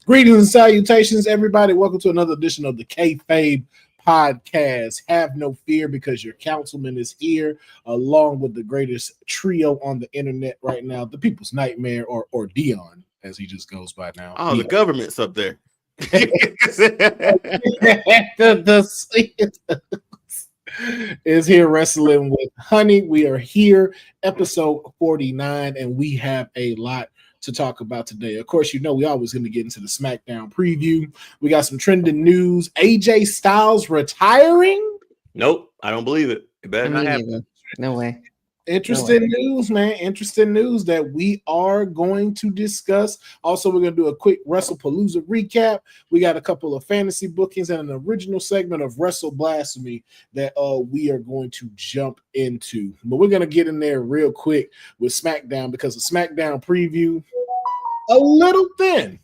Greetings and salutations, everybody. Welcome to another edition of the Kayfabe Podcast. Have no fear because your councilman is here, along with the greatest trio on the internet right now, the People's Nightmare, or Dion, as he just goes by now. Oh, Dion. The government's up there. Is here wrestling with Honey. We are here, episode 49, and we have a lot to talk about today. Of course, you know we always going to get into the Smackdown preview. We got some trending news. AJ Styles retiring? Nope, I don't believe it. It better not happen. No way. Interesting news, man. Interesting news that we are going to discuss. Also, we're going to do a quick Wrestlepalooza recap. We got a couple of fantasy bookings and an original segment of Blasphemy that we are going to jump into. But we're going to get in there real quick with Smackdown because the Smackdown preview, a little thin,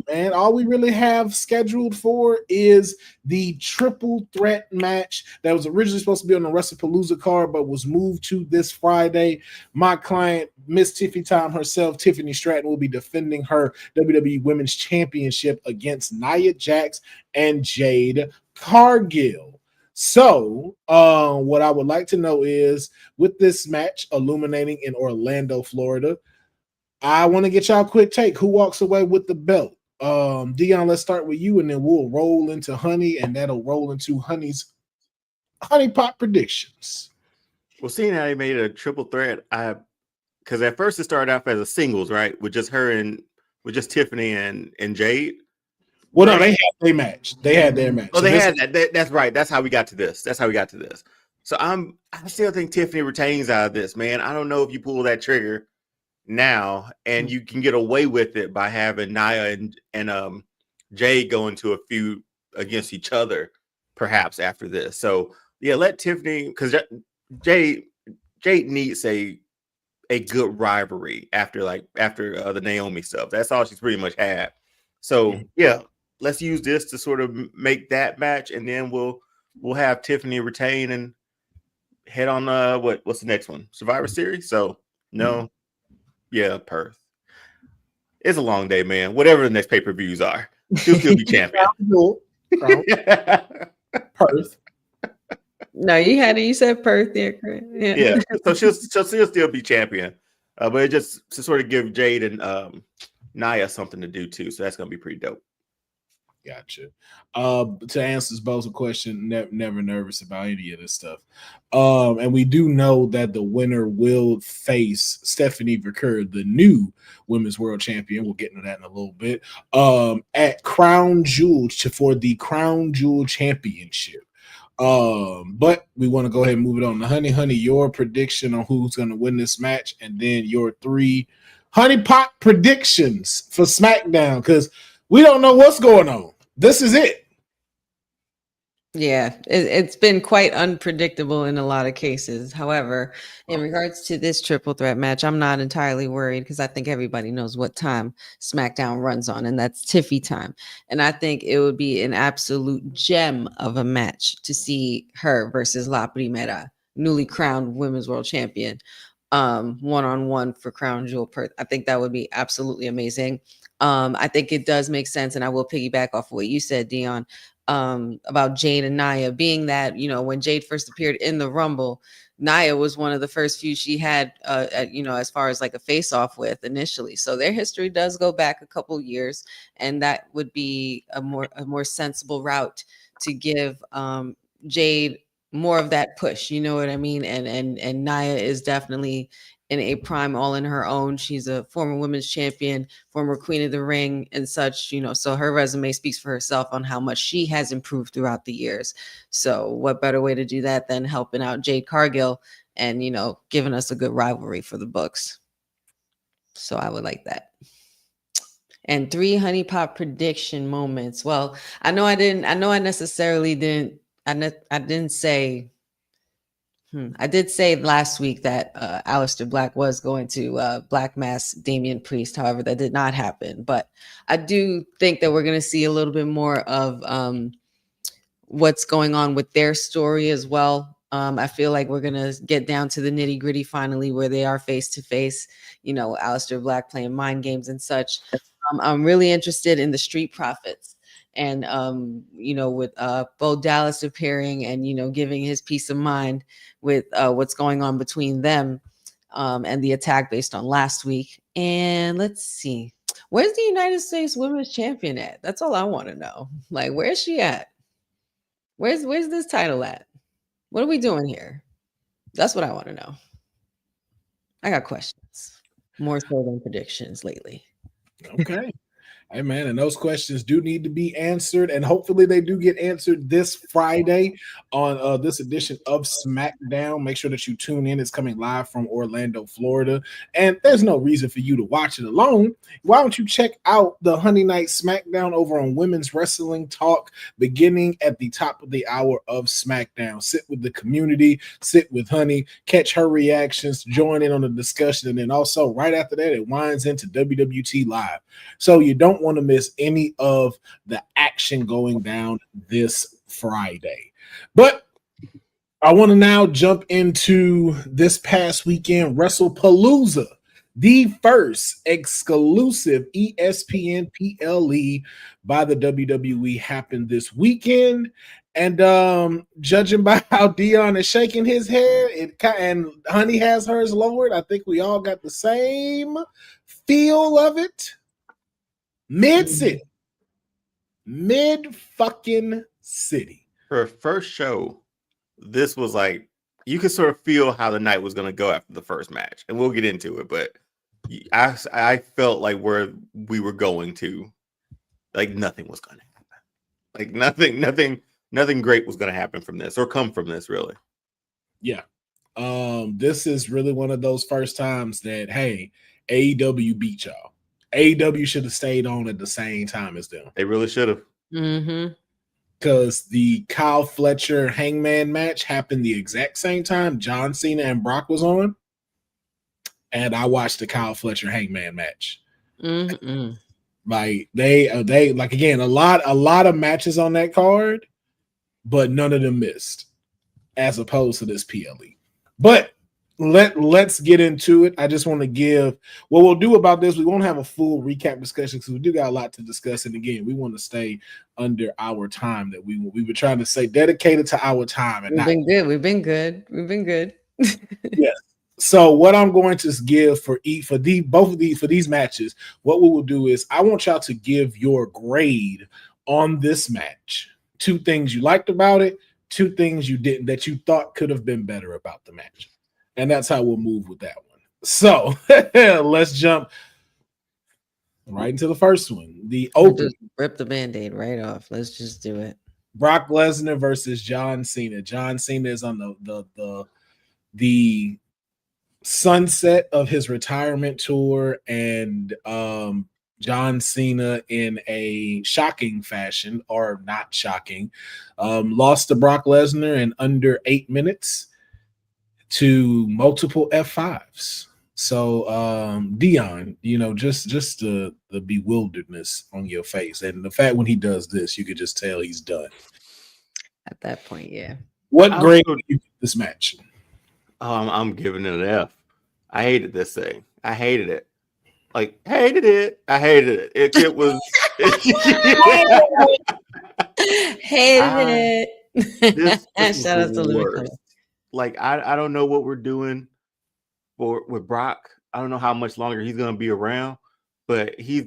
man. All we really have scheduled for is the triple threat match that was originally supposed to be on the Wrestlepalooza card, but was moved to this Friday. My client, Miss Tiffy Time herself, Tiffany Stratton, will be defending her WWE Women's Championship against Nia Jax and Jade Cargill. So, what I would like to know is, with this match illuminating in Orlando, Florida, I want to get y'all a quick take. Who walks away with the belt? Dion, let's start with you, and then we'll roll into Honey, and that'll roll into Honey's Honey Pot predictions. Well, seeing how they made a triple threat, because at first it started off as a singles, right? With just Tiffany and Jade. Well, no, they had their match. They had their match. Oh, so they had that. That's right. That's how we got to this. So I still think Tiffany retains out of this, man. I don't know if you pull that trigger now and you can get away with it by having Nia and Jade go into a feud against each other perhaps after this. So yeah, let Tiffany, because Jade needs a good rivalry after the Naomi stuff. That's all she's pretty much had. So yeah, let's use this to sort of make that match, and then we'll have Tiffany retain and head on what's the next one? Survivor Series. So no. Yeah, Perth. It's a long day, man. Whatever the next pay-per-views are, she'll still be champion. Perth. No, you said Perth there, Chris. Yeah. So she'll still be champion. But it just to sort of give Jade and Nia something to do too. So that's gonna be pretty dope. Gotcha. To answer both a question, never nervous about any of this stuff. And we do know that the winner will face Stephanie Verker, the new Women's World Champion. We'll get into that in a little bit. At Crown Jewel for the Crown Jewel Championship. But we want to go ahead and move it on to Honey, your prediction on who's going to win this match, and then your 3 Honey Pot predictions for SmackDown, because we don't know what's going on. This is it. Yeah, it's been quite unpredictable in a lot of cases. However, in regards to this triple threat match, I'm not entirely worried because I think everybody knows what time SmackDown runs on, and that's Tiffy time. And I think it would be an absolute gem of a match to see her versus La Primera, newly crowned Women's World Champion, one-on-one for Crown Jewel Perth. I think that would be absolutely amazing. I think it does make sense, and I will piggyback off of what you said, Dion, about Jade and Nia, being that, when Jade first appeared in the Rumble, Nia was one of the first few she had, as far as like a face-off with initially. So their history does go back a couple years, and that would be a more sensible route to give Jade more of that push. You know what I mean? And Nia is definitely in a prime all in her own. She's a former women's champion, former queen of the ring and such, so her resume speaks for herself on how much she has improved throughout the years. So what better way to do that than helping out Jade Cargill and, giving us a good rivalry for the books. So I would like that. And 3 Honey Pot prediction moments. Well, I did say last week that Aleister Black was going to Black Mass Damian Priest. However, that did not happen. But I do think that we're going to see a little bit more of what's going on with their story as well. I feel like we're going to get down to the nitty gritty finally where they are face to face, Aleister Black playing mind games and such. I'm really interested in the Street Profits. And with Bo Dallas appearing and giving his peace of mind with what's going on between them and the attack based on last week. And let's see, where's the United States Women's Champion at? That's all I want to know. Like, where's she at? Where's this title at? What are we doing here? That's what I want to know. I got questions, more so than predictions lately. Okay. Hey, man, and those questions do need to be answered, and hopefully they do get answered this Friday on this edition of Smackdown. Make sure that you tune in. It's coming live from Orlando, Florida, and there's no reason for you to watch it alone. Why don't you check out the Honey Night Smackdown over on Women's Wrestling Talk, beginning at the top of the hour of Smackdown. Sit with the community, sit with Honey, catch her reactions, join in on the discussion, and then also right after that, it winds into WWT Live. So you don't want to miss any of the action going down this Friday. But I want to now jump into this past weekend, Wrestlepalooza, the first exclusive ESPN PLE by the WWE happened this weekend. And judging by how Dion is shaking his head, and Honey has hers lowered, I think we all got the same feel of it. Mid-city. Mid-fucking-city. For a first show, this was like, you could sort of feel how the night was going to go after the first match. And we'll get into it, but I felt like where we were going to, like nothing was going to happen. Like nothing great was going to happen from this or come from this, really. Yeah. This is really one of those first times that, hey, AEW beat y'all. AEW should have stayed on at the same time as them. They really should have. Mm-hmm. Because the Kyle Fletcher Hangman match happened the exact same time John Cena and Brock was on. And I watched the Kyle Fletcher Hangman match. Mm-hmm. Like they like, again, a lot of matches on that card, but none of them missed as opposed to this PLE. But let's get into it. I just want to give what we'll do about this. We won't have a full recap discussion because we do got a lot to discuss. And again, we want to stay under our time that we were trying to say dedicated to our time. And We've been good. Yes. So what I'm going to give for these matches, what we will do is I want y'all to give your grade on this match. 2 things you liked about it, 2 things you didn't that you thought could have been better about the match. And that's how we'll move with that one. So let's jump right into the first one. The open. Just rip the Band-Aid right off. Let's just do it. Brock Lesnar versus John Cena. John Cena is on the sunset of his retirement tour, and John Cena, in a shocking fashion, or not shocking, lost to Brock Lesnar in under 8 minutes to multiple F5s. So Dion, just the bewilderedness on your face, and the fact when he does this, you could just tell he's done. At that point, yeah. What grade do you give this match? I'm giving it an F. I hated this thing. I hated it. Like, hated it. I hated it. It was hated it. Shout out to Louis. Like, I don't know what we're doing with Brock. I don't know how much longer he's gonna be around, but he's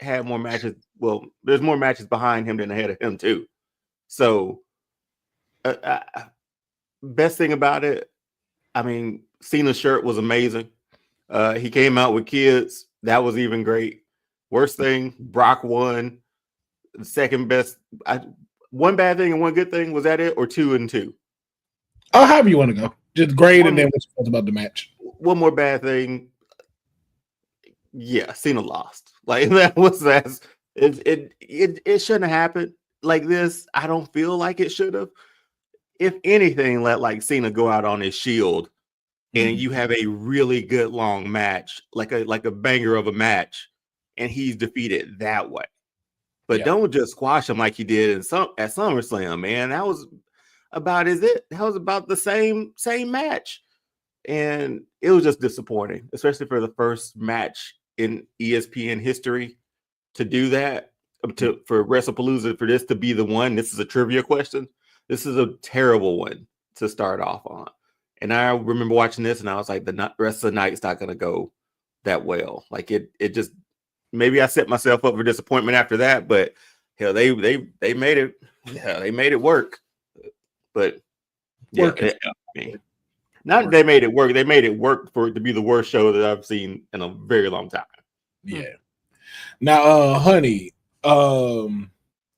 had more matches. Well, there's more matches behind him than ahead of him too. So, best thing about it, I mean, Cena's shirt was amazing. He came out with kids. That was even great. Worst thing, Brock won. The second best. One bad thing and one good thing. Was that it, or 2 and 2? Oh, however you want to go. Just grade and then what you thought about the match. One more bad thing. Yeah, Cena lost. Like that. It shouldn't have happened like this. I don't feel like it should have. If anything, let like Cena go out on his shield, and you have a really good long match, like a banger of a match, and he's defeated that way. But don't just squash him like you did at SummerSlam, man. That was about That was about the same match, and it was just disappointing, especially for the first match in ESPN history to do that. For Wrestlepalooza, for this to be the one. This is a trivia question. This is a terrible one to start off on. And I remember watching this, and I was like, the rest of the night's not going to go that well. Like it just, maybe I set myself up for disappointment after that. But hell, they made it. Yeah, they made it work. But yeah, they made it work. They made it work for it to be the worst show that I've seen in a very long time. Yeah. Now, honey,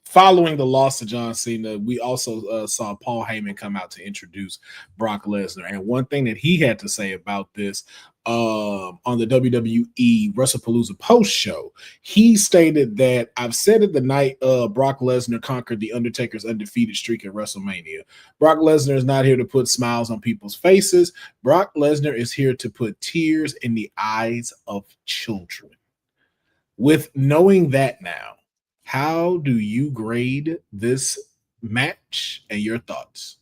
following the loss to John Cena, we also saw Paul Heyman come out to introduce Brock Lesnar. And one thing that he had to say about this on the WWE Wrestlepalooza post show, he stated that I've said it the night Brock Lesnar conquered the Undertaker's undefeated streak at WrestleMania. Brock Lesnar is not here to put smiles on people's faces. Brock Lesnar is here to put tears in the eyes of children. With knowing that now, how do you grade this match and your thoughts?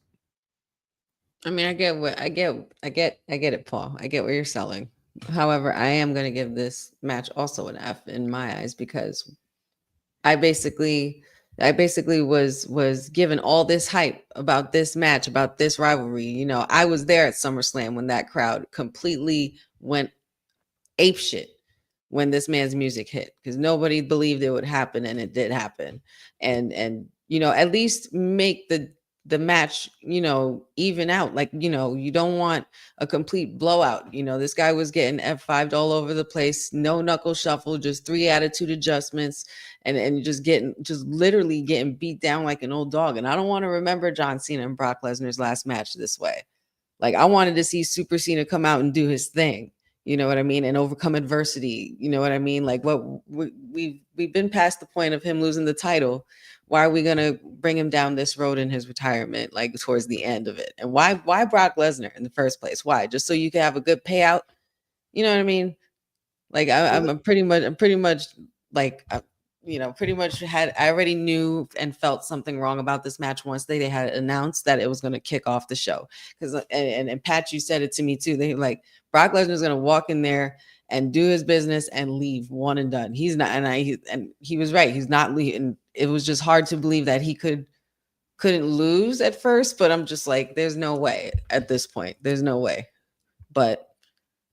I mean, I get it, Paul. I get what you're selling. However, I am going to give this match also an F in my eyes, because I basically was given all this hype about this match, about this rivalry. You know, I was there at SummerSlam when that crowd completely went apeshit when this man's music hit, because nobody believed it would happen, and it did happen. And you know, at least make the match, you know, even out. Like, you know, you don't want a complete blowout. You know, this guy was getting F5'd all over the place, no knuckle shuffle, just 3 attitude adjustments, and just literally getting beat down like an old dog. And I don't want to remember John Cena and Brock Lesnar's last match this way. Like, I wanted to see Super Cena come out and do his thing. You know what I mean? And overcome adversity. You know what I mean? Like, what we've been past the point of him losing the title. Why are we going to bring him down this road in his retirement, like towards the end of it? And why Brock Lesnar in the first place? Why? Just so you can have a good payout? You know what I mean? Like, I'm pretty much like, you know, pretty much I already knew and felt something wrong about this match once they had announced that it was going to kick off the show. Because and Pat, you said it to me too. They like, Brock Lesnar is going to walk in there and do his business and leave one and done. He's not, and he was right. He's not leaving. It was just hard to believe that he couldn't lose at first, but I'm just like, there's no way at this point. There's no way. But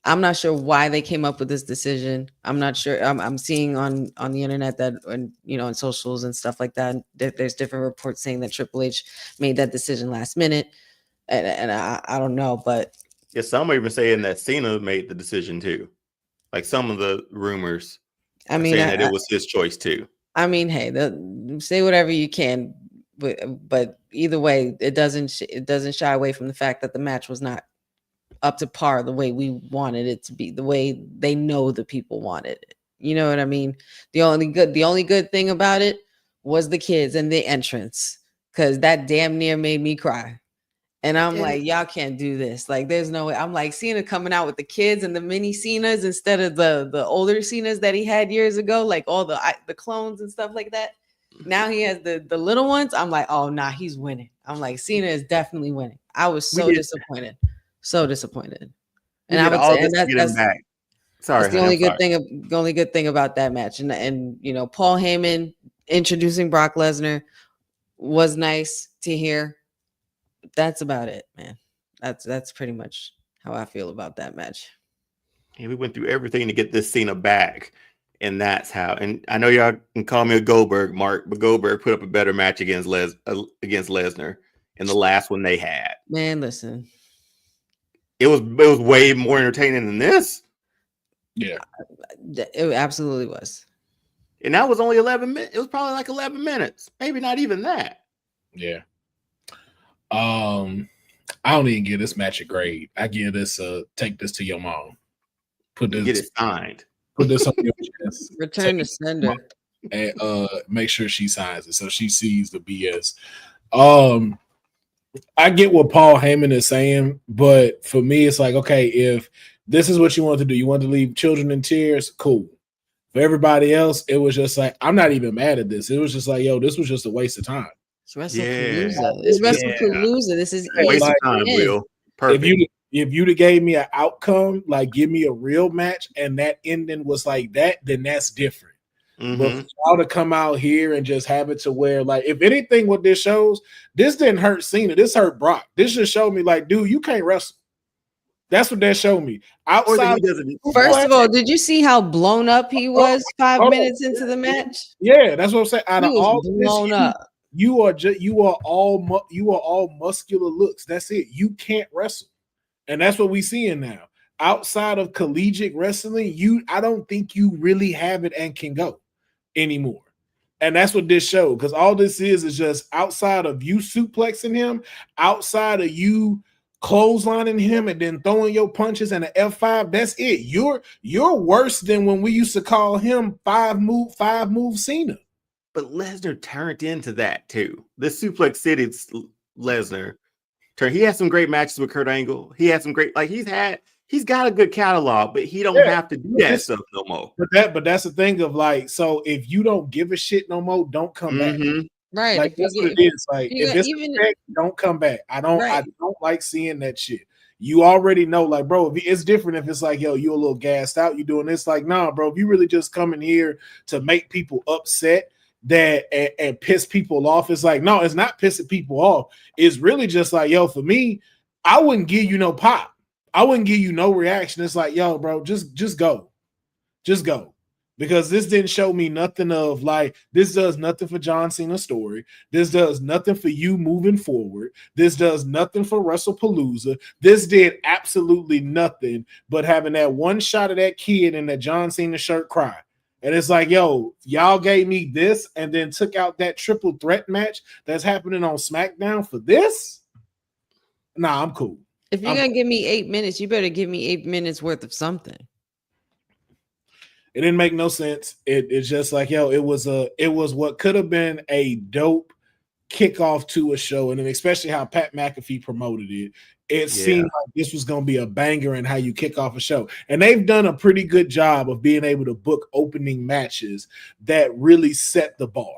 I'm not sure why they came up with this decision. I'm not sure. I'm seeing on the internet that, and you know, on socials and stuff like that, there's different reports saying that Triple H made that decision last minute, and I don't know, but yeah, some are even saying that Cena made the decision too. Like, some of the rumors, I mean, saying that it was his choice too. I mean, hey, say whatever you can, but either way, it doesn't shy away from the fact that the match was not up to par the way we wanted it to be, the way they know the people wanted it. You know what I mean? The only good thing about it was the kids and the entrance, because that damn near made me cry. And I'm like, y'all can't do this. Like, there's no way. I'm like, Cena coming out with the kids and the mini Cenas instead of the older Cenas that he had years ago, like all the clones and stuff like that. Now he has the little ones. I'm like, oh, nah, he's winning. I'm like, Cena is definitely winning. I was so disappointed. So disappointed. And I would say, and that's back. Sorry, that's the only good thing about that match. And you know, Paul Heyman introducing Brock Lesnar was nice to hear. That's about it, man. That's pretty much how I feel about that match. Yeah, we went through everything to get this Cena back, and that's how. And I know y'all can call me a Goldberg mark, but Goldberg put up a better match against Lesnar in the last one they had. Man, listen, it was way more entertaining than this. Yeah, it absolutely was. And that was only 11 minutes. It was probably like 11 minutes, maybe not even that. Yeah. I don't even give this match a grade. I give this take this to your mom. Put this, get it signed. Put this on your chest. Return to sender. And make sure she signs it so she sees the BS. I get what Paul Heyman is saying, but for me, it's like, okay, if this is what you want to do, you want to leave children in tears, cool. For everybody else, it was just like, I'm not even mad at this. It was just like, yo, this was just a waste of time. It's Wrestlepalooza. It's Wrestlepalooza. This is waste of time, Will. Perfect. If you'd have gave me an outcome, like give me a real match, and that ending was like that, then that's different. But for y'all to come out here and just have it to where, like, if anything, what this shows, this didn't hurt Cena. This hurt Brock. This just showed me, like, dude, you can't wrestle. That's what that showed me. Outside, first of all, did you see how blown up he was 5 minutes into the match? Yeah, that's what I'm saying. Out of all blown up. You are all muscular looks. That's it. You can't wrestle, and that's what we seeing now. Outside of collegiate wrestling, I don't think you really have it and can go anymore. And that's what this showed, because all this is just outside of you suplexing him, outside of you clotheslining him and then throwing your punches and an F5. That's it. You're worse than when we used to call him five move Cena. But Lesnar turned into that too. This Suplex City Lesnar turn. He had some great matches with Kurt Angle. He had some great, like he's got a good catalog, but he don't have to do that stuff no more. But that's the thing of, like, so if you don't give a shit no more, don't come back. Right. Like, that's what it is. Like, if it's effect, don't come back. I don't like seeing that shit. You already know, like, bro, it's different if it's like, yo, you a little gassed out, you doing this. Like, nah, bro, if you really just come in here to make people upset and piss people off, it's like, no, it's not pissing people off. It's really just like, yo, for me, I wouldn't give you no pop. I wouldn't give you no reaction. It's like, yo, bro, just go. Just go. Because this didn't show me nothing of, like, this does nothing for John Cena's story. This does nothing for you moving forward. This does nothing for Wrestlepalooza. This did absolutely nothing but having that one shot of that kid in that John Cena shirt cry. And it's like, yo, y'all gave me this and then took out that triple threat match that's happening on SmackDown for this? Nah, I'm cool. If you're going to give me 8 minutes, you better give me 8 minutes worth of something. It didn't make no sense. It's just like, yo, it was what could have been a dope kickoff to a show, and then especially how Pat McAfee promoted it. It seemed like this was going to be a banger in how you kick off a show. And they've done a pretty good job of being able to book opening matches that really set the bar.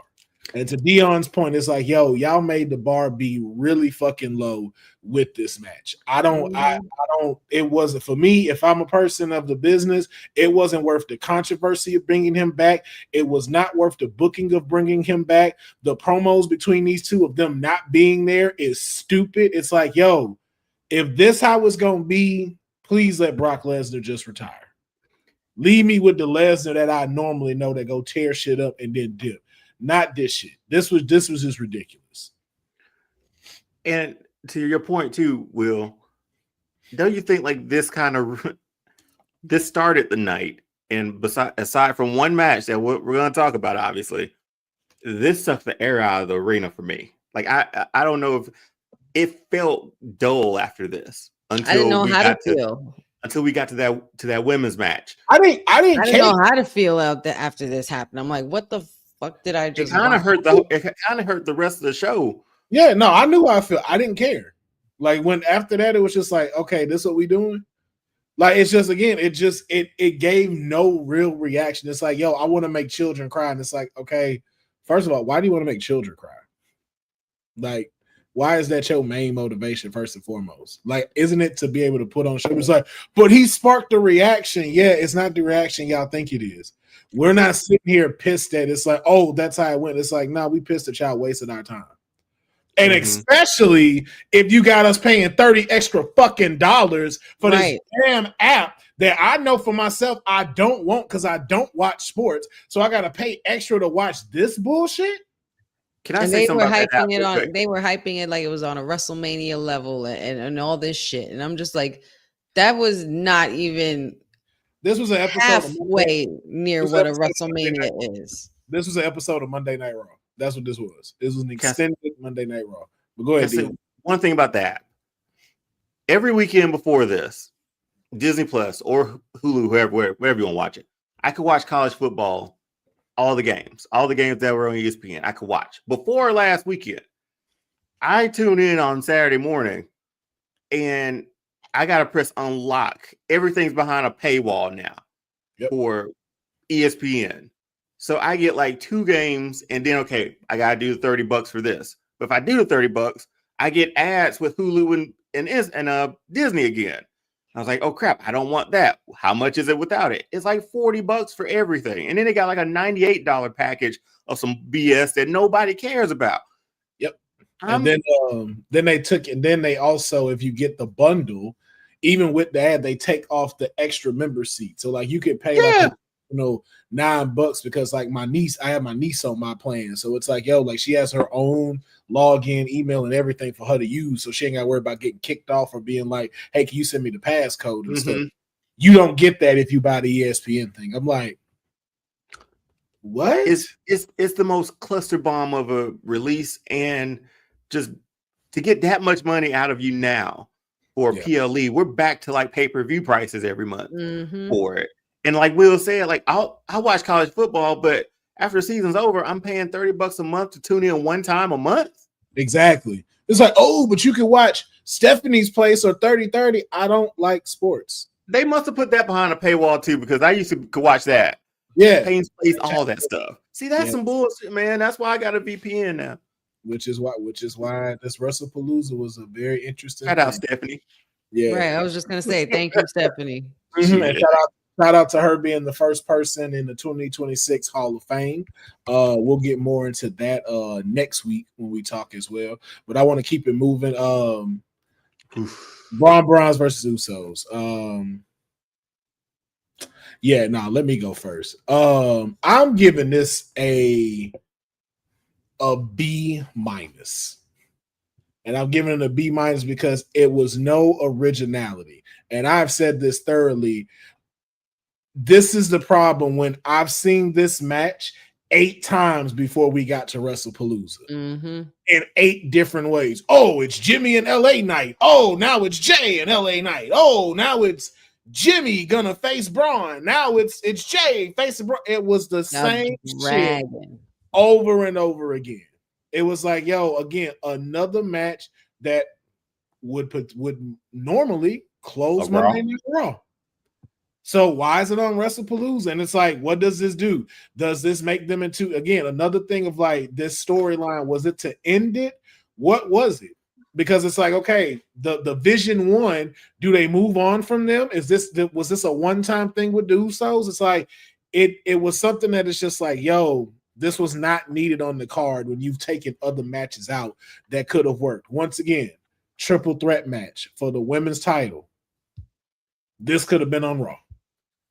And to Dion's point, it's like, yo, y'all made the bar be really fucking low with this match. It wasn't for me. If I'm a person of the business, it wasn't worth the controversy of bringing him back. It was not worth the booking of bringing him back. The promos between these two of them not being there is stupid. It's like, yo, if this how it's going to be, please let Brock Lesnar just retire. Leave me with the Lesnar that I normally know that go tear shit up and then dip. Not this shit. This was just ridiculous. And to your point too, Will, don't you think like this started the night? And aside from one match that we're going to talk about, obviously, this sucked the air out of the arena for me. Like I don't know if it felt dull after this until I didn't know how to feel until we got to that women's match. I didn't know how to feel after this happened. I'm like, what the fuck did I just? It kind of hurt the rest of the show. Yeah, no, I knew how I felt. I didn't care. Like when after that, it was just like, okay, this is what we doing. Like it's just again, it gave no real reaction. It's like, yo, I want to make children cry, and it's like, okay, first of all, why do you want to make children cry? Like, why is that your main motivation first and foremost? Like, isn't it to be able to put on show? It's like, but he sparked a reaction. Yeah, it's not the reaction y'all think it is. We're not sitting here pissed at it. It's like, oh, that's how it went. It's like, nah, we pissed that y'all wasted our time. And especially if you got us paying $30 extra fucking dollars for this damn app that I know for myself I don't want because I don't watch sports. So I got to pay extra to watch this bullshit. Can I say something about that? They were hyping it like it was on a WrestleMania level and all this shit. And I'm just like, that was not even. This was an episode halfway near what a WrestleMania is. This was an episode of Monday Night Raw. That's what this was. This was an extended Monday Night Raw. But go ahead. One thing about that. Every weekend before this, Disney Plus or Hulu, wherever you want to watch it, I could watch college football, all the games that were on ESPN. I could watch. Before last weekend, I tuned in on Saturday morning, and I got to press unlock. Everything's behind a paywall now for ESPN. So I get like 2 games and then, okay, I got to do the $30 for this. But if I do the $30, I get ads with Hulu Disney again. I was like, oh crap, I don't want that. How much is it without it? It's like $40 for everything. And then they got like a $98 package of some BS that nobody cares about. Yep. And then they took, and then they also, if you get the bundle, even with the ad, they take off the extra member seat. So like you could pay like $9 because like I have my niece on my plan. So it's like, yo, like she has her own login, email, and everything for her to use. So she ain't gotta worry about getting kicked off or being like, hey, can you send me the passcode and stuff? You don't get that if you buy the ESPN thing. I'm like, what? It's the most cluster bomb of a release, and just to get that much money out of you now for PLE, we're back to like pay-per-view prices every month for it. And like Will said, like I'll watch college football, but after the season's over, I'm paying $30 a month to tune in one time a month. Exactly. It's like, oh, but you can watch Stephanie's Place or 30-30. I don't like sports. They must have put that behind a paywall too, because I used to watch that. Yeah. Payne's Place, all that stuff. See, that's some bullshit, man. That's why I got a VPN now. Which is why this Wrestlepalooza was a very interesting. Shout out Stephanie. Yeah. Right. I was just gonna say thank you, Stephanie. And shout out to her being the first person in the 2026 Hall of Fame. We'll get more into that next week when we talk as well. But I want to keep it moving. Braun Bronze versus Usos. Let me go first. I'm giving this a B-. And I'm giving it a B- because it was no originality. And I've said this thoroughly. This is the problem when I've seen this match 8 times before we got to Wrestlepalooza in 8 different ways. Oh, it's Jimmy and LA Knight. Oh, now it's Jay and LA Knight. Oh, now it's Jimmy gonna face Braun. Now it's Jay facing Braun. It was the same shit over and over again. It was like, yo, again, another match that would normally close Monday Night Raw. So why is it on Wrestlepalooza? And it's like, what does this do? Does this make them into, again, another thing of like this storyline? Was it to end it? What was it? Because it's like, okay, the Vision 1, do they move on from them? Was this a one-time thing with the Usos? It's like, it was something that is just like, yo, this was not needed on the card when you've taken other matches out that could have worked. Once again, triple threat match for the women's title. This could have been on Raw.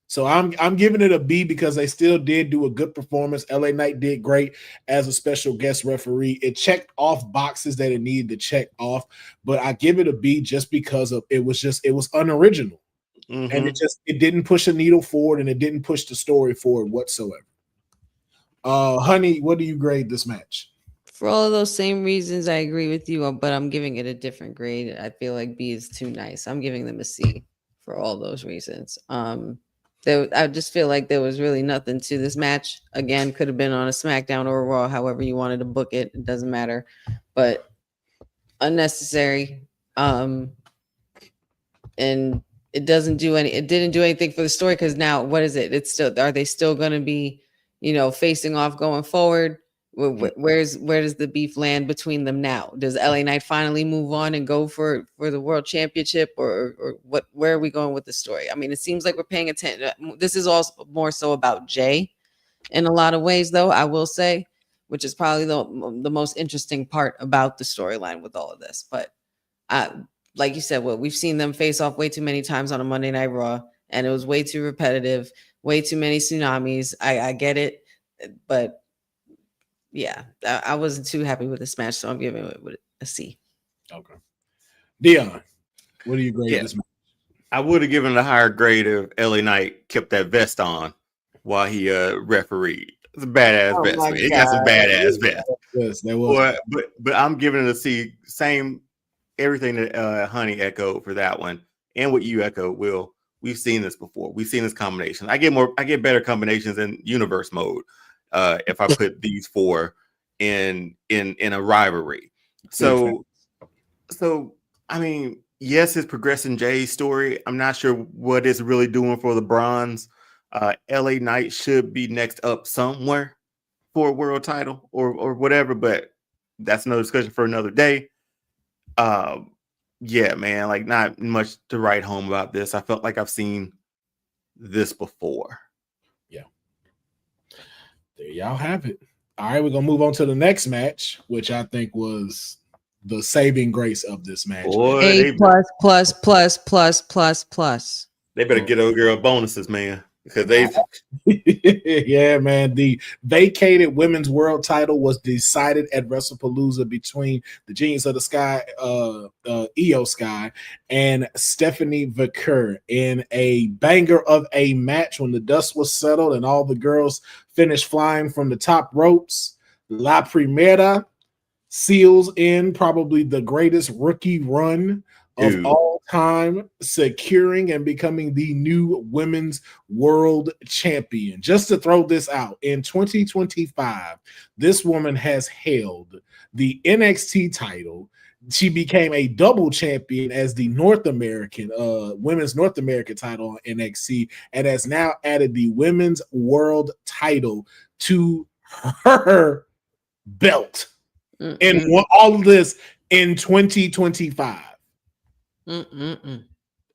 So I'm giving it a B because they still did do a good performance. LA Knight did great as a special guest referee. It checked off boxes that it needed to check off, but I give it a B just because of it was unoriginal. And it didn't push a needle forward and it didn't push the story forward whatsoever. Honey, what do you grade this match? For all of those same reasons, I agree with you, but I'm giving it a different grade. I feel like B is too nice. I'm giving them a C for all those reasons. I just feel like there was really nothing to this match. Again, could have been on a SmackDown or a Raw, however you wanted to book it. It doesn't matter. But unnecessary. And it didn't do anything for the story because now what is it? Are they still going to be, facing off going forward? Where does the beef land between them now? Does LA Knight finally move on and go for the world championship or what? Where are we going with the story? I mean, it seems like we're paying attention. This is also more so about Jay in a lot of ways, though, I will say, which is probably the most interesting part about the storyline with all of this. But like you said, we've seen them face off way too many times on a Monday Night Raw, and it was way too repetitive, way too many tsunamis. I get it, but yeah, I wasn't too happy with this match, so I'm giving it a C. Okay. Dion, what do you grade this match? I would have given it a higher grade if LA Knight kept that vest on while he refereed. It's a badass vest, man. He got some badass vest. Yes, that was. But I'm giving it a C. Same everything that Honey echoed for that one, and what you echoed, Will. We've seen this before. We've seen this combination. I get better combinations in universe mode. If I put these 4 in a rivalry. So I mean, yes, it's progressing Jay's story. I'm not sure what it's really doing for the bronze. LA Knight should be next up somewhere for a world title or whatever, but that's another discussion for another day. Yeah, man, like not much to write home about this. I felt like I've seen this before. Yeah. There y'all have it. All right, we're gonna move on to the next match, which I think was the saving grace of this match. Boy, A plus plus plus plus plus plus. They better get old girl bonuses, man, because they. Yeah, man. The vacated women's world title was decided at Wrestlepalooza between the Genius of the Sky, Io Sky, and Stephanie Vaquer in a banger of a match when the dust was settled and all the girls finished flying from the top ropes. La Primera seals in probably the greatest rookie run of all time, securing and becoming the new women's world champion. Just to throw this out, in 2025, this woman has held the NXT title. She became a double champion as the North American, women's North American title on NXT, and has now added the women's world title to her belt. And all of this in 2025.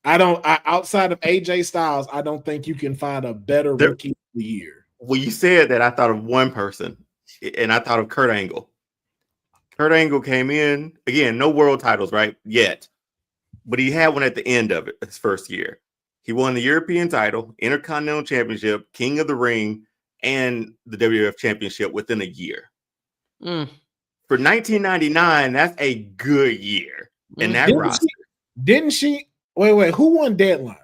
Outside of AJ Styles, I don't think you can find a better rookie of the year. Well, you said that, I thought of one person, and I thought of Kurt Angle. Kurt Angle came in, again, no world titles, right, yet. But he had one at the end of it, his first year. He won the European title, Intercontinental Championship, King of the Ring, and the WWF Championship within a year. For 1999, that's a good year in that roster. Didn't she? Wait. Who won Deadline?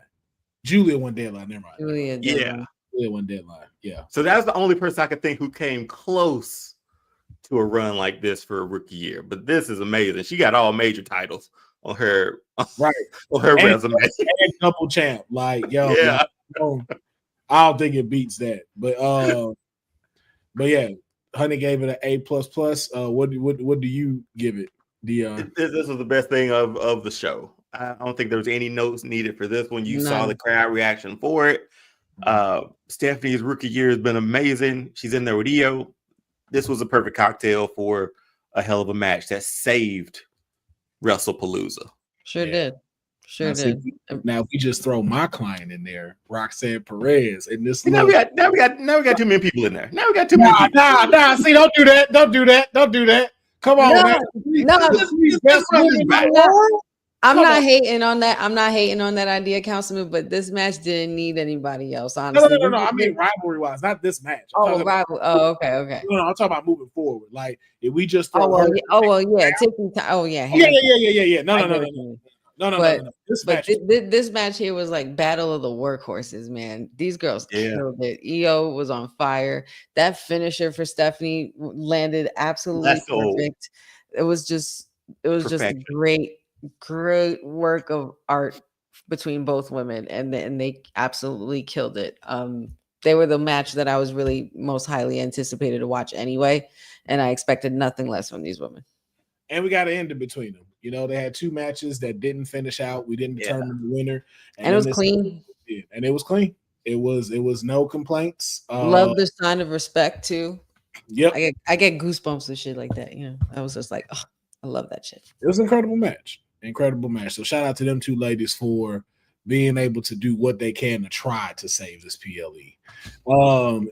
Julia won Deadline. Never mind. Julia won Deadline. Yeah. So that's the only person I could think who came close to a run like this for a rookie year. But this is amazing. She got all major titles on her, right, on her resume. And double champ. Like, yo, yeah. I don't think it beats that. But yeah, Honey gave it an A++. What do you give it, Dion? This was the best thing of the show. I don't think there was any notes needed for this one. You saw the crowd reaction for it. Stephanie's rookie year has been amazing. She's in there with Io. This was a perfect cocktail for a hell of a match that saved Wrestlepalooza. Sure did. Now if we just throw my client in there, Roxanne Perez, and this now we got too many people in there. Now we got too many people. Nah. See, don't do that. Come on, I'm not hating on that. I'm not hating on that idea, Councilman, but this match didn't need anybody else, honestly. No. I mean rivalry-wise, not this match. Okay. No, I'm talking about moving forward. Like if we just Yeah. No. This match here was like battle of the workhorses, man. These girls killed it. Io was on fire. That finisher for Stephanie landed absolutely perfect. It was just great work of art between both women, and they absolutely killed it. They were the match that I was really most highly anticipated to watch anyway, and I expected nothing less from these women. And we got to end it between them. You know, they had two matches that didn't finish out. We didn't determine the winner, and it was clean. And it was clean. It was no complaints. Love the sign of respect too. Yep, I get goosebumps and shit like that. You know, I was just like, oh, I love that shit. It was an incredible match. So shout out to them two ladies for being able to do what they can to try to save this PLE.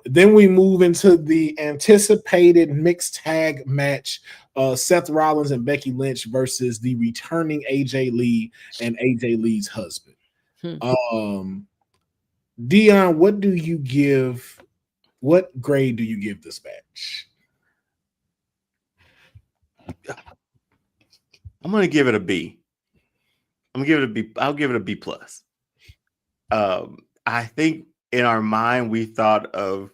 Then we move into the anticipated mixed tag match. Seth Rollins and Becky Lynch versus the returning AJ Lee and AJ Lee's husband. Dion, what grade do you give this match? I'm gonna give it a B. I'll give it a B plus. I think in our mind we thought of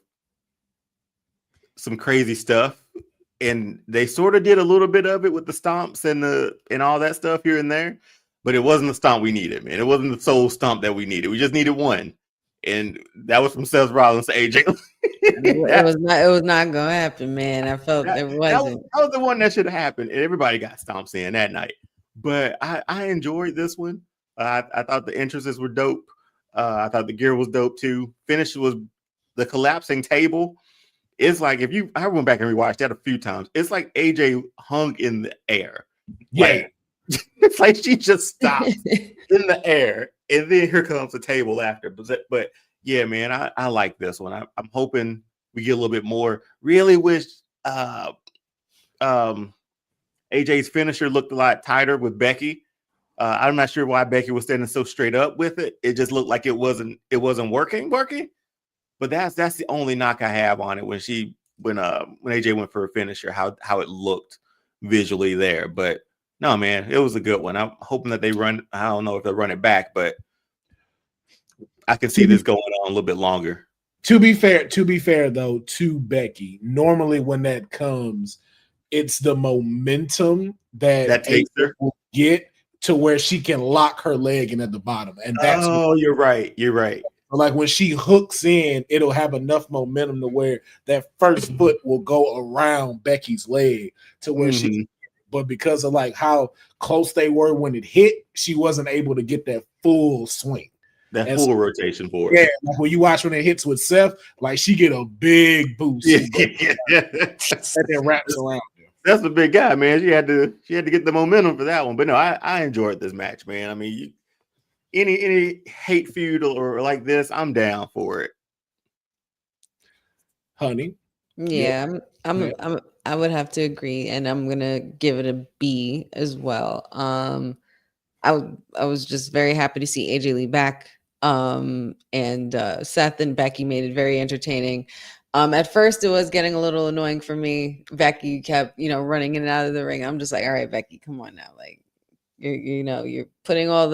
some crazy stuff, and they sort of did a little bit of it with the stomps and all that stuff here and there, but it wasn't the stomp we needed, man. It wasn't the soul stomp that we needed. We just needed one, and that was from Seth Rollins to AJ. It was not gonna happen, man. I felt it wasn't. That was the one that should have happened, and everybody got stomps in that night. But I enjoyed this one. I thought the entrances were dope. I thought the gear was dope too. Finish was the collapsing table. It's like I went back and rewatched that a few times. It's like AJ hung in the air. Yeah. It's like she just stopped in the air, and then here comes the table after. But yeah, man, I like this one. I'm hoping we get a little bit more. Really wish AJ's finisher looked a lot tighter with Becky. I'm not sure why Becky was standing so straight up with it. It just looked like it wasn't working. But that's the only knock I have on it when AJ went for a finisher, how it looked visually there. But no, man, it was a good one. I'm hoping that they run. I don't know if they'll run it back, but I can see this going on a little bit longer. To be fair though, to Becky, normally when that comes, it's the momentum that takes her will get to where she can lock her leg in at the bottom. And that's you're right. Like when she hooks in, it'll have enough momentum to where that first foot will go around Becky's leg to where but because of like how close they were when it hit, she wasn't able to get that full swing. That full rotation for it. Yeah, like when you watch when it hits with Seth, like she get a big boost. Yeah. And then wraps around. That's a big guy, man. She had to get the momentum for that one. But no, I enjoyed this match, man. I mean, any hate feud or like this, I'm down for it. Honey. Yeah, I would have to agree, and I'm gonna give it a B as well. I was just very happy to see AJ Lee back. And Seth and Becky made it very entertaining. At first it was getting a little annoying for me. Becky kept, running in and out of the ring. I'm just like, all right, Becky, come on now. Like you're putting all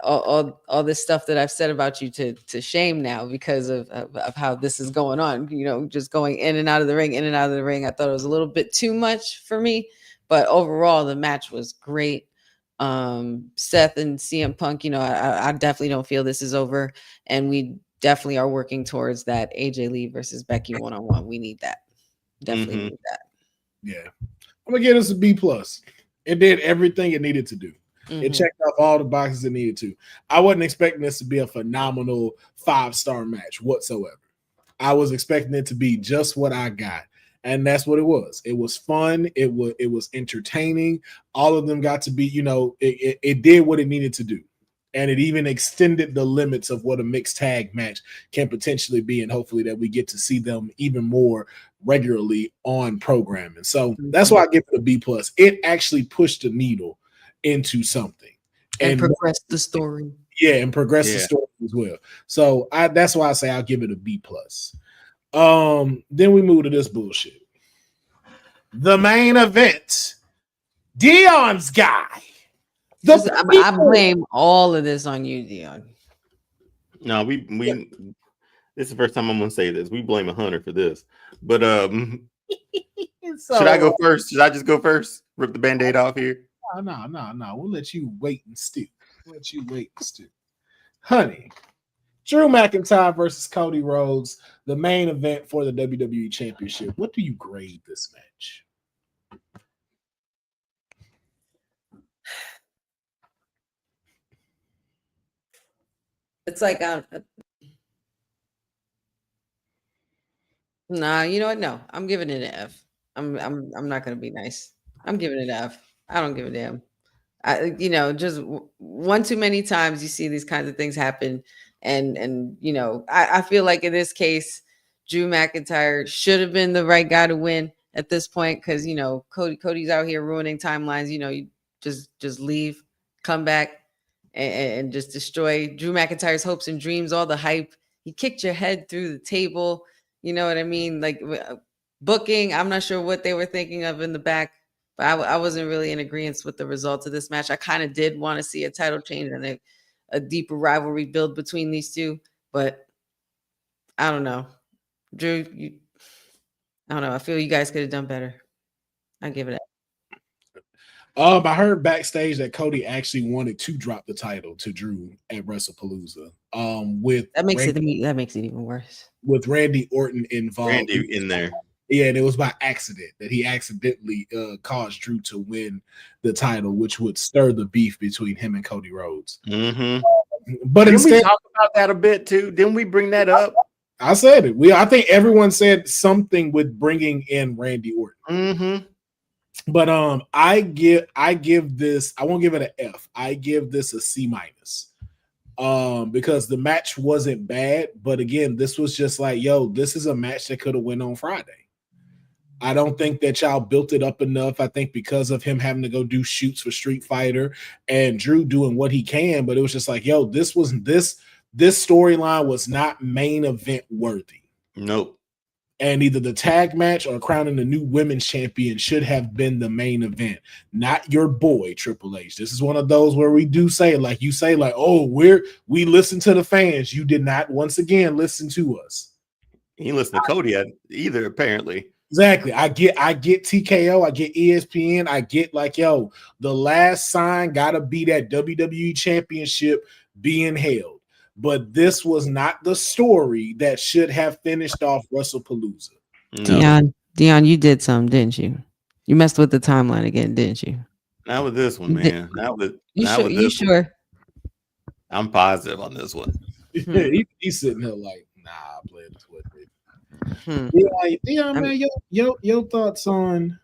all this stuff that I've said about you to shame now because of how this is going on, just going in and out of the ring. I thought it was a little bit too much for me, but overall the match was great. Seth and CM Punk, I definitely don't feel this is over, and we definitely are working towards that AJ Lee versus Becky one-on-one. We need that. Definitely need that. Yeah. I'm gonna give this a B+. It did everything it needed to do. It checked off all the boxes it needed to. I wasn't expecting this to be a phenomenal 5-star match whatsoever. I was expecting it to be just what I got. And that's what it was. It was fun. It was entertaining. All of them got to be, it did what it needed to do. And it even extended the limits of what a mixed tag match can potentially be. And hopefully that we get to see them even more regularly on programming. So that's why I give it a B+. It actually pushed the needle into something. And progressed the story. Yeah, and progressed the story as well. So that's why I say I'll give it a B+. Then we move to this bullshit. The main event, Dion's guy. I blame all of this on you, Dion. No, we this is the first time I'm gonna say this. We blame Hunter for this. But should I go first? Should I just go first? Rip the band-aid off here? No. We'll let you wait and stew. Honey. Drew McIntyre versus Cody Rhodes, the main event for the WWE Championship. What do you grade this match? It's like nah, you know what? No, I'm giving it an F. I'm not gonna be nice. I'm giving it an F. I don't give a damn. Just one too many times you see these kinds of things happen. And I feel like in this case, Drew McIntyre should have been the right guy to win at this point because Cody's out here ruining timelines. You just leave, come back, and just destroy Drew McIntyre's hopes and dreams. All the hype, he kicked your head through the table. You know what I mean? Like booking, I'm not sure what they were thinking of in the back, but I wasn't really in agreement with the results of this match. I kind of did want to see a title change and a deeper rivalry build between these two, but I don't know. Drew, I don't know. I feel you guys could have done better. I give it up. I heard backstage that Cody actually wanted to drop the title to Drew at Wrestlepalooza. That makes it even worse. With Randy Orton involved. Randy in there. Yeah, and it was by accident that he accidentally caused Drew to win the title, which would stir the beef between him and Cody Rhodes. But didn't we talk about that a bit too? Didn't we bring that up? I said it. I think everyone said something with bringing in Randy Orton. But I give this, I won't give it an F. I give this a C-. Because the match wasn't bad, but again, this was just like, yo, this is a match that could have went on Friday. I don't think that y'all built it up enough. I think because of him having to go do shoots for Street Fighter and Drew doing what he can, but it was just like, yo, this storyline was not main event worthy. Nope. And either the tag match or crowning the new women's champion should have been the main event, not your boy Triple H. This is one of those where we do say, like you say, like, oh, we listen to the fans. You did not once again listen to us. He didn't listen to Cody either, apparently. Exactly. I get TKO, I get ESPN, I get like, yo, the last sign gotta be that WWE championship being held. But this was not the story that should have finished off Wrestlepalooza. No. Dion, you did something, didn't you? You messed with the timeline again, didn't you? Not with this one, man. You sure? I'm positive on this one. He's sitting there like, nah, I played this with it. Dion, man, your thoughts on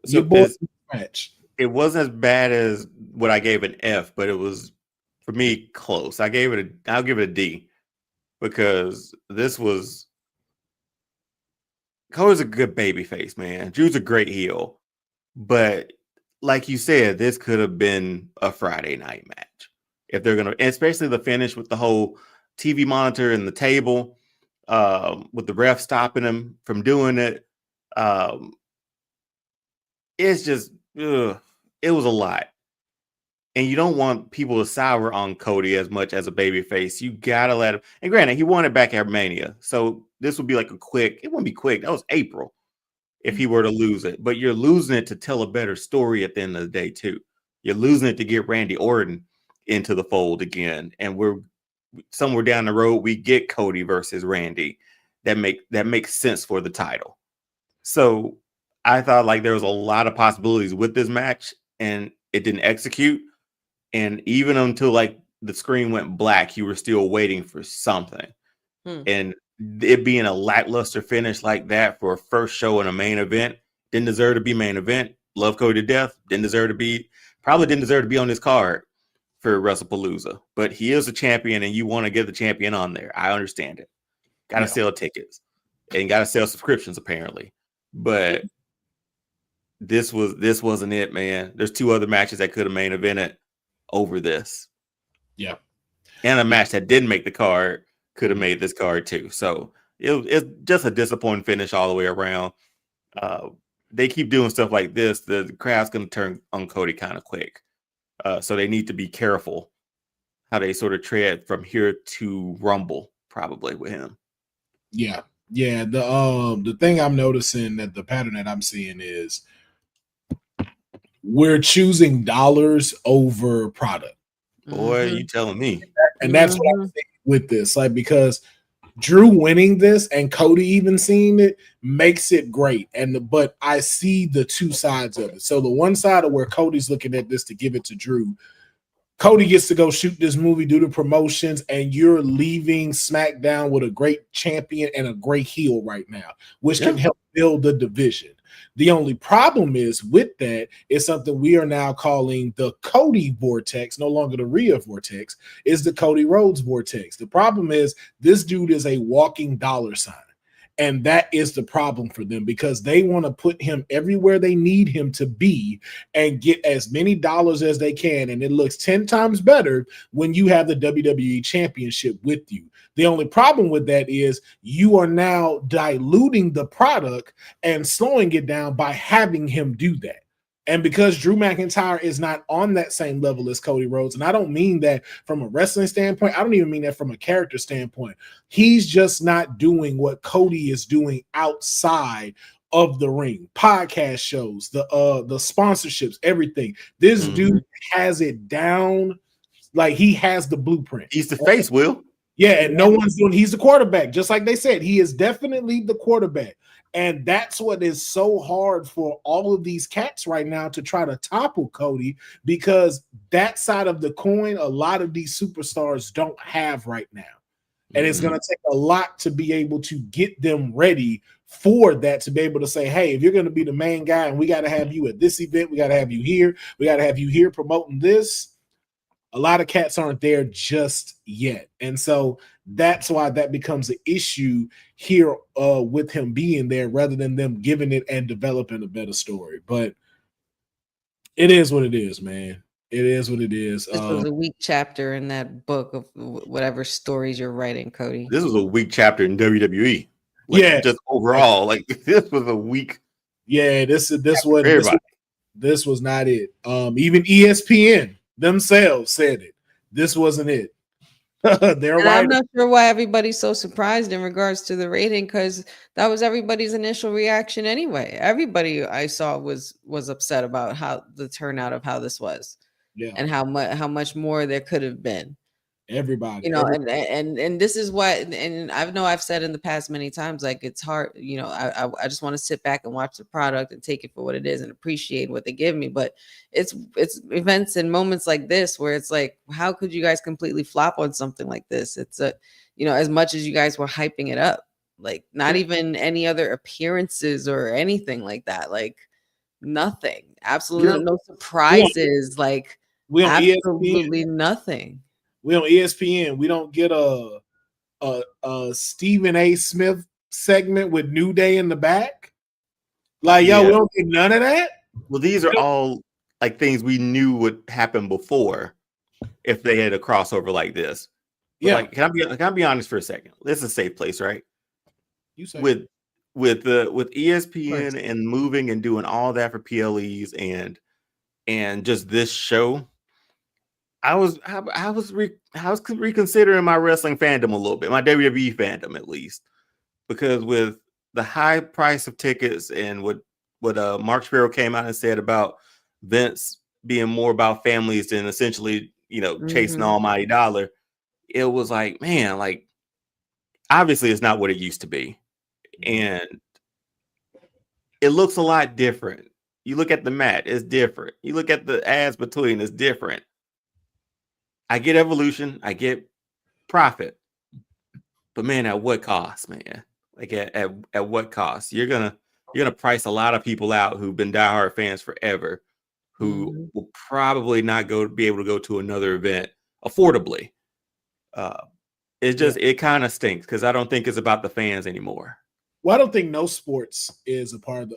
your boys match? It wasn't as bad as what I gave an F, but it was, for me, close. I'll give it a D, because Cody's a good baby face, man. Drew's a great heel, but like you said, this could have been a Friday night match if they're gonna, especially the finish with the whole TV monitor and the table, with the ref stopping him from doing it. It's just, it was a lot. And you don't want people to sour on Cody as much as a babyface. You gotta let him. And granted, he won it back at Mania, so this would be like it wouldn't be quick. That was April if he were to lose it. But you're losing it to tell a better story at the end of the day, too. You're losing it to get Randy Orton into the fold again. And we're somewhere down the road, we get Cody versus Randy. That makes sense for the title. So I thought like there was a lot of possibilities with this match, and it didn't execute. And even until like the screen went black, you were still waiting for something. And it being a lackluster finish like that for a first show in a main event didn't deserve to be main event. Love Cody to death. Probably didn't deserve to be on this card for Wrestlepalooza. But he is a champion, and you want to get the champion on there. I understand it. Got to sell tickets and got to sell subscriptions apparently. But this wasn't it, man. There's two other matches that could have main evented over this. Yeah. And a match that didn't make the card could have made this card too. So it's just a disappointing finish all the way around. They keep doing stuff like this, the crowd's going to turn on Cody kind of quick. So they need to be careful how they sort of tread from here to Rumble, probably with him. Yeah. Yeah. The thing I'm noticing, that the pattern that I'm seeing is we're choosing dollars over product. Boy, you telling me. And that's what I'm thinking with this. Like, because Drew winning this and Cody even seeing it makes it great. But I see the two sides of it. So the one side of where Cody's looking at this to give it to Drew, Cody gets to go shoot this movie, do the promotions, and you're leaving SmackDown with a great champion and a great heel right now, which can help build the division. The only problem is with that is something we are now calling the Cody vortex, no longer the Rhea vortex, is the Cody Rhodes vortex. The problem is this dude is a walking dollar sign. And that is the problem for them, because they want to put him everywhere they need him to be and get as many dollars as they can. And it looks 10 times better when you have the WWE Championship with you. The only problem with that is you are now diluting the product and slowing it down by having him do that. And because Drew McIntyre is not on that same level as Cody Rhodes, and I don't mean that from a wrestling standpoint, I don't even mean that from a character standpoint. He's just not doing what Cody is doing outside of the ring. Podcast shows, the sponsorships, everything. This dude has it down. Like, he has the blueprint. He's the face, Will. Yeah, and no one's doing. He's the quarterback, just like they said. He is definitely the quarterback. And that's what is so hard for all of these cats right now to try to topple Cody, because that side of the coin, a lot of these superstars don't have right now. And it's going to take a lot to be able to get them ready for that, to be able to say, hey, if you're going to be the main guy and we got to have you at this event, we got to have you here, we got to have you here promoting this. A lot of cats aren't there just yet. And so that's why that becomes an issue here with him being there rather than them giving it and developing a better story. But it is what it is, man. It is what it is. This was a weak chapter in that book of whatever stories you're writing, Cody. This was a weak chapter in WWE. Just overall, this was a weak. Yeah, this was not it. Even ESPN themselves said it. This wasn't it. I'm not sure why everybody's so surprised in regards to the rating, because that was everybody's initial reaction anyway. Everybody I saw was upset about how the turnout of how this was, and how much more there could have been. Everybody, and this is what, and I know I've said in the past many times, like, it's hard, I just want to sit back and watch the product and take it for what it is and appreciate what they give me. But it's events and moments like this where it's like, how could you guys completely flop on something like this? It's as much as you guys were hyping it up, like, not even any other appearances or anything like that, like nothing, absolutely no surprises, like absolutely nothing. We on ESPN. We don't get a Stephen A. Smith segment with New Day in the back. Like, we don't get none of that. Well, these are all like things we knew would happen before if they had a crossover like this. But can I be honest for a second? This is a safe place, right? You say with ESPN and moving and doing all that for PLEs and just this show. I was reconsidering my wrestling fandom a little bit, my WWE fandom at least, because with the high price of tickets and what Mark Sparrow came out and said about Vince being more about families than essentially, chasing the almighty dollar, it was like, man, like, obviously it's not what it used to be. And it looks a lot different. You look at the mat, it's different. You look at the ads between, it's different. I get evolution, I get profit, but man, at what cost, man? Like at what cost? You're gonna price a lot of people out who've been diehard fans forever, who will probably not be able to go to another event affordably. It kind of stinks because I don't think it's about the fans anymore. Well, I don't think no sports is about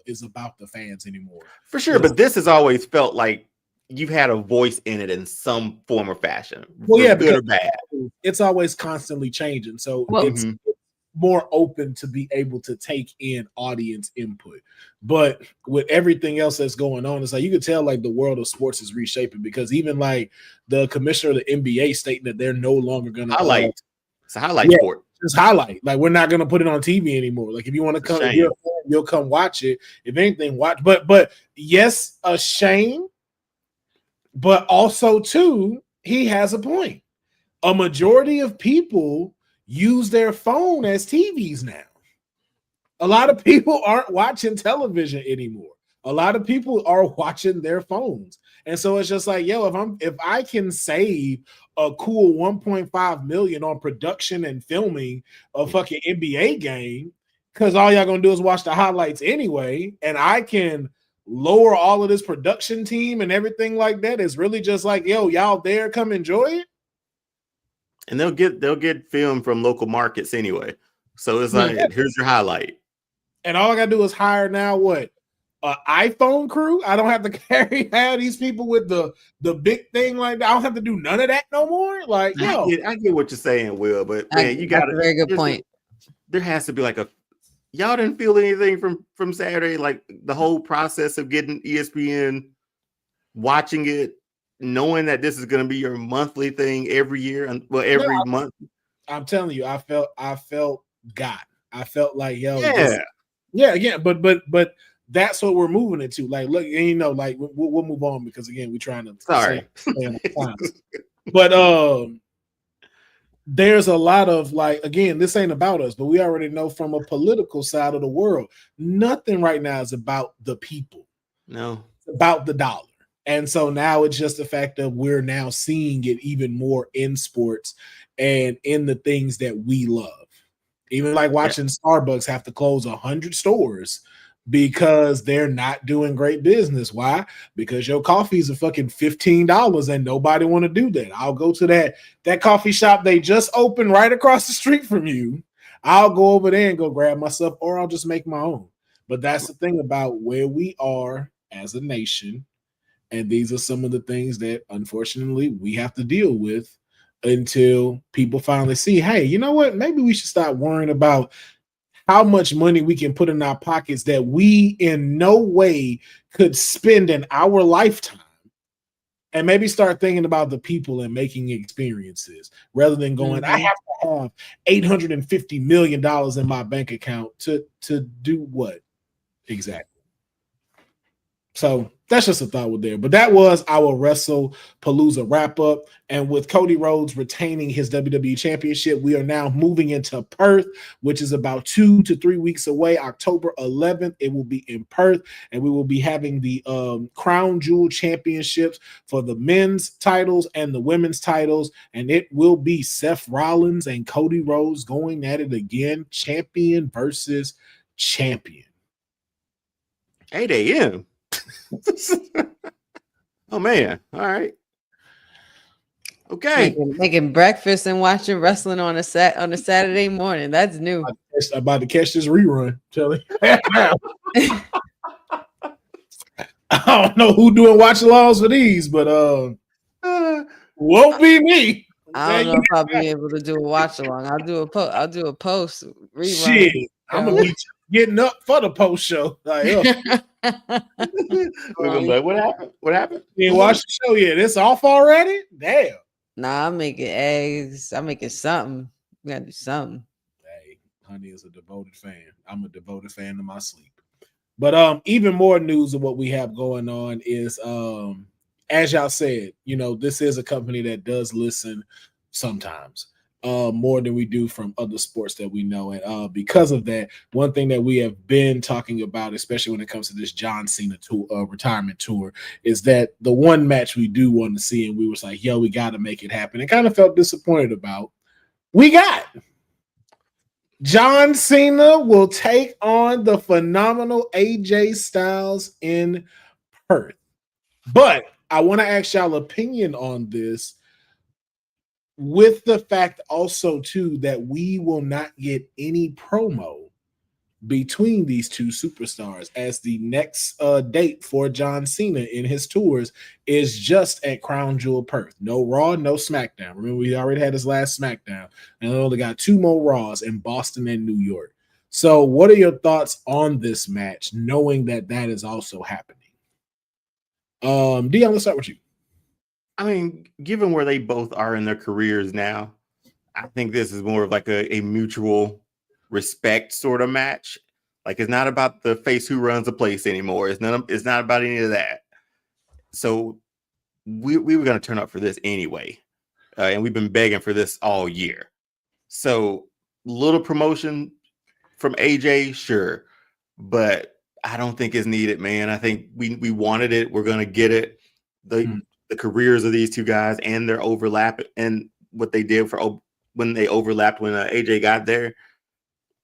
the fans anymore. For sure, but this has always felt like you've had a voice in it in some form or fashion. Well, good or bad. It's always constantly changing. So it's more open to be able to take in audience input. But with everything else that's going on, it's like you could tell like the world of sports is reshaping, because even like the commissioner of the NBA stating that they're no longer going to highlight. It's a highlight sport. Just highlight. Like, we're not going to put it on TV anymore. Like, if you want to come here, you'll come watch it. If anything, watch. But yes, a shame. But also, too, he has a point. A majority of people use their phone as TVs now. A lot of people aren't watching television anymore. A lot of people are watching their phones. And so it's just like, if I can save a cool $1.5 million on production and filming a fucking NBA game, because all y'all gonna do is watch the highlights anyway, and I can lower all of this production team and everything like that, it's really just like, y'all there, come enjoy it. And they'll get film from local markets anyway. So it's like, here's your highlight. And all I gotta do is hire now an iPhone crew. I don't have to carry these people with the big thing like that. I don't have to do none of that no more. Like, I get what you're saying, Will, but man, you got a very good point. There has to be like y'all didn't feel anything from Saturday, like the whole process of getting ESPN, watching it, knowing that this is going to be your monthly thing every year, every month. I'm telling you, I felt got. I felt like, but that's what we're moving into. Like, look, and like we'll move on, because again, we're trying to stay on time. But there's a lot of like, again, this ain't about us, but we already know from a political side of the world, nothing right now is about the people. No, it's about the dollar. And so now it's just the fact that we're now seeing it even more in sports and in the things that we love. Even like watching Starbucks have to close 100 stores because they're not doing great business. Why? Because your coffees are fucking $15 and nobody want to do that. I'll go to that coffee shop they just opened right across the street from you. I'll go over there and go grab myself, or I'll just make my own. But that's the thing about where we are as a nation. And these are some of the things that, unfortunately, we have to deal with until people finally see, hey, you know what? Maybe we should stop worrying about how much money we can put in our pockets that we in no way could spend in our lifetime, and maybe start thinking about the people and making experiences rather than going, I have to have $850 million in my bank account to do what exactly? So that's just a thought with there. But that was our Wrestlepalooza wrap up. And with Cody Rhodes retaining his WWE Championship, we are now moving into Perth, which is about 2 to 3 weeks away. October 11th, it will be in Perth. And we will be having the Crown Jewel Championships for the men's titles and the women's titles. And it will be Seth Rollins and Cody Rhodes going at it again, champion versus champion. 8 a.m. Oh man! All right, okay. Making breakfast and watching wrestling on a Saturday morning. That's new. I'm about to catch this rerun. Tell you. I don't know who doing watch-alongs for these, but won't be me. I don't know if I'll be able to do a watch along. I'll do a post rerun. Shit, I'm gonna be getting up for the post show. Like, What happened? What happened? You didn't watch the show yet? It's off already? Damn. Nah, I'm making eggs. I'm making something. We gotta do something. Hey, honey is a devoted fan. I'm a devoted fan of my sleep. But even more news of what we have going on is as y'all said, you know, this is a company that does listen sometimes. More than we do from other sports that we know. And because of that, one thing that we have been talking about, especially when it comes to this John Cena tour, retirement tour, is that the one match we do want to see, and we was like, yo, we got to make it happen. And kind of felt disappointed about. We got John Cena will take on the phenomenal AJ Styles in Perth. But I want to ask y'all opinion on this, with the fact also too that we will not get any promo between these two superstars, as the next date for John Cena in his tours is just at Crown Jewel Perth. No Raw, no SmackDown. Remember, we already had his last SmackDown, and we only got 2 more Raws in Boston and New York. So what are your thoughts on this match, knowing that that is also happening? Dion, let's start with you. I mean, given where they both are in their careers now, I think this is more of like a mutual respect sort of match. Like, it's not about the face who runs the place anymore. It's not about any of that. So we were going to turn up for this anyway. And we've been begging for this all year. So little promotion from AJ, sure. But I don't think it's needed, man. I think we wanted it. We're going to get it. The careers of these two guys and their overlap and what they did for when they overlapped when AJ got there,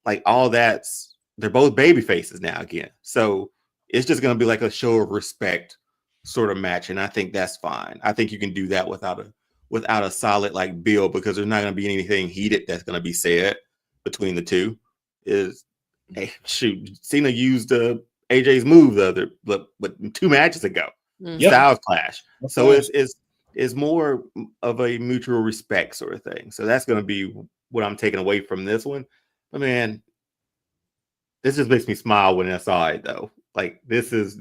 like all that's, they're both baby faces now again. So it's just going to be like a show of respect sort of match. And I think that's fine. I think you can do that without a solid like build, because there's not going to be anything heated that's going to be said between the two. Hey, shoot, Cena used AJ's move but 2 matches ago. Styles clash. So it's more of a mutual respect sort of thing. So that's going to be what I'm taking away from this one. But man, this just makes me smile when I saw it though. Like this is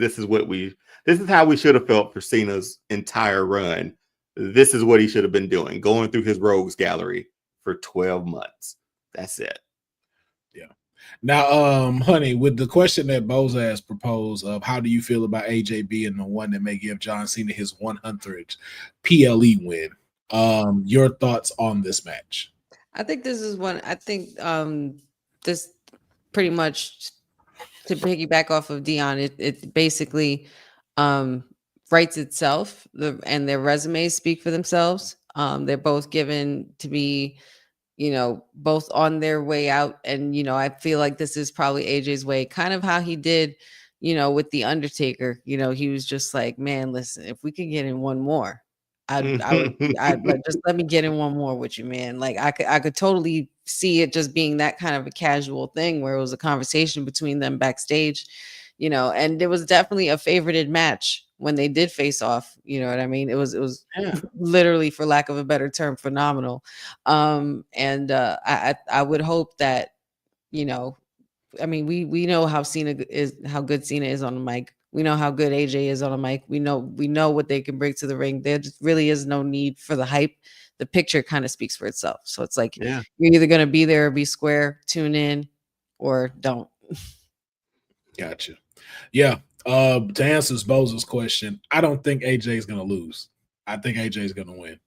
how we should have felt for Cena's entire run. This is what he should have been doing, going through his rogues gallery for 12 months. That's it. Yeah. Now, honey, with the question that Boza has proposed of how do you feel about AJ being the one that may give John Cena his 100th PLE win? Your thoughts on this match? I think this is one. I think this pretty much, to piggyback off of Dion, it basically writes itself. And their resumes speak for themselves. They're both given to be, both on their way out. And, I feel like this is probably AJ's way, kind of how he did, with The Undertaker. He was just like, man, listen, if we could get in one more, I'd like, just let me get in one more with you, man. Like I could totally see it just being that kind of a casual thing where it was a conversation between them backstage, and it was definitely a favorited match when they did face off. You know what I mean? It was literally, for lack of a better term, phenomenal. I would hope that, I mean, we know how good Cena is on the mic. We know how good AJ is on the mic. We know what they can bring to the ring. There just really is no need for the hype. The picture kind of speaks for itself. So it's like, you're either going to be there or be square, tune in, or don't. Gotcha. Yeah. To answer Boza's question, I don't think AJ is going to lose. I think AJ is going to win.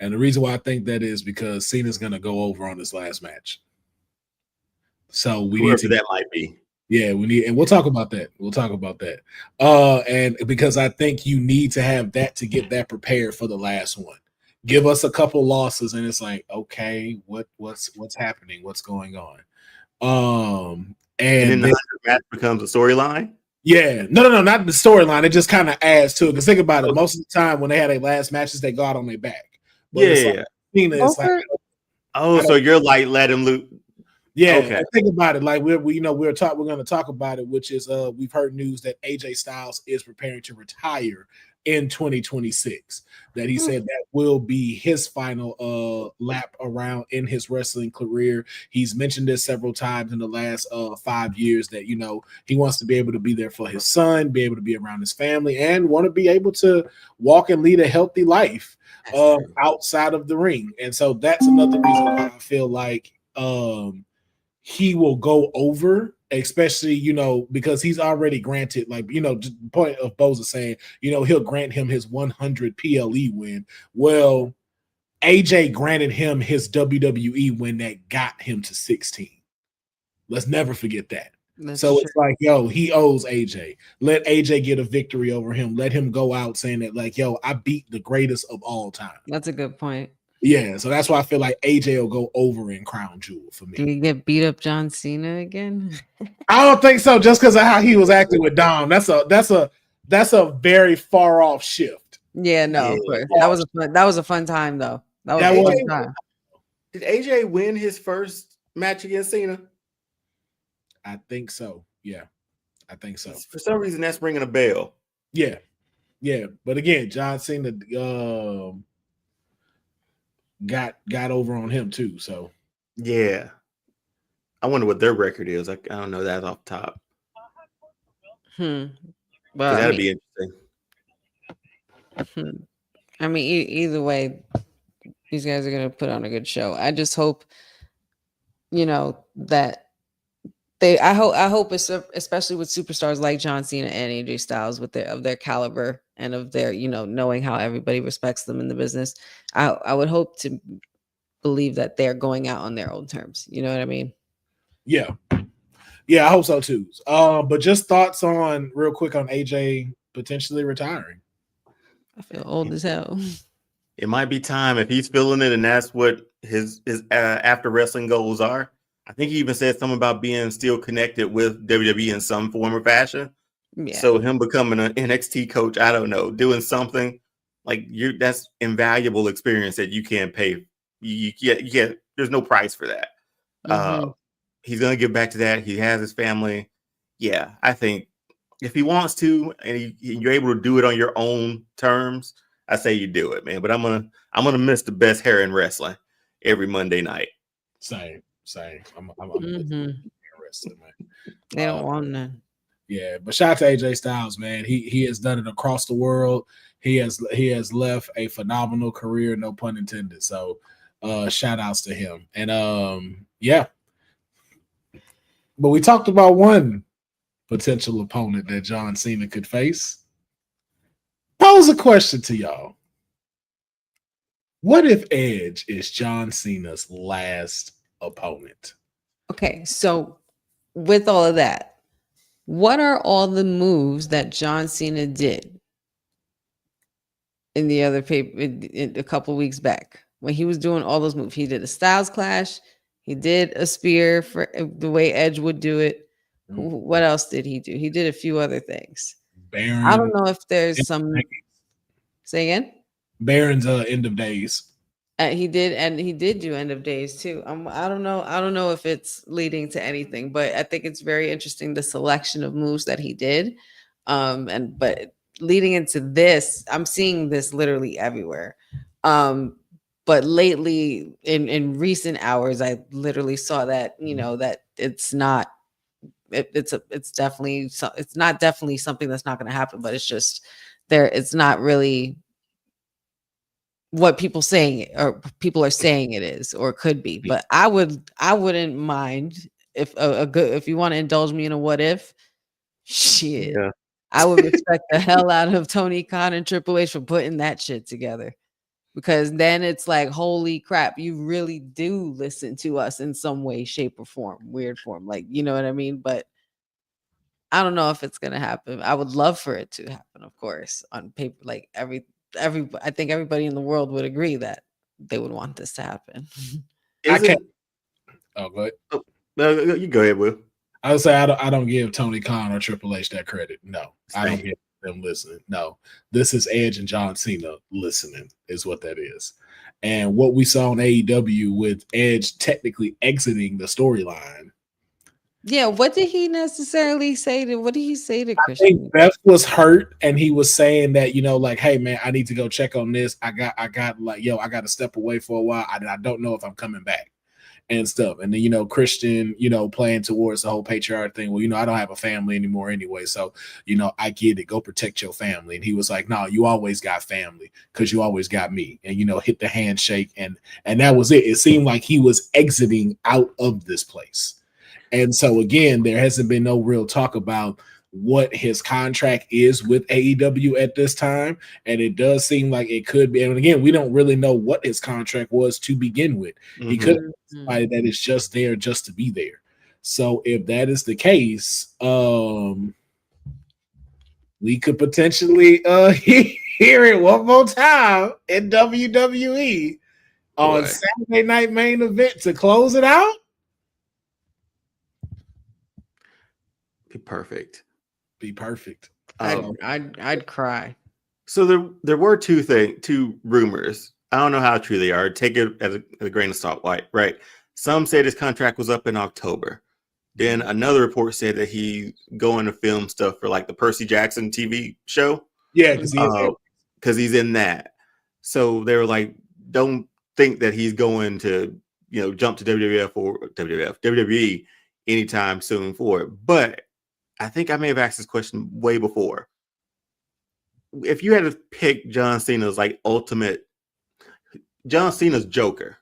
And the reason why I think that is because Cena's going to go over on this last match. So we need to, that might be. Yeah, we need, and we'll talk about that. And because I think you need to have that to get that prepared for the last one. Give us a couple losses, and it's like, okay, what's happening? What's going on? And then the match becomes a storyline. Yeah, no, not the storyline. It just kind of adds to it. Because think about it, most of the time when they had their last matches, they go out on their back. But it's like, so you're like, let him loot. Yeah, okay. Think about it. Like we're going to talk about it, which is we've heard news that AJ Styles is preparing to retire in 2026. That he said that will be his final lap around in his wrestling career. He's mentioned this several times in the last 5 years that he wants to be able to be there for his son, be able to be around his family, and want to be able to walk and lead a healthy life outside of the ring. And so that's another reason why I feel like he will go over, especially, because he's already granted, like, the point of Boza saying, he'll grant him his 100 PLE win. Well, AJ granted him his WWE win that got him to 16. Let's never forget that. It's like, he owes AJ. Let AJ get a victory over him. Let him go out saying that, like, I beat the greatest of all time. That's a good point. Yeah, so that's why I feel like AJ will go over in Crown Jewel for me. Did he get beat up John Cena again? I don't think so. Just because of how he was acting with Dom, that's a very far off shift. Yeah, no, of course. That was a fun time though. That was a fun time. Did AJ win his first match against Cena? I think so. Yeah, I think so. For some reason, that's ringing a bell. Yeah. But again, John Cena got over on him too. So yeah, I wonder what their record is. I don't know that off the top. Well, that'd be interesting. I mean, either way, these guys are gonna put on a good show. I just hope, that I hope, especially with superstars like John Cena and AJ Styles, of their caliber and of their, knowing how everybody respects them in the business. I would hope to believe that they're going out on their own terms. You know what I mean? Yeah, I hope so too. But just thoughts on real quick on AJ potentially retiring. I feel old as hell. It might be time if he's feeling it, and that's what his after wrestling goals are. I think he even said something about being still connected with WWE in some form or fashion. Yeah. So him becoming an NXT coach, I don't know, doing something like that's invaluable experience that you can't pay. You can't, there's no price for that. He's going to get back to that. He has his family. Yeah, I think if he wants to, and you're able to do it on your own terms, I say you do it, man. But I'm gonna miss the best hair in wrestling every Monday night. Same. I'm interested, man. They don't want none. Yeah, but shout out to AJ Styles, man. He has done it across the world. He has left a phenomenal career, no pun intended. So shout outs to him. And yeah. But we talked about one potential opponent that John Cena could face. Pose a question to y'all. What if Edge is John Cena's last opponent? Okay, so with all of that, what are all the moves that John Cena did in the other paper a couple weeks back? when he was doing all those moves. He did a Styles Clash. He did a spear for the way Edge would do it. What else did he do? He did a few other things. Baron, I don't know if there's some. Say again. Baron's end of days. He did do end of days too. I don't know if it's leading to anything, but I think it's very interesting the selection of moves that he did. But leading into this, I'm seeing this literally everywhere. But lately in recent hours, I literally saw that, that it's not it's not definitely something that's not going to happen, but it's just it's not really what people are saying it is or could be. But I wouldn't mind if if you want to indulge me in a what if, shit. Yeah. I would respect the hell out of Tony Khan and Triple H for putting that shit together, because then it's like, holy crap, you really do listen to us in some way, shape, or form, weird form, like, you know what I mean? But I don't know if it's gonna happen. I would love for it to happen, of course, on paper. Like I think everybody in the world would agree that they would want this to happen. Go ahead. No, you go ahead, Will. I would say I don't give Tony Khan or Triple H that credit. No, I don't give them listening. No, this is Edge and John Cena listening is what that is. And what we saw on AEW with Edge technically exiting the storyline. Yeah, what did he necessarily say to? What did he say to Christian? I think Beth was hurt, and he was saying that, like, hey man, I need to go check on this. I got like, I got to step away for a while. I don't know if I'm coming back and stuff. And then Christian, playing towards the whole patriarch thing. Well, I don't have a family anymore anyway, so I get it. Go protect your family. And he was like, no, you always got family because you always got me. And hit the handshake, and that was it. It seemed like he was exiting out of this place. And so, again, there hasn't been no real talk about what his contract is with AEW at this time. And it does seem like it could be. And again, we don't really know what his contract was to begin with. Mm-hmm. He could have decided that it's just there just to be there. So if that is the case, we could potentially hear it one more time in WWE on Saturday Night Main Event to close it out. Be perfect. I'd cry. So there were two rumors. I don't know how true they are. Take it as a grain of salt, right? Some said his contract was up in October. Then another report said that he's going to film stuff for like the Percy Jackson TV show. Yeah, because he's in that. So they were like, don't think that he's going to jump to WWE anytime soon for it. But I think I may have asked this question way before. If you had to pick John Cena's John Cena's Joker,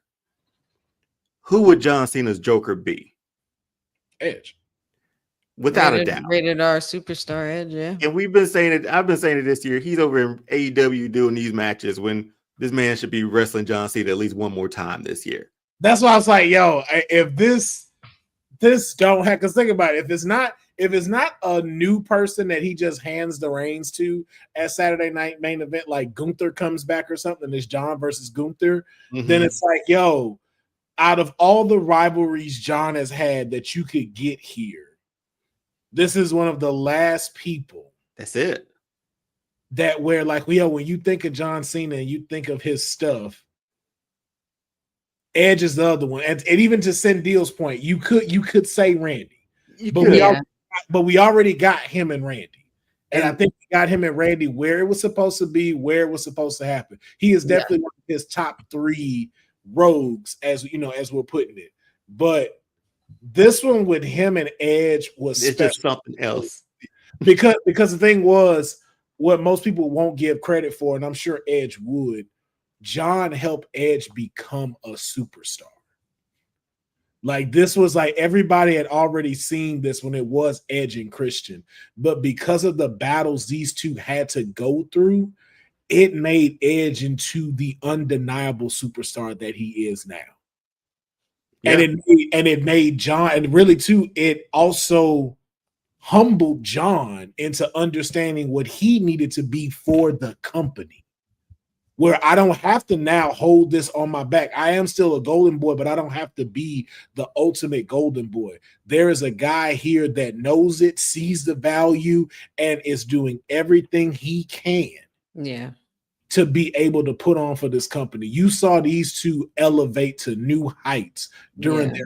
who would John Cena's Joker be? Edge. Without a doubt. Rated R superstar Edge, yeah. And we've been saying it. I've been saying it this year. He's over in AEW doing these matches when this man should be wrestling John Cena at least one more time this year. That's why I was like, yo, if this don't have, because think about it, if it's not a new person that he just hands the reins to at Saturday Night Main Event, like Gunther comes back or something, it's John versus Gunther, then it's like, yo, out of all the rivalries John has had that you could get here, this is one of the last people. That's it. That where like, when you think of John Cena and you think of his stuff, Edge is the other one. And even to Sendil's point, you could say Randy. But we already got him and Randy. And I think we got him and Randy where it was supposed to be, where it was supposed to happen. He is definitely one of his top 3 rogues, as we're putting it. But this one with him and Edge was just something else. Because the thing was, what most people won't give credit for, and I'm sure Edge would, John helped Edge become a superstar. Like, this was like everybody had already seen this when it was Edge and Christian, but because of the battles these two had to go through, it made Edge into the undeniable superstar that he is now. Yeah. And it made John, and really too, it also humbled John into understanding what he needed to be for the company. where I don't have to now hold this on my back. I am still a golden boy, but I don't have to be the ultimate golden boy. There is a guy here that knows it, sees the value, and is doing everything he can to be able to put on for this company. You saw these two elevate to new heights during their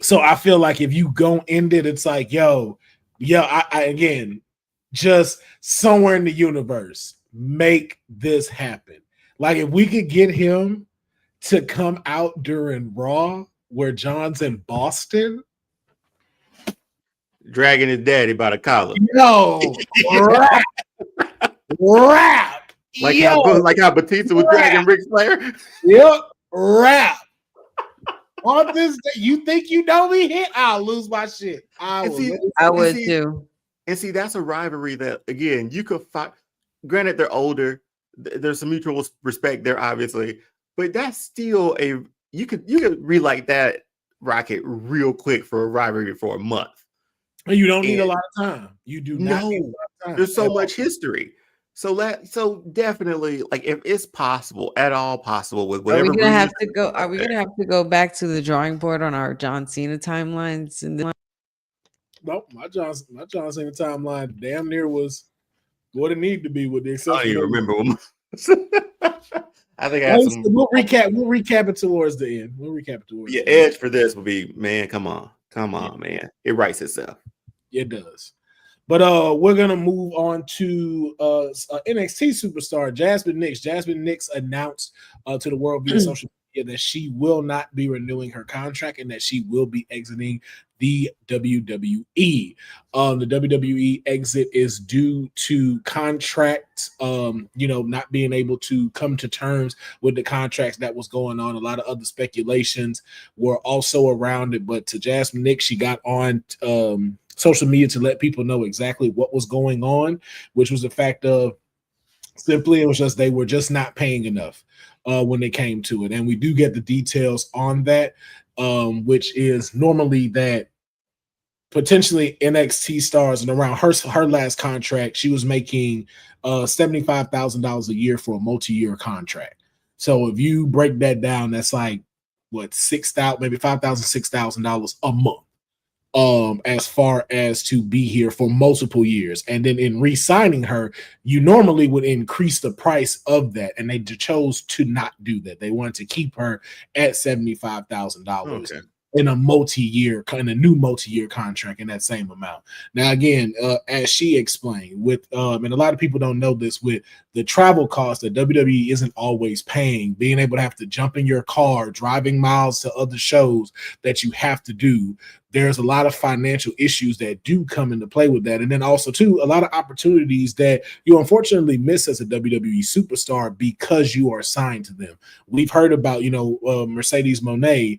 so I feel like if you go end it, it's like, I again, just somewhere in the universe, make this happen. Like if we could get him to come out during Raw where John's in Boston, dragging his daddy by the collar. Rap. Like how Batista was dragging Ric Flair. Yep, rap. On this day, you think you know me here? I'll lose my shit. I would too. And see, that's a rivalry that, again, you could fight. Granted, they're older. There's some mutual respect there, obviously. But that's still you could relight that rocket real quick for a rivalry for a month. And you don't need a lot of time. You do not need a lot of time. There's so much history. So definitely, like if it's possible, at all possible, with whatever. Are we gonna have to go back to the drawing board on our John Cena timelines? Nope, my John Cena timeline damn near was what it needed to be, with the exception. I don't even remember one. I think we'll recap it towards the end. The edge for this will be, man, come on, man. It writes itself. It does. But we're gonna move on to NXT superstar Jasmine Nyx. Jasmine Nyx announced to the world via social media that she will not be renewing her contract and that she will be exiting the WWE. The WWE exit is due to contracts, not being able to come to terms with the contracts that was going on. A lot of other speculations were also around it, but to Jasmine Nyx, she got on social media to let people know exactly what was going on, which was the fact of simply it was just they were just not paying enough when it came to it. And we do get the details on that, which is normally that potentially NXT stars, and around her last contract, she was making $75,000 a year for a multi-year contract. So if you break that down, that's like what, $6,000, maybe $5,000, $6,000 a month. As far as to be here for multiple years. And then in re-signing her, you normally would increase the price of that. And they chose to not do that. They wanted to keep her at $75,000 in a new multi-year contract in that same amount. Now, again, as she explained, with and a lot of people don't know this, with the travel costs that WWE isn't always paying, being able to have to jump in your car, driving miles to other shows that you have to do, there's a lot of financial issues that do come into play with that. And then also, too, a lot of opportunities that you unfortunately miss as a WWE superstar because you are signed to them. We've heard about, Mercedes Moné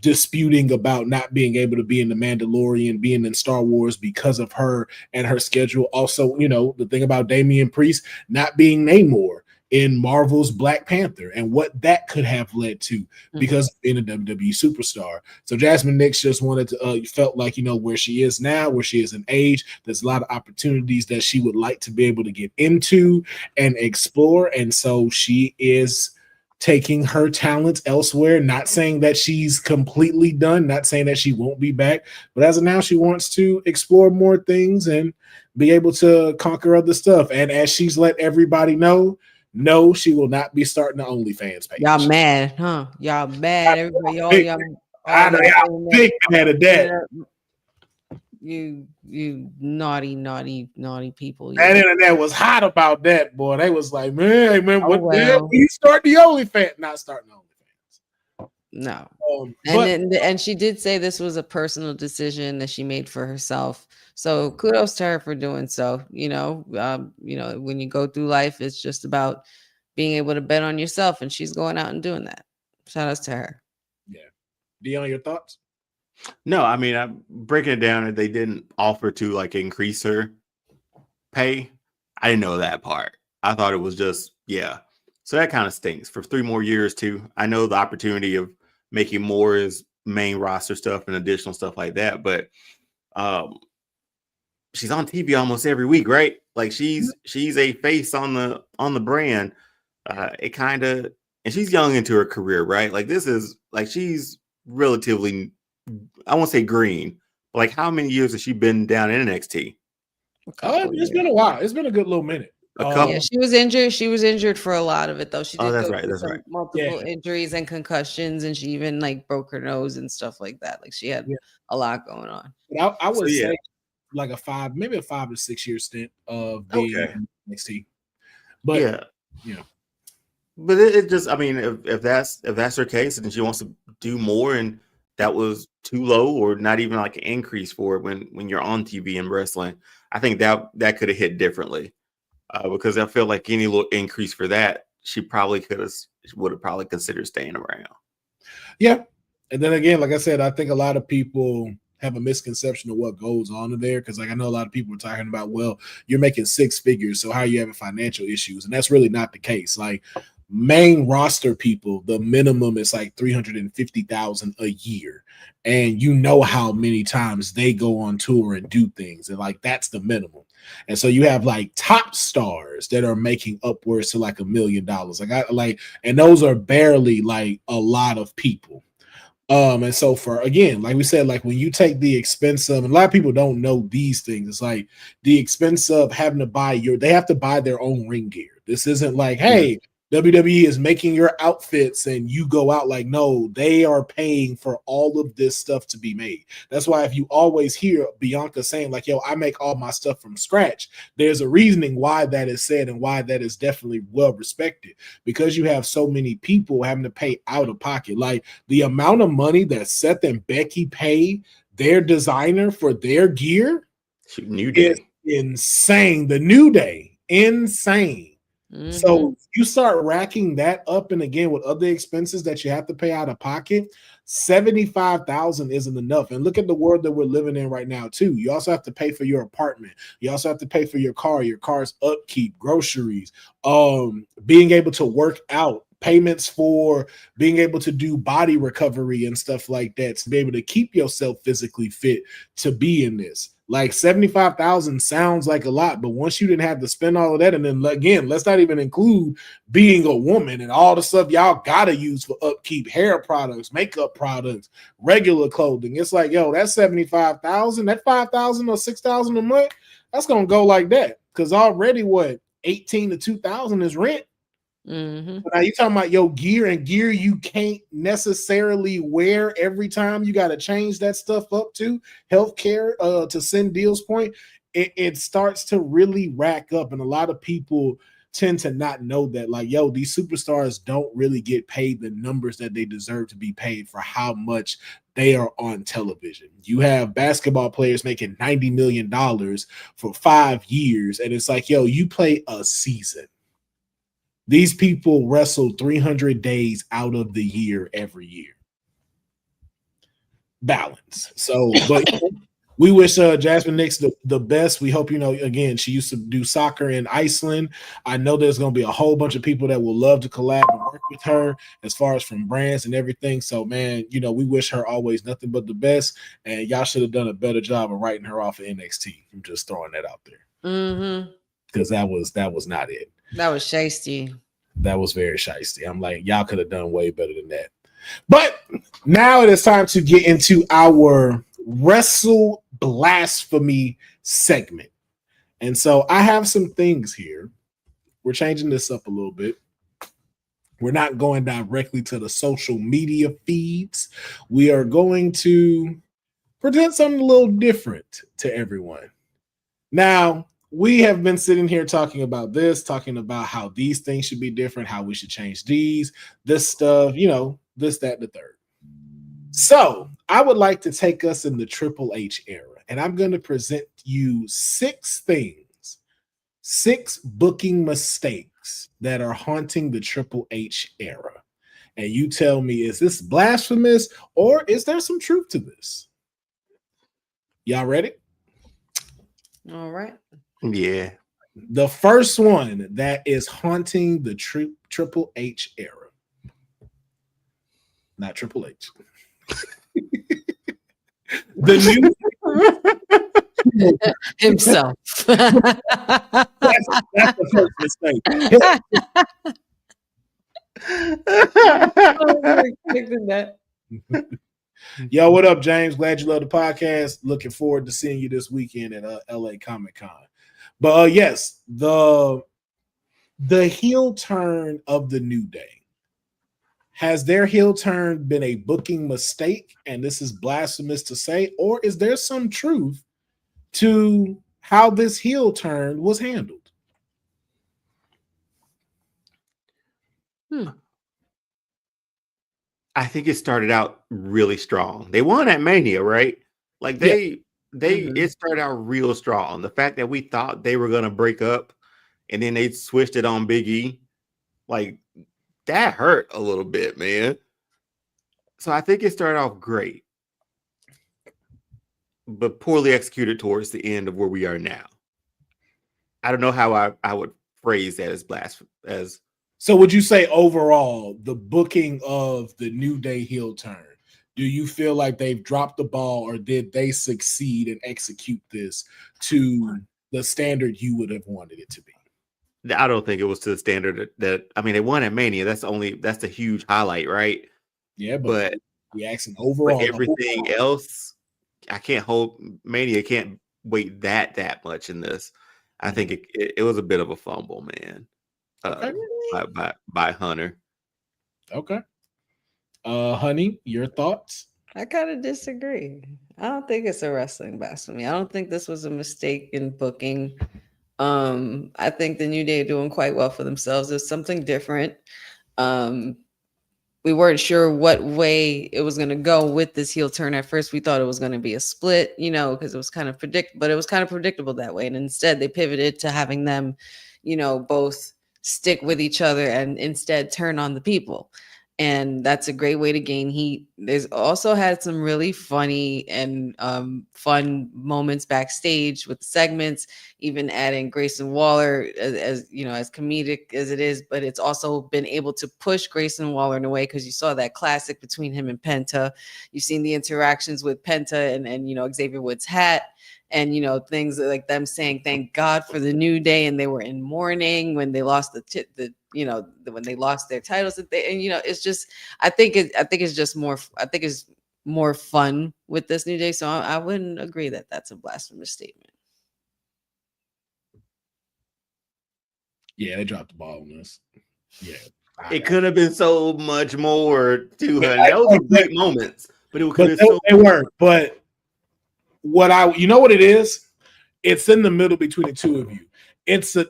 disputing about not being able to be in The Mandalorian, being in Star Wars because of her and her schedule. Also, the thing about Damian Priest not being Namor in Marvel's Black Panther and what that could have led to because of being a WWE superstar. So Jasmine Nyx just wanted to, felt like, where she is now, where she is in age, there's a lot of opportunities that she would like to be able to get into and explore. And so she is taking her talents elsewhere, not saying that she's completely done, not saying that she won't be back, but as of now, she wants to explore more things and be able to conquer other stuff. And as she's let everybody know, no, she will not be starting the OnlyFans page. Y'all mad, huh? Y'all mad. Everybody, y'all big mad at that. You naughty people. That internet was hot about that, boy. They was like, man, well. We start the OnlyFans. Not starting the OnlyFans. No. And she did say this was a personal decision that she made for herself. So kudos to her for doing so. When you go through life, it's just about being able to bet on yourself, and she's going out and doing that. Shout outs to her. Yeah. Dion, your thoughts? No, I mean, I'm breaking it down, and they didn't offer to increase her pay. I didn't know that part. I thought it was just, So that kind of stinks for 3 more years too. I know the opportunity of making more is main roster stuff and additional stuff like that, but she's on TV almost every week, right? Like she's a face on the brand. It kind of, and she's young into her career, right? Like this is like she's relatively, I won't say green, but like how many years has she been down in NXT? It's been a while. It's been a good little minute. A couple. Yeah, she was injured. She was injured for a lot of it, though. She did that's go right. through That's some right. multiple injuries and concussions, and she even like broke her nose and stuff like that. Like she had a lot going on. But I would say like maybe a 5 to 6 year stint of being in NXT. But but it just, I mean, if that's her case, and she wants to do more, and that was too low or not even like an increase for it when you're on TV and wrestling, I think that could have hit differently. Because I feel like any little increase for that, she would have probably considered staying around. Yeah. And then again, like I said, I think a lot of people have a misconception of what goes on in there. Because like I know a lot of people are talking about, well, you're making 6 figures, so how are you having financial issues? And that's really not the case. Like main roster people, the minimum is like $350,000 a year. And you know how many times they go on tour and do things. And like that's the minimum. And so you have like top stars that are making upwards to like $1 million. And those are barely like a lot of people. And so for, again, like we said, like when you take the expense of, and a lot of people don't know these things, it's like the expense of having to they have to buy their own ring gear. This isn't like, hey, WWE is making your outfits and you go out. Like, no, they are paying for all of this stuff to be made. That's why if you always hear Bianca saying like, yo, I make all my stuff from scratch, there's a reasoning why that is said and why that is definitely well respected, because you have so many people having to pay out of pocket. Like the amount of money that Seth and Becky pay their designer for their gear is insane. The New Day, insane. So you start racking that up, and again with other expenses that you have to pay out of pocket, $75,000 isn't enough. And look at the world that we're living in right now too. You also have to pay for your apartment. You also have to pay for your car's upkeep, groceries, being able to work out, payments for being able to do body recovery and stuff like that, to be able to keep yourself physically fit to be in this. Like 75,000 sounds like a lot, but once you didn't have to spend all of that, and then again, let's not even include being a woman and all the stuff y'all gotta use for upkeep, hair products, makeup products, regular clothing. It's like, yo, that's 75,000, that 5,000 or 6,000 a month, that's gonna go like that. Because already what 18 to 2,000 is rent. Now you talking about your gear you can't necessarily wear every time. You got to change that stuff up to healthcare. To Send Deal's point, it starts to really rack up, and a lot of people tend to not know that. Like, yo, these superstars don't really get paid the numbers that they deserve to be paid for how much they are on television. You have basketball players making $90 million for 5 years, and it's like, yo, you play a season. These people wrestle 300 days out of the year every year. Balance. So, but we wish Jasmine Nyx the best. We hope, again, she used to do soccer in Iceland. I know there's going to be a whole bunch of people that will love to collab and work with her as far as from brands and everything. So, man, we wish her always nothing but the best. And y'all should have done a better job of writing her off of NXT. I'm just throwing that out there. Because that was not it. That was shiesty. That was very shiesty. I'm like, y'all could have done way better than that. But now it is time to get into our Wrestle Blasphemy segment. And so I have some things here. We're changing this up a little bit. We're not going directly to the social media feeds. We are going to present something a little different to everyone. Now, we have been sitting here talking about how these things should be different, how we should change this stuff, this, that, and the third. So I would like to take us in the Triple H era, and I'm going to present you 6 things, 6 booking mistakes that are haunting the Triple H era. And you tell me, is this blasphemous or is there some truth to this? Y'all ready? All right. Yeah. The first one that is haunting the Triple H era. Not Triple H. The new himself. that's the first mistake. I wasn't expecting that. Yo, what up, James? Glad you love the podcast. Looking forward to seeing you this weekend at LA Comic-Con. But yes, the heel turn of the New Day. Has their heel turn been a booking mistake, and this is blasphemous to say, or is there some truth to how this heel turn was handled? I think it started out really strong. They won at Mania, right? Like it started out real strong. The fact that we thought they were gonna break up and then they switched it on Big E, like that hurt a little bit, man. So I think it started off great, but poorly executed towards the end of where we are now. I don't know how I would phrase that as blasphemy. So would you say overall, the booking of the New Day heel turn, do you feel like they've dropped the ball, or did they succeed and execute this to the standard you would have wanted it to be? I don't think it was to the standard that I mean, they won at Mania. That's the huge highlight, right? Yeah, but we asking overall. But everything else, I can't hold Mania can't weight that much in this. I think it was a bit of a fumble, man. By Hunter. Okay. Honey, your thoughts? I kind of disagree. I don't think it's a wrestling blasphemy. I don't think this was a mistake in booking. I think the New Day are doing quite well for themselves. There's something different. We weren't sure what way it was going to go with this heel turn. At first, we thought it was going to be a split, because it was kind of but it was kind of predictable that way. And instead, they pivoted to having them, both stick with each other and instead turn on the people. And that's a great way to gain heat. There's also had some really funny and fun moments backstage with segments, even adding Grayson Waller as comedic as it is, but it's also been able to push Grayson Waller in a way, because you saw that classic between him and Penta. You've seen the interactions with Penta and Xavier Woods' hat. And, things like them saying, thank God for the New Day. And they were in mourning when they lost when they lost their titles. It's just, I think it's more fun with this New Day. So I wouldn't agree that that's a blasphemous statement. Yeah, they dropped the ball on this. Yeah. It could have been so much more to her. That was great moments, but it could have been they weren't. But what it is? It's in the middle between the two of you.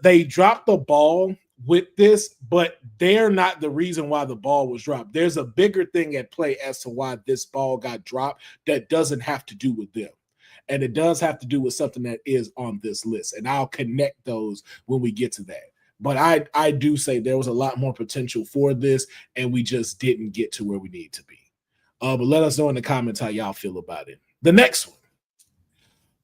They dropped the ball with this, but they're not the reason why the ball was dropped. There's a bigger thing at play as to why this ball got dropped that doesn't have to do with them. And it does have to do with something that is on this list. And I'll connect those when we get to that. But I do say there was a lot more potential for this, and we just didn't get to where we need to be. But let us know in the comments how y'all feel about it. The next one.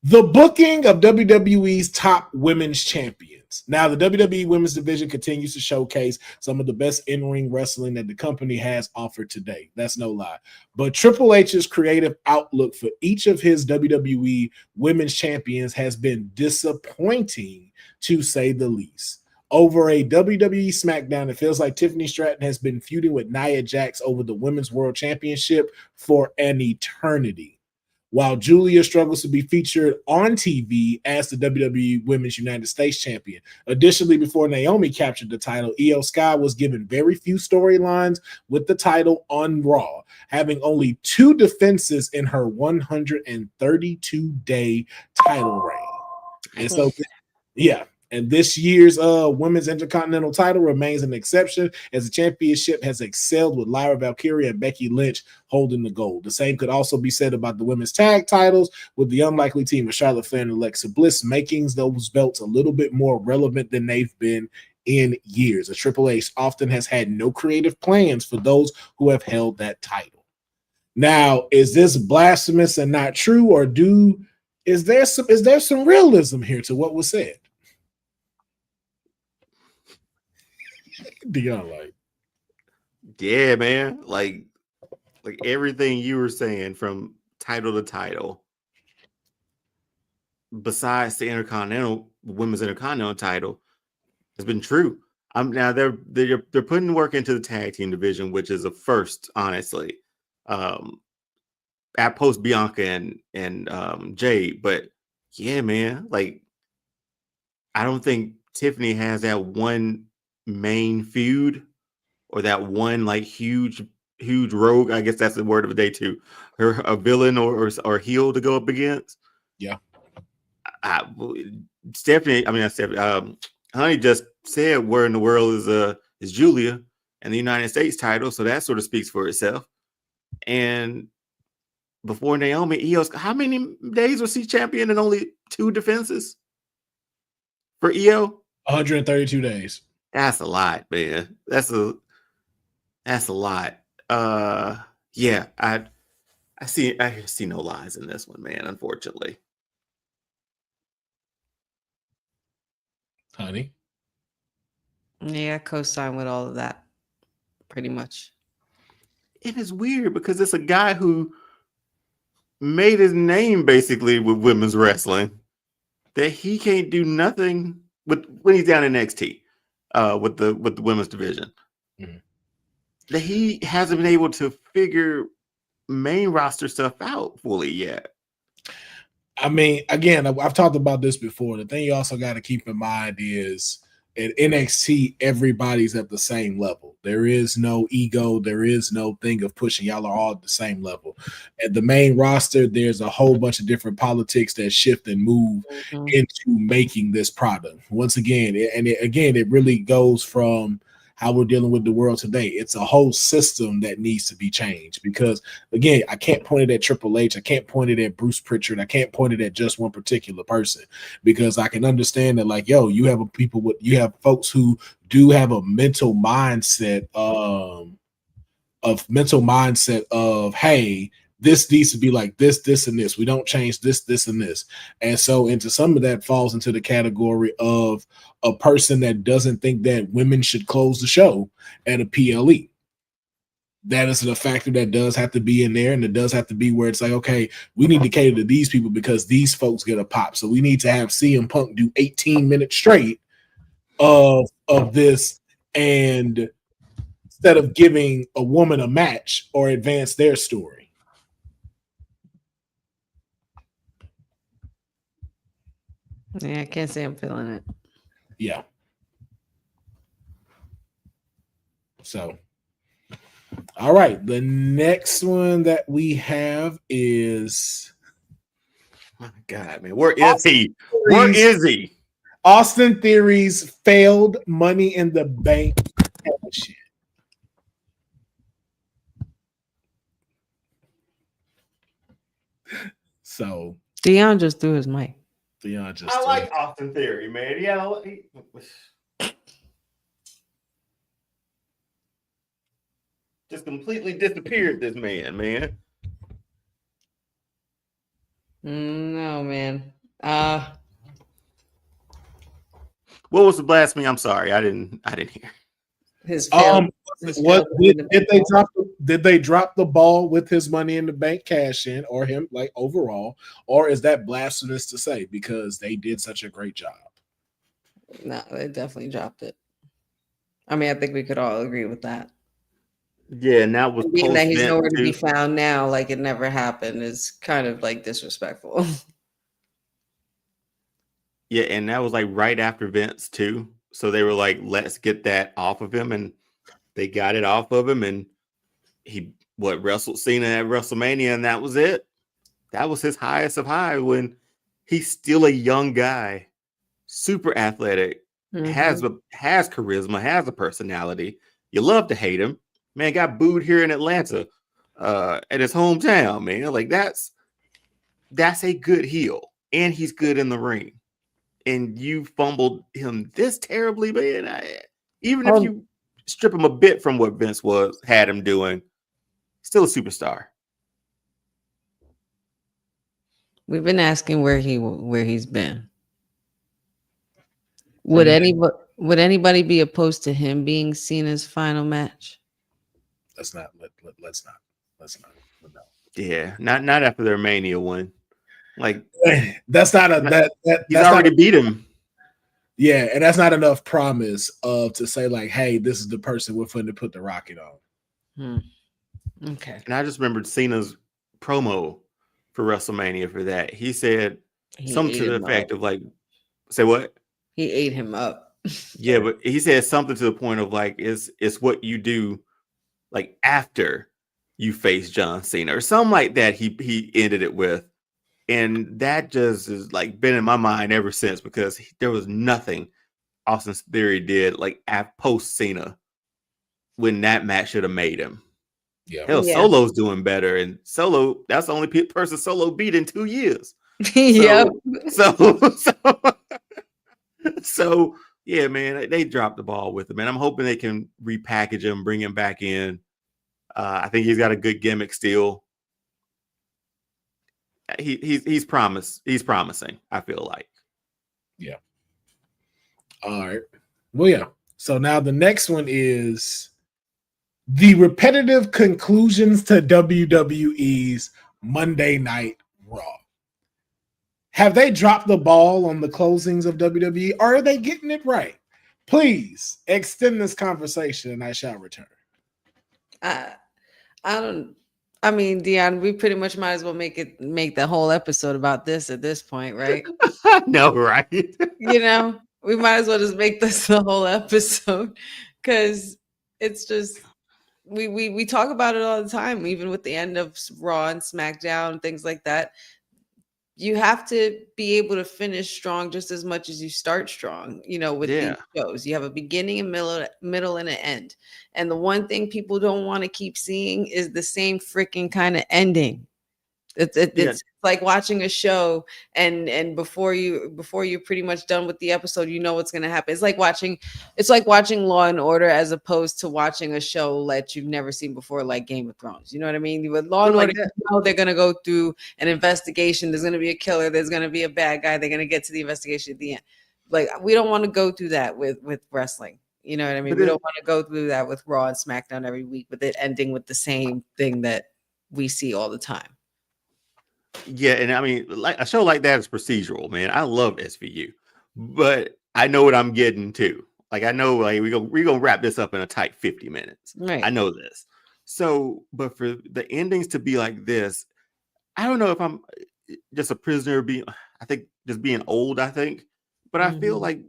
The booking of WWE's top women's champions. Now, the WWE women's division continues to showcase some of the best in-ring wrestling that the company has offered today. That's no lie. But Triple H's creative outlook for each of his WWE women's champions has been disappointing, to say the least. Over a WWE Smackdown, it feels like Tiffany Stratton has been feuding with Nia Jax over the Women's World Championship for an eternity, while Julia struggles to be featured on TV as the WWE Women's United States Champion. Additionally, before Naomi captured the title, Io Sky was given very few storylines with the title on Raw, having only 2 defenses in her 132-day title reign. And so, yeah. And this year's Women's Intercontinental title remains an exception, as the championship has excelled with Lyra Valkyria and Becky Lynch holding the gold. The same could also be said about the women's tag titles, with the unlikely team of Charlotte Flair and Alexa Bliss making those belts a little bit more relevant than they've been in years. A Triple H often has had no creative plans for those who have held that title. Now, is this blasphemous and not true, or is there some realism here to what was said? Dion, yeah, man, like everything you were saying, from title to title, besides the women's intercontinental title, has been true. Now they're putting work into the tag team division, which is a first, honestly. At post Bianca and Jade, but yeah, man, like I don't think Tiffany has that one main feud or that one like huge rogue. I guess that's the word of the day too. A villain or heel to go up against. Yeah. Stephanie, Honey just said where in the world is Julia and the United States title, so that sort of speaks for itself. And before Naomi, Io's, how many days was she champion and only 2 defenses for Io? 132 days. That's a lot, man. That's a lot. Yeah, I see no lies in this one, man, unfortunately. Honey. Yeah, I co-sign with all of that. Pretty much. It is weird because it's a guy who made his name basically with women's wrestling that he can't do nothing with when he's down in NXT with the women's division. Mm-hmm. That he hasn't been able to figure main roster stuff out fully yet. I mean, again, I've talked about this before. The thing you also got to keep in mind is at NXT, everybody's at the same level. There is no ego. There is no thing of pushing. Y'all are all at the same level. At the main roster, there's a whole bunch of different politics that shift and move into making this product. Once again, it really goes from how we're dealing with the world today. It's a whole system that needs to be changed because, again, I can't point it at Triple H. I can't point it at Bruce Pritchard. I can't point it at just one particular person because I can understand that, like, you have folks who do have a mental mindset of, hey, this needs to be like this, and this. We don't change this, and this. And so into some of that falls into the category of a person that doesn't think that women should close the show at a PLE. That is a factor that does have to be in there, and it does have to be where it's like, okay, we need to cater to these people because these folks get a pop. So we need to have CM Punk do 18 minutes straight of this, and instead of giving a woman a match or advance their story. Yeah, I can't say I'm feeling it. Yeah. So, all right. The next one that we have is, my God, man, where is he? Where is he? Austin Theory's failed Money in the Bank cash-in. So, Dion just threw his mic. I like Austin Theory, man. Yeah, just completely disappeared. This man. No, man. What was the blasphemy? I'm sorry, I didn't hear. Did they drop the ball with his Money in the Bank cash in, or him like overall, or is that blasphemous to say because they did such a great job? No, they definitely dropped it. I mean, I think we could all agree with that. Yeah, and that was being that he's nowhere to be found now, like it never happened, is kind of like disrespectful. Yeah, and that was like right after Vince too. So they were like, let's get that off of him, and they got it off of him, and he wrestled Cena at WrestleMania, and that was it. That was his highest of high when he's still a young guy, super athletic, has charisma, has a personality. You love to hate him. Man, got booed here in Atlanta at his hometown, man. Like that's a good heel, and he's good in the ring. And you fumbled him this terribly, man. Even if you strip him a bit from what Vince had him doing, still a superstar. We've been asking where he's been. Would anybody be opposed to him being Cena's final match? Let's not. No. Yeah, not after their Mania one. Like that's not a he's that's already not beat him. Yeah, and that's not enough promise to say like, hey, this is the person we're going to put the rocket on. Okay. And I just remembered Cena's promo for WrestleMania for that. He said something to the effect of like, say what? He ate him up. Yeah, but he said something to the point of like, it's what you do like after you face John Cena or something like that. He ended it with. And that just is like been in my mind ever since because there was nothing Austin Theory did like post Cena when that match should have made him. Yeah. Hell, Solo's doing better, and Solo, that's the only person Solo beat in 2 years. Yep. So yeah, man, they dropped the ball with him, and I'm hoping they can repackage him, bring him back in. I think he's got a good gimmick still. He's promising. I feel like. Yeah. All right. Well, yeah. So now the next one is the repetitive conclusions to WWE's Monday Night Raw. Have they dropped the ball on the closings of WWE, or are they getting it right? Please extend this conversation, and I shall return. I mean, Dion, we pretty much might as well make the whole episode about this at this point, right? No, right? We might as well just make this the whole episode because it's just we talk about it all the time, even with the end of Raw and SmackDown, things like that. You have to be able to finish strong just as much as you start strong, with these shows. You have a beginning, a middle, and an end. And the one thing people don't want to keep seeing is the same freaking kind of ending. It's like watching a show and before you're pretty much done with the episode, you know what's going to happen. It's like watching Law and Order as opposed to watching a show that you've never seen before, like Game of Thrones. You know what I mean? With Law and Order, they're going to go through an investigation. There's going to be a killer. There's going to be a bad guy. They're going to get to the investigation at the end. Like, we don't want to go through that with wrestling. You know what I mean? We don't want to go through that with Raw and SmackDown every week, with it ending with the same thing that we see all the time. Yeah, and I mean, like a show like that is procedural, man. I love SVU, but I know what I'm getting to. Like, I know, like we're gonna wrap this up in a tight 50 minutes. Right. I know this. So, but for the endings to be like this, I don't know if I'm just a prisoner being old. I think, but I feel like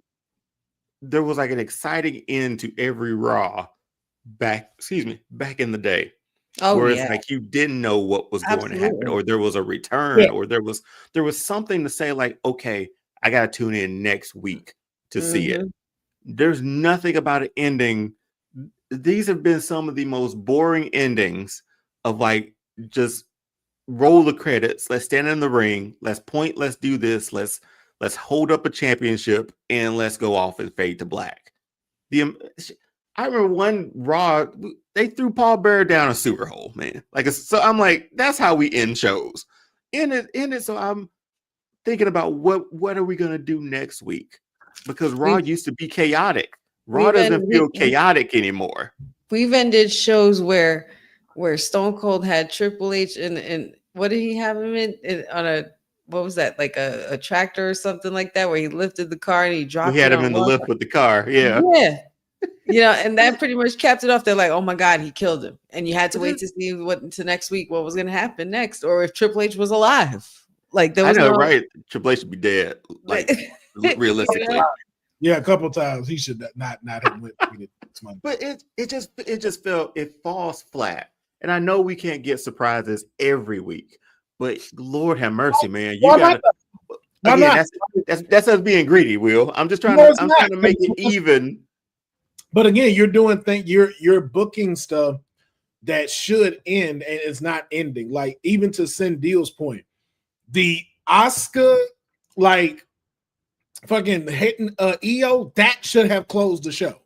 there was like an exciting end to every Raw back in the day. Whereas like you didn't know what was going to happen, or there was a return, or there was something to say like, okay, I gotta tune in next week to see it. There's nothing about an ending. These have been some of the most boring endings of like, just roll the credits, let's stand in the ring, let's point, let's do this, let's hold up a championship, and let's go off and fade to black. I remember one Raw, they threw Paul Bearer down a sewer hole, man. So I'm like, that's how we end shows. End it. So I'm thinking about what are we gonna do next week? Because Raw used to be chaotic. Raw doesn't feel chaotic anymore. We've ended shows where Stone Cold had Triple H and what did he have him in on a, what was that, like a tractor or something like that, where he lifted the car and he dropped. We had him in the lift with the car. Yeah. And that pretty much capped it off. They're like, oh my God, he killed him. And you had to wait to see to next week what was going to happen next, or if Triple H was alive. Like, there was right? Triple H should be dead, like realistically. Yeah, a couple times he should not have went. But it just felt, it falls flat. And I know we can't get surprises every week, but Lord have mercy, man. You gotta. Again, that's us being greedy, Will. I'm just trying to make it even. But again, you're doing you're booking stuff that should end, and it's not ending. Like, even to Sendil's point, the Asuka, like, fucking hitting EO, that should have closed the show.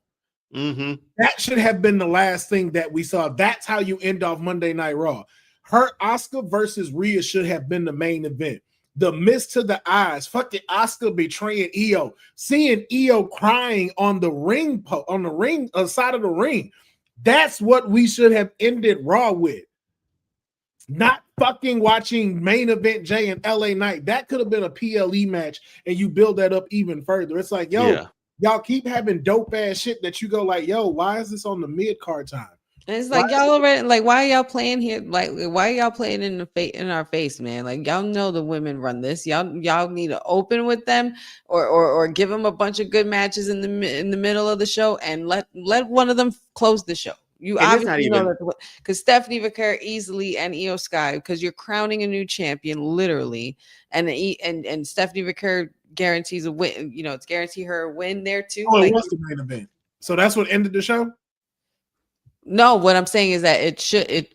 That should have been the last thing that we saw. That's how you end off Monday Night Raw. Her Asuka versus Rhea should have been the main event. The mist to the eyes, fucking Asuka betraying EO, seeing EO crying on the ring side of the ring. That's what we should have ended Raw with. Not fucking watching main event Jay and LA Knight. That could have been a PLE match, and you build that up even further. It's like, yo, y'all keep having dope ass shit that you go like, yo, why is this on the mid card time? And it's like y'all already like, why are y'all playing here? Like, why are y'all playing in our face, man? Like, y'all know the women run this. Y'all need to open with them, or give them a bunch of good matches in the middle of the show, and let one of them close the show. You and obviously know that because Stephanie Vaquer easily and Io Sky, because you're crowning a new champion, literally, and Stephanie Vaquer guarantees a win. You know, it's guarantee her a win there too. Oh, like, it was the main event, so that's what ended the show. No, what I'm saying is that it should.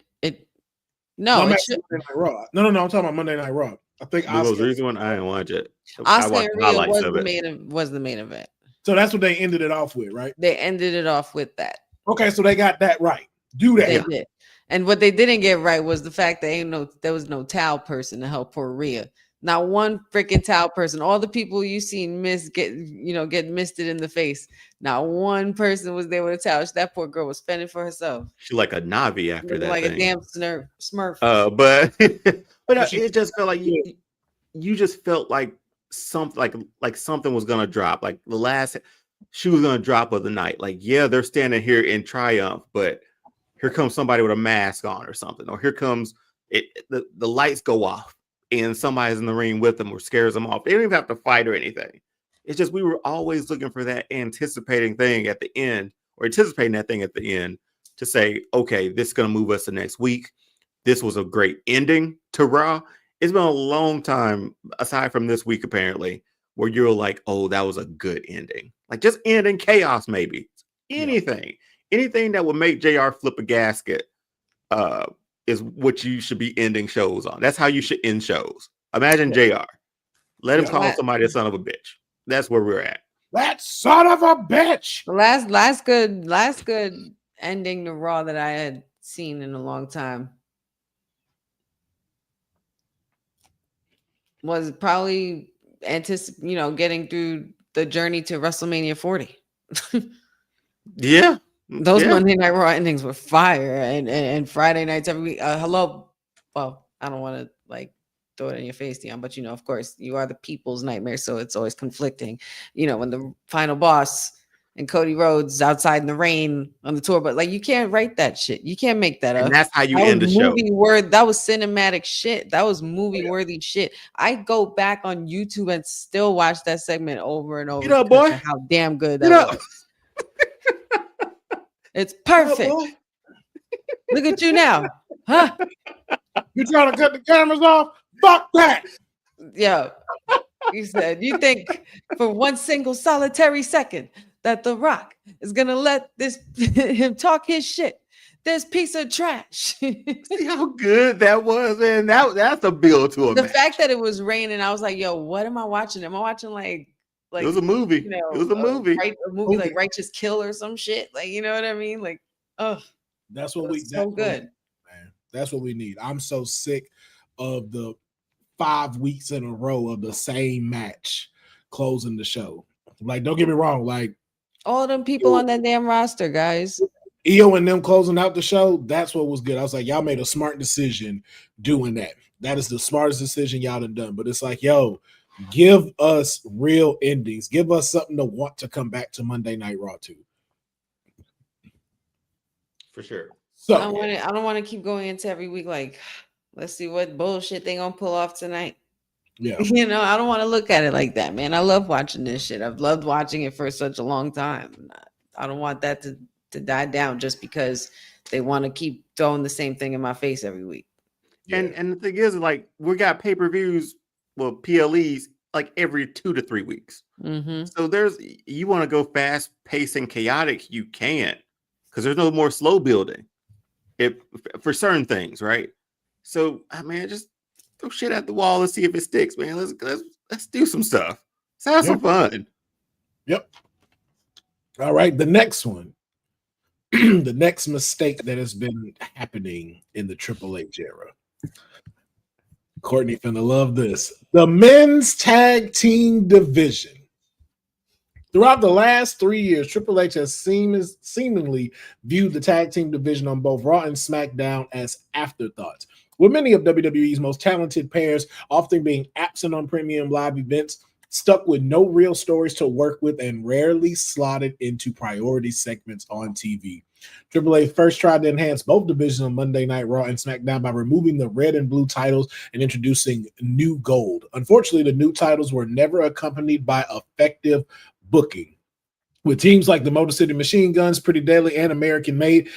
No, it should. Monday Night Raw. No, I'm talking about Monday Night Raw. I think the most recent one. I didn't watch it. Asuka and Rhea was the main event. So that's what they ended it off with, right? They ended it off with that. Okay, so they got that right. Do that. They did. And what they didn't get right was the fact that there was no towel person to help poor Rhea. Not one freaking towel person. All the people you seen get misted in the face. Not one person was there with a towel. That poor girl was fending for herself. She like a Navi after that. Like a damn Smurf. But it just felt like you just felt like something like something was gonna drop. Like the last she was gonna drop of the night. Like, yeah, they're standing here in triumph, but here comes somebody with a mask on or something, or here comes the lights go off and somebody's in the ring with them or scares them off. They don't even have to fight or anything. It's just we were always looking for that anticipating thing at the end, or anticipating that thing at the end to say, okay, this is going to move us to next week. This was a great ending to Raw. It's been a long time, aside from this week, apparently, where you're like, oh, that was a good ending. Like just ending chaos, maybe. Anything. Anything that would make JR flip a gasket is what you should be ending shows on. That's how you should end shows. Imagine JR. Let him call somebody a son of a bitch. That's where we're at. That son of a bitch. The last good ending to Raw that I had seen in a long time was probably getting through the journey to WrestleMania 40. Yeah. Those Monday Night Raw endings were fire, and Friday nights every week. Hello, well, I don't want to like throw it in your face, Dion, but of course, you are the people's nightmare, so it's always conflicting. When the final boss and Cody Rhodes outside in the rain on the tour, but like you can't write that shit. You can't make that up. And that's how you end the show. That was cinematic shit. That was movie worthy shit. I go back on YouTube and still watch that segment over and over. Get up, boy. How damn good that was. It's perfect. Look at you now. Huh? You trying to cut the cameras off? Fuck that. Yeah. You said you think for one single solitary second that The Rock is gonna let him talk his shit. This piece of trash. See how good that was, man. That's a build to it. The fact that it was raining, I was like, yo, what am I watching? Am I watching like it was a movie. It was a movie. A movie like Righteous Kill or some shit. Like, you know what I mean? Like, that's what so good. Man, that's what we need. I'm so sick of the 5 weeks in a row of the same match closing the show. Like, don't get me wrong. Like, all them people on that damn roster, guys. Io and them closing out the show, that's what was good. I was like, y'all made a smart decision doing that. That is the smartest decision y'all done. But it's like, yo, give us real endings. Give us something to want to come back to Monday Night Raw to. For sure. So I don't want to keep going into every week like, let's see what bullshit they gonna pull off tonight. Yeah. I don't want to look at it like that, man. I love watching this shit. I've loved watching it for such a long time. I don't want that to die down just because they want to keep throwing the same thing in my face every week. Yeah. And the thing is, like, we got pay-per-views, well, PLEs, like every 2 to 3 weeks. Mm-hmm. So you want to go fast paced and chaotic, you can't, because there's no more slow building for certain things, right? So, I mean, just throw shit at the wall and see if it sticks, man. Let's do some stuff. Let's have some fun. Yep. All right, the next one. The next mistake that has been happening in the Triple H era. Courtney finna love this. The men's tag team division. Throughout the last 3 years, Triple H has seemingly viewed the tag team division on both Raw and SmackDown as afterthoughts. with many of WWE's most talented pairs often being absent on premium live events, stuck with no real stories to work with, and rarely slotted into priority segments on TV. AAA first tried to enhance both divisions on Monday Night Raw and SmackDown by removing the red and blue titles and introducing new gold. Unfortunately, the new titles were never accompanied by effective booking, with teams like the Motor City Machine Guns, Pretty Deadly, and American Made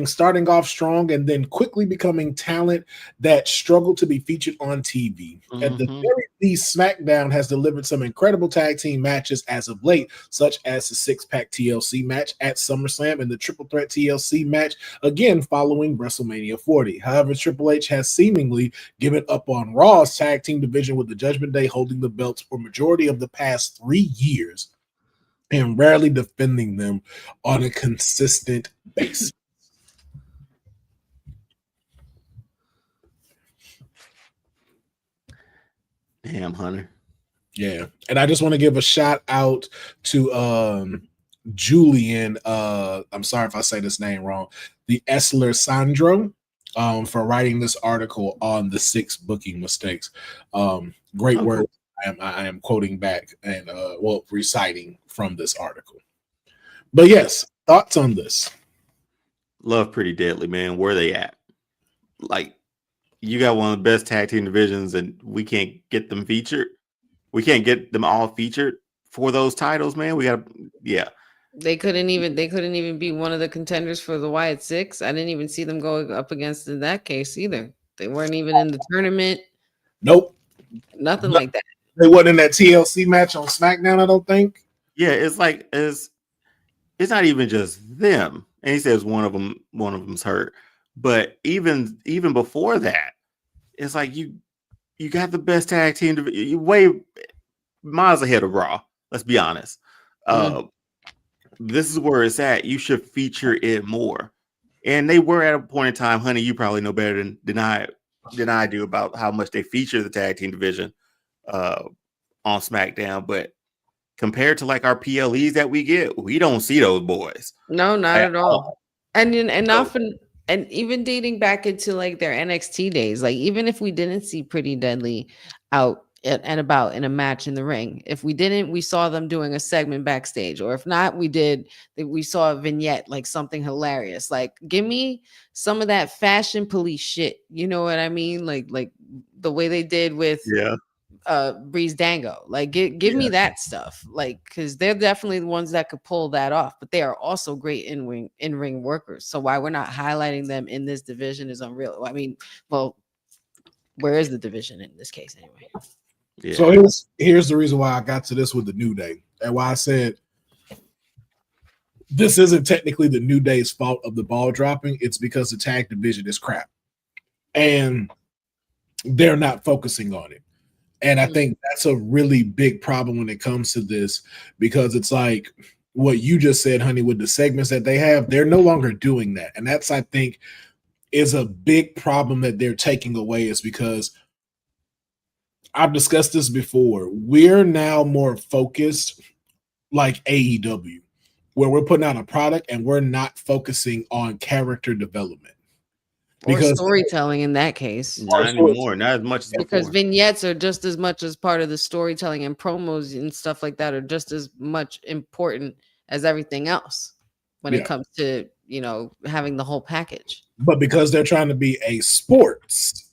starting off strong and then quickly becoming talent that struggled to be featured on TV. At the very least, SmackDown has delivered some incredible tag team matches as of late, such as the six-pack TLC match at SummerSlam and the Triple Threat TLC match, again following WrestleMania 40. However, Triple H has seemingly given up on Raw's tag team division, with the Judgment Day holding the belts for majority of the past 3 years and rarely defending them on a consistent basis. Damn, Hunter. Yeah. And I just want to give a shout out to Julian. I'm sorry if I say this name wrong. The Essler Sandro for writing this article on the 6 booking mistakes. Great work. Cool. I am quoting back and reciting from this article. But yes, thoughts on this? Love Pretty Deadly, man. Where they at? Like, you got one of the best tag team divisions, and we can't get them featured. We can't get them all featured for those titles, man. They couldn't even be one of the contenders for the Wyatt Six. I didn't even see them going up against in that case either. They weren't even in the tournament. Nope. Nothing like that. They wasn't in that TLC match on SmackDown, I don't think. Yeah, it's like it's not even just them. And he says one of them's hurt. But even before that, it's like you got the best tag team. You way miles ahead of Raw. Let's be honest. This is where it's at. You should feature it more. And they were at a point in time, honey, you probably know better than I do about how much they feature the tag team division on SmackDown, but compared to like our PLEs that we get, we don't see those boys. No, not at all. And often, and even dating back into like their NXT days, like even if we didn't see Pretty Deadly out and about in a match in the ring, if we didn't, we saw them doing a segment backstage, or if not, we saw a vignette, like something hilarious. Like, give me some of that fashion police shit. You know what I mean? Like the way they did with Breeze Dango. Like give me that stuff, like, because they're definitely the ones that could pull that off, but they are also great in-ring workers. So why we're not highlighting them in this division is unreal. I mean, well, where is the division in this case anyway? Yeah. So here's the reason why I got to this with the New Day, and why I said this isn't technically the New Day's fault of the ball dropping. It's because the tag division is crap and they're not focusing on it. And I think that's a really big problem when it comes to this, because it's like what you just said, honey, with the segments that they have, they're no longer doing that. And that's, I think, is a big problem that they're taking away, is because I've discussed this before. We're now more focused like AEW, where we're putting out a product and we're not focusing on character development. Because storytelling in that case. Not anymore, not as much as because before. Vignettes are just as much as part of the storytelling, and promos and stuff like that are just as much important as everything else when it comes to, having the whole package. But because they're trying to be a sports,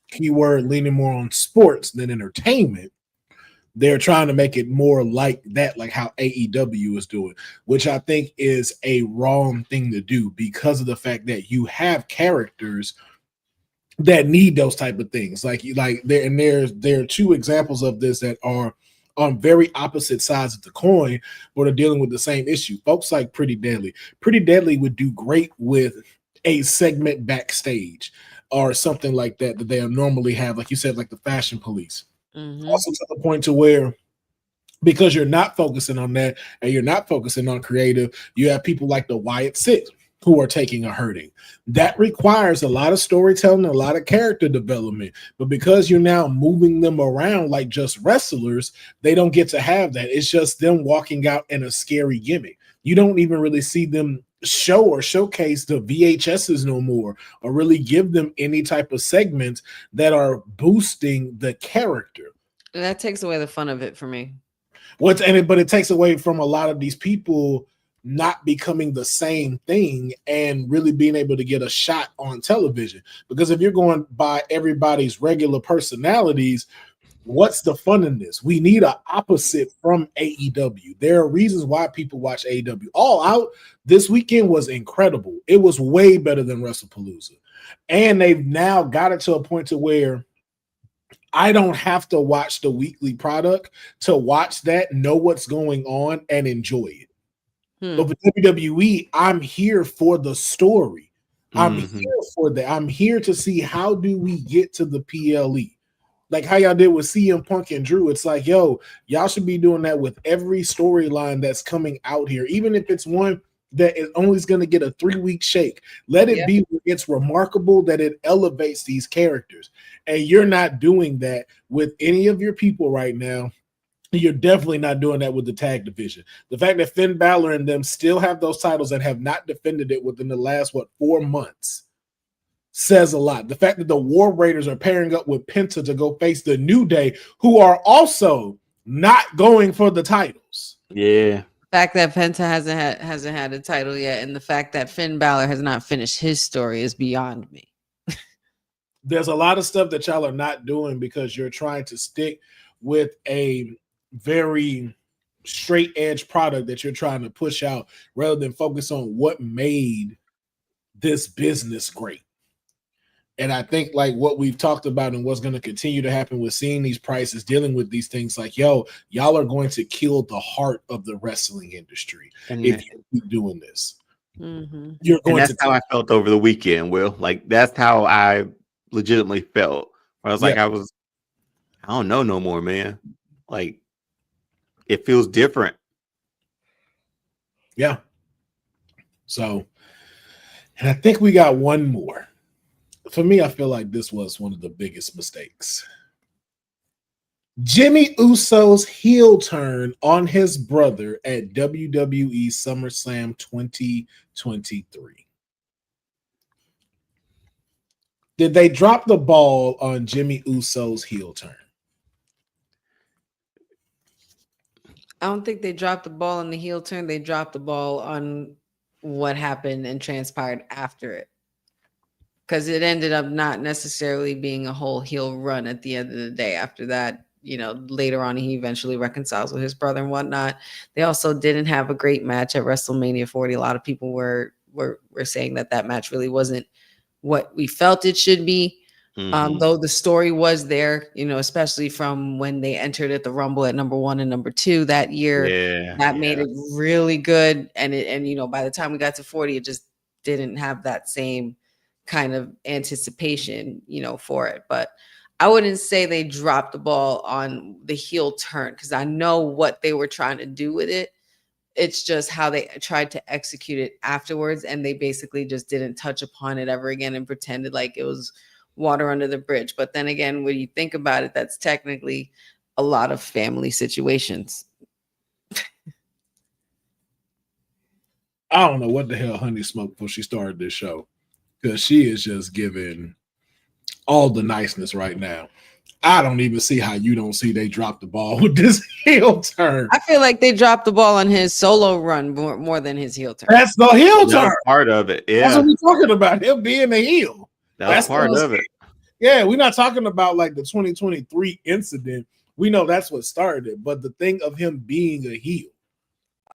keyword leaning more on sports than entertainment, they're trying to make it more like that, like how AEW is doing, which I think is a wrong thing to do, because of the fact that you have characters that need those type of things. There are two examples of this that are on very opposite sides of the coin, but are dealing with the same issue. Folks like Pretty Deadly. Pretty Deadly would do great with a segment backstage or something like that they normally have, like you said, like the Fashion Police. Also to the point to where, because you're not focusing on that and you're not focusing on creative, you have people like the Wyatt Six who are taking a hurting. That requires a lot of storytelling, a lot of character development. But because you're now moving them around like just wrestlers, they don't get to have that. It's just them walking out in a scary gimmick. You don't even really see them show or showcase the VHSs no more, or really give them any type of segments that are boosting the character. That takes away the fun of it for me. But it takes away from a lot of these people not becoming the same thing and really being able to get a shot on television. Because if you're going by everybody's regular personalities, what's the fun in this? We need an opposite from AEW. There are reasons why people watch AEW. All Out this weekend was incredible. It was way better than Wrestlepalooza. And they've now got it to a point to where I don't have to watch the weekly product to watch that, know what's going on, and enjoy it. But with WWE, I'm here for the story. I'm here for that. I'm here to see how do we get to the PLE. Like how y'all did with CM Punk and Drew. It's like, yo, y'all should be doing that with every storyline that's coming out here, even if it's one that is only going to get a 3-week shake. Let it be it's remarkable that it elevates these characters. And you're not doing that with any of your people right now. You're definitely not doing that with the tag division. The fact that Finn Balor and them still have those titles and have not defended it within the last, 4 months says a lot. The fact that the War Raiders are pairing up with Penta to go face the New Day, who are also not going for the titles. Yeah. The fact that Penta hasn't had a title yet, and the fact that Finn Balor has not finished his story is beyond me. There's a lot of stuff that y'all are not doing because you're trying to stick with a very straight edge product that you're trying to push out rather than focus on what made this business great. And I think like what we've talked about and what's going to continue to happen with seeing these prices, dealing with these things like, yo, y'all are going to kill the heart of the wrestling industry if you keep doing this. You're going and that's how I felt over the weekend, Will. Like that's how I legitimately felt. I was like, I don't know no more, man. Like it feels different. Yeah. So, and I think we got one more. For me, I feel like this was one of the biggest mistakes. Jimmy Uso's heel turn on his brother at WWE SummerSlam 2023. Did they drop the ball on Jimmy Uso's heel turn? I don't think they dropped the ball on the heel turn. They dropped the ball on what happened and transpired after it. Because it ended up not necessarily being a whole heel run at the end of the day. After that, you know, later on, he eventually reconciles with his brother and whatnot. They also didn't have a great match at WrestleMania 40. A lot of people were saying that match really wasn't what we felt it should be. Though the story was there, you know, especially from when they entered at the Rumble at number 1 and number 2 that year. That made it really good. And you know, by the time we got to 40, it just didn't have that same kind of anticipation, you know, for it. But I wouldn't say they dropped the ball on the heel turn because I know what they were trying to do with it. It's just how they tried to execute it afterwards, and they basically just didn't touch upon it ever again and pretended like it was water under the bridge. But then again, when you think about it, that's technically a lot of family situations. I don't know what the hell Honey smoked before she started this show, because she is just giving all the niceness right now. I don't even see how you don't see they dropped the ball with this heel turn. I feel like they dropped the ball on his solo run more than his heel turn. That's the heel turn. Part of it. Yeah. That's what we're talking about. Him being a heel. That's part of it. Yeah, we're not talking about like the 2023 incident. We know that's what started it, but the thing of him being a heel.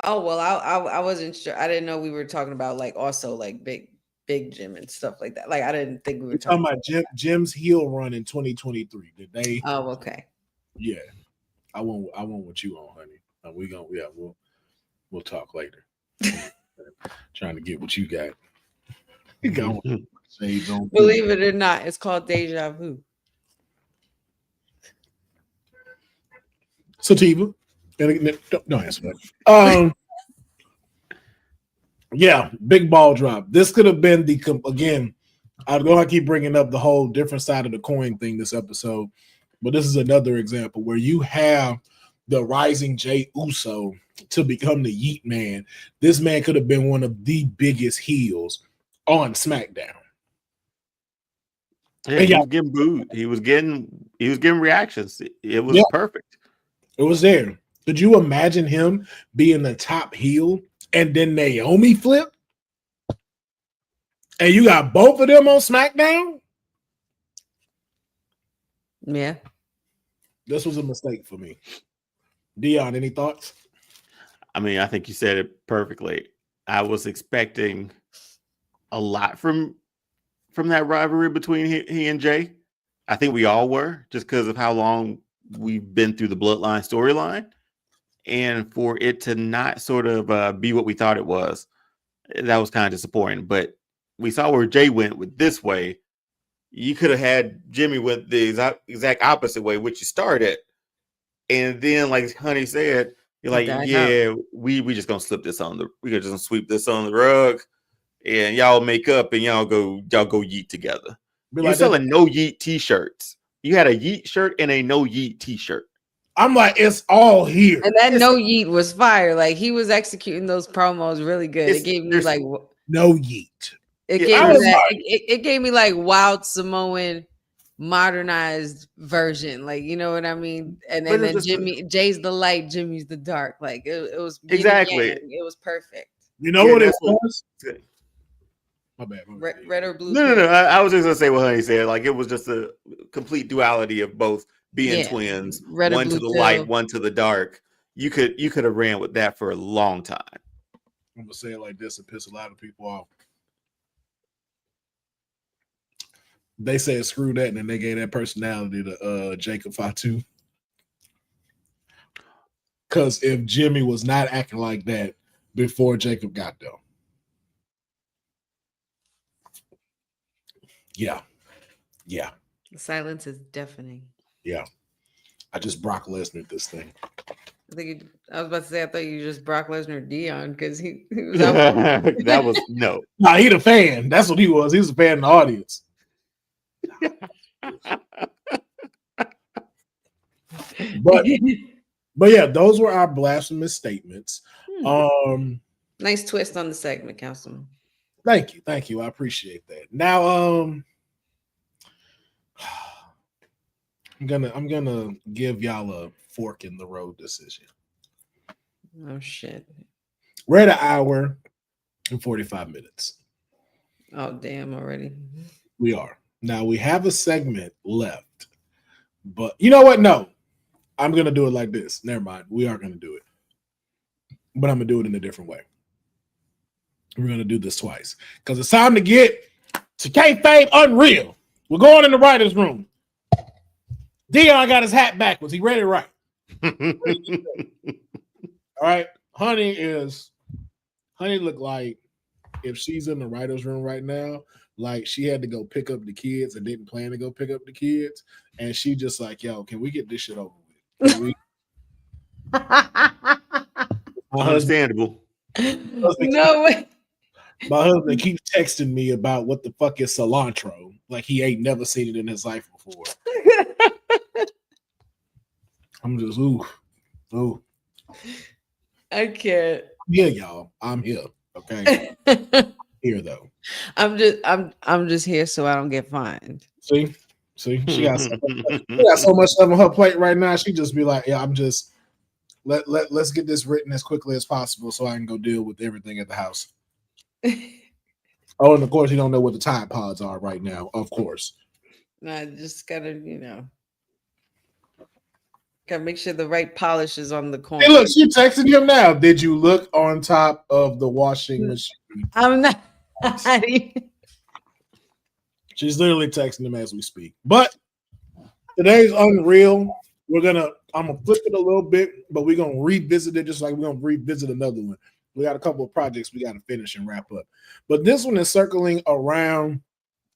Oh, well, I wasn't sure. I didn't know we were talking about like also like Big Jim and stuff like that. Like I didn't think we were talking about Jim's heel run in 2023. Did they? Oh, okay. Yeah, I want what you on, honey. We'll talk later. Trying to get what you got. You got shades on. Believe it or not, it's called deja vu. Sativa. Don't answer that. Yeah, big ball drop. This could have been again, I'm going to keep bringing up the whole different side of the coin thing this episode, but this is another example where you have the rising Jey Uso to become the Yeet Man, this man could have been one of the biggest heels on SmackDown. Yeah, he was getting booed. He was getting reactions. It was perfect. It was there. Could you imagine him being the top heel and then Naomi flip? And you got both of them on SmackDown? Yeah. This was a mistake for me. Dion, any thoughts? I mean, I think you said it perfectly. I was expecting a lot from that rivalry between he and Jay. I think we all were, just because of how long we've been through the Bloodline storyline. And for it to not sort of be what we thought it was, that was kind of disappointing. But we saw where Jay went with this way. You could have had Jimmy went the exact opposite way, which you started. And then, like Honey said, you're like, yeah, we just gonna slip this we could just sweep this on the rug, and y'all make up and y'all go yeet together. You're selling no yeet t-shirts. You had a yeet shirt and a no yeet t-shirt. I'm like, it's all here. And that no yeet was fire. Like, he was executing those promos really good. It gave me like no yeet. It gave me that. It gave me like wild Samoan modernized version, like, you know what I mean? And then Jay's the light, Jimmy's the dark. Like it was exactly. It was perfect. You know what it was? My bad. Red or blue? No. I was just gonna say what Honey said. Like, it was just a complete duality of both being twins, one to the light, one to the dark. You could have ran with that for a long time. I'm gonna say it like this and piss a lot of people off. They said screw that, and then they gave that personality to Jacob Fatu. Because if Jimmy was not acting like that before Jacob got there. Yeah. The silence is deafening. Yeah. I just Brock Lesnar this thing. I was about to say, I thought you just Brock Lesnar Dion, because he was that was no. Nah, he the fan. That's what he was. He was a fan in the audience. but yeah, those were our blasphemous statements. Nice twist on the segment, Councilman. Thank you. I appreciate that. Now, I'm gonna give y'all a fork in the road decision. Oh shit! We're at an hour and 45 minutes. Oh damn! Already. We are. Now we have a segment left, but you know what? No, I'm gonna do it like this. Never mind. We are gonna do it, but I'm gonna do it in a different way. We're gonna do this twice because it's time to get to Kayfabe Unreal. We're going in the writer's room. Dion got his hat backwards. He ready to write. All right. Honey look like if she's in the writer's room right now, like she had to go pick up the kids and didn't plan to go pick up the kids. And she just like, yo, can we get this shit over with? Understandable. No way. My husband keeps texting me about what the fuck is cilantro. Like he ain't never seen it in his life before. I'm just ooh. I can't. Yeah, y'all. I'm here. Okay. Here though. I'm just here so I don't get fined. See, she got so much stuff on her plate right now. She just be like, yeah, I'm just let's get this written as quickly as possible so I can go deal with everything at the house. Oh, and of course you don't know what the Tide Pods are right now. Of course. I just gotta, gotta make sure the right polish is on the corner. Hey, look, she texting him now. Did you look on top of the washing machine? I'm not. She's literally texting him as we speak. But today's Unreal. I'm gonna flip it a little bit, but we're gonna revisit it just like we're gonna revisit another one. We got a couple of projects we got to finish and wrap up. But this one is circling around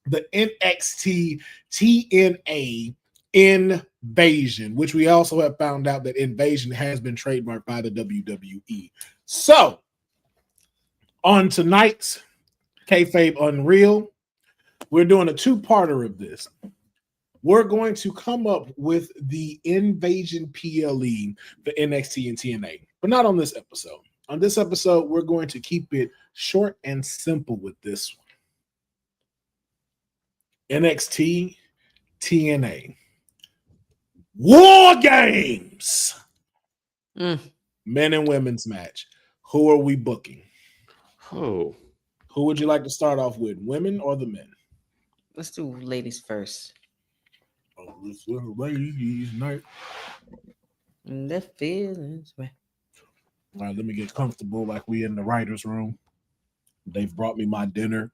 the NXT TNA Invasion, which we also have found out that Invasion has been trademarked by the WWE. So, on tonight's Kayfabe Unreal, we're doing a two-parter of this. We're going to come up with the Invasion PLE for NXT and TNA. but not on this episode. On this episode, we're going to keep it short and simple with this one. NXT TNA War Games. Men and women's match. Who are we booking? Oh. Who would you like to start off with, women or the men? Let's do ladies first. Oh, let's do ladies night. The feelings. All right, let me get comfortable like we in the writer's room. They've brought me my dinner.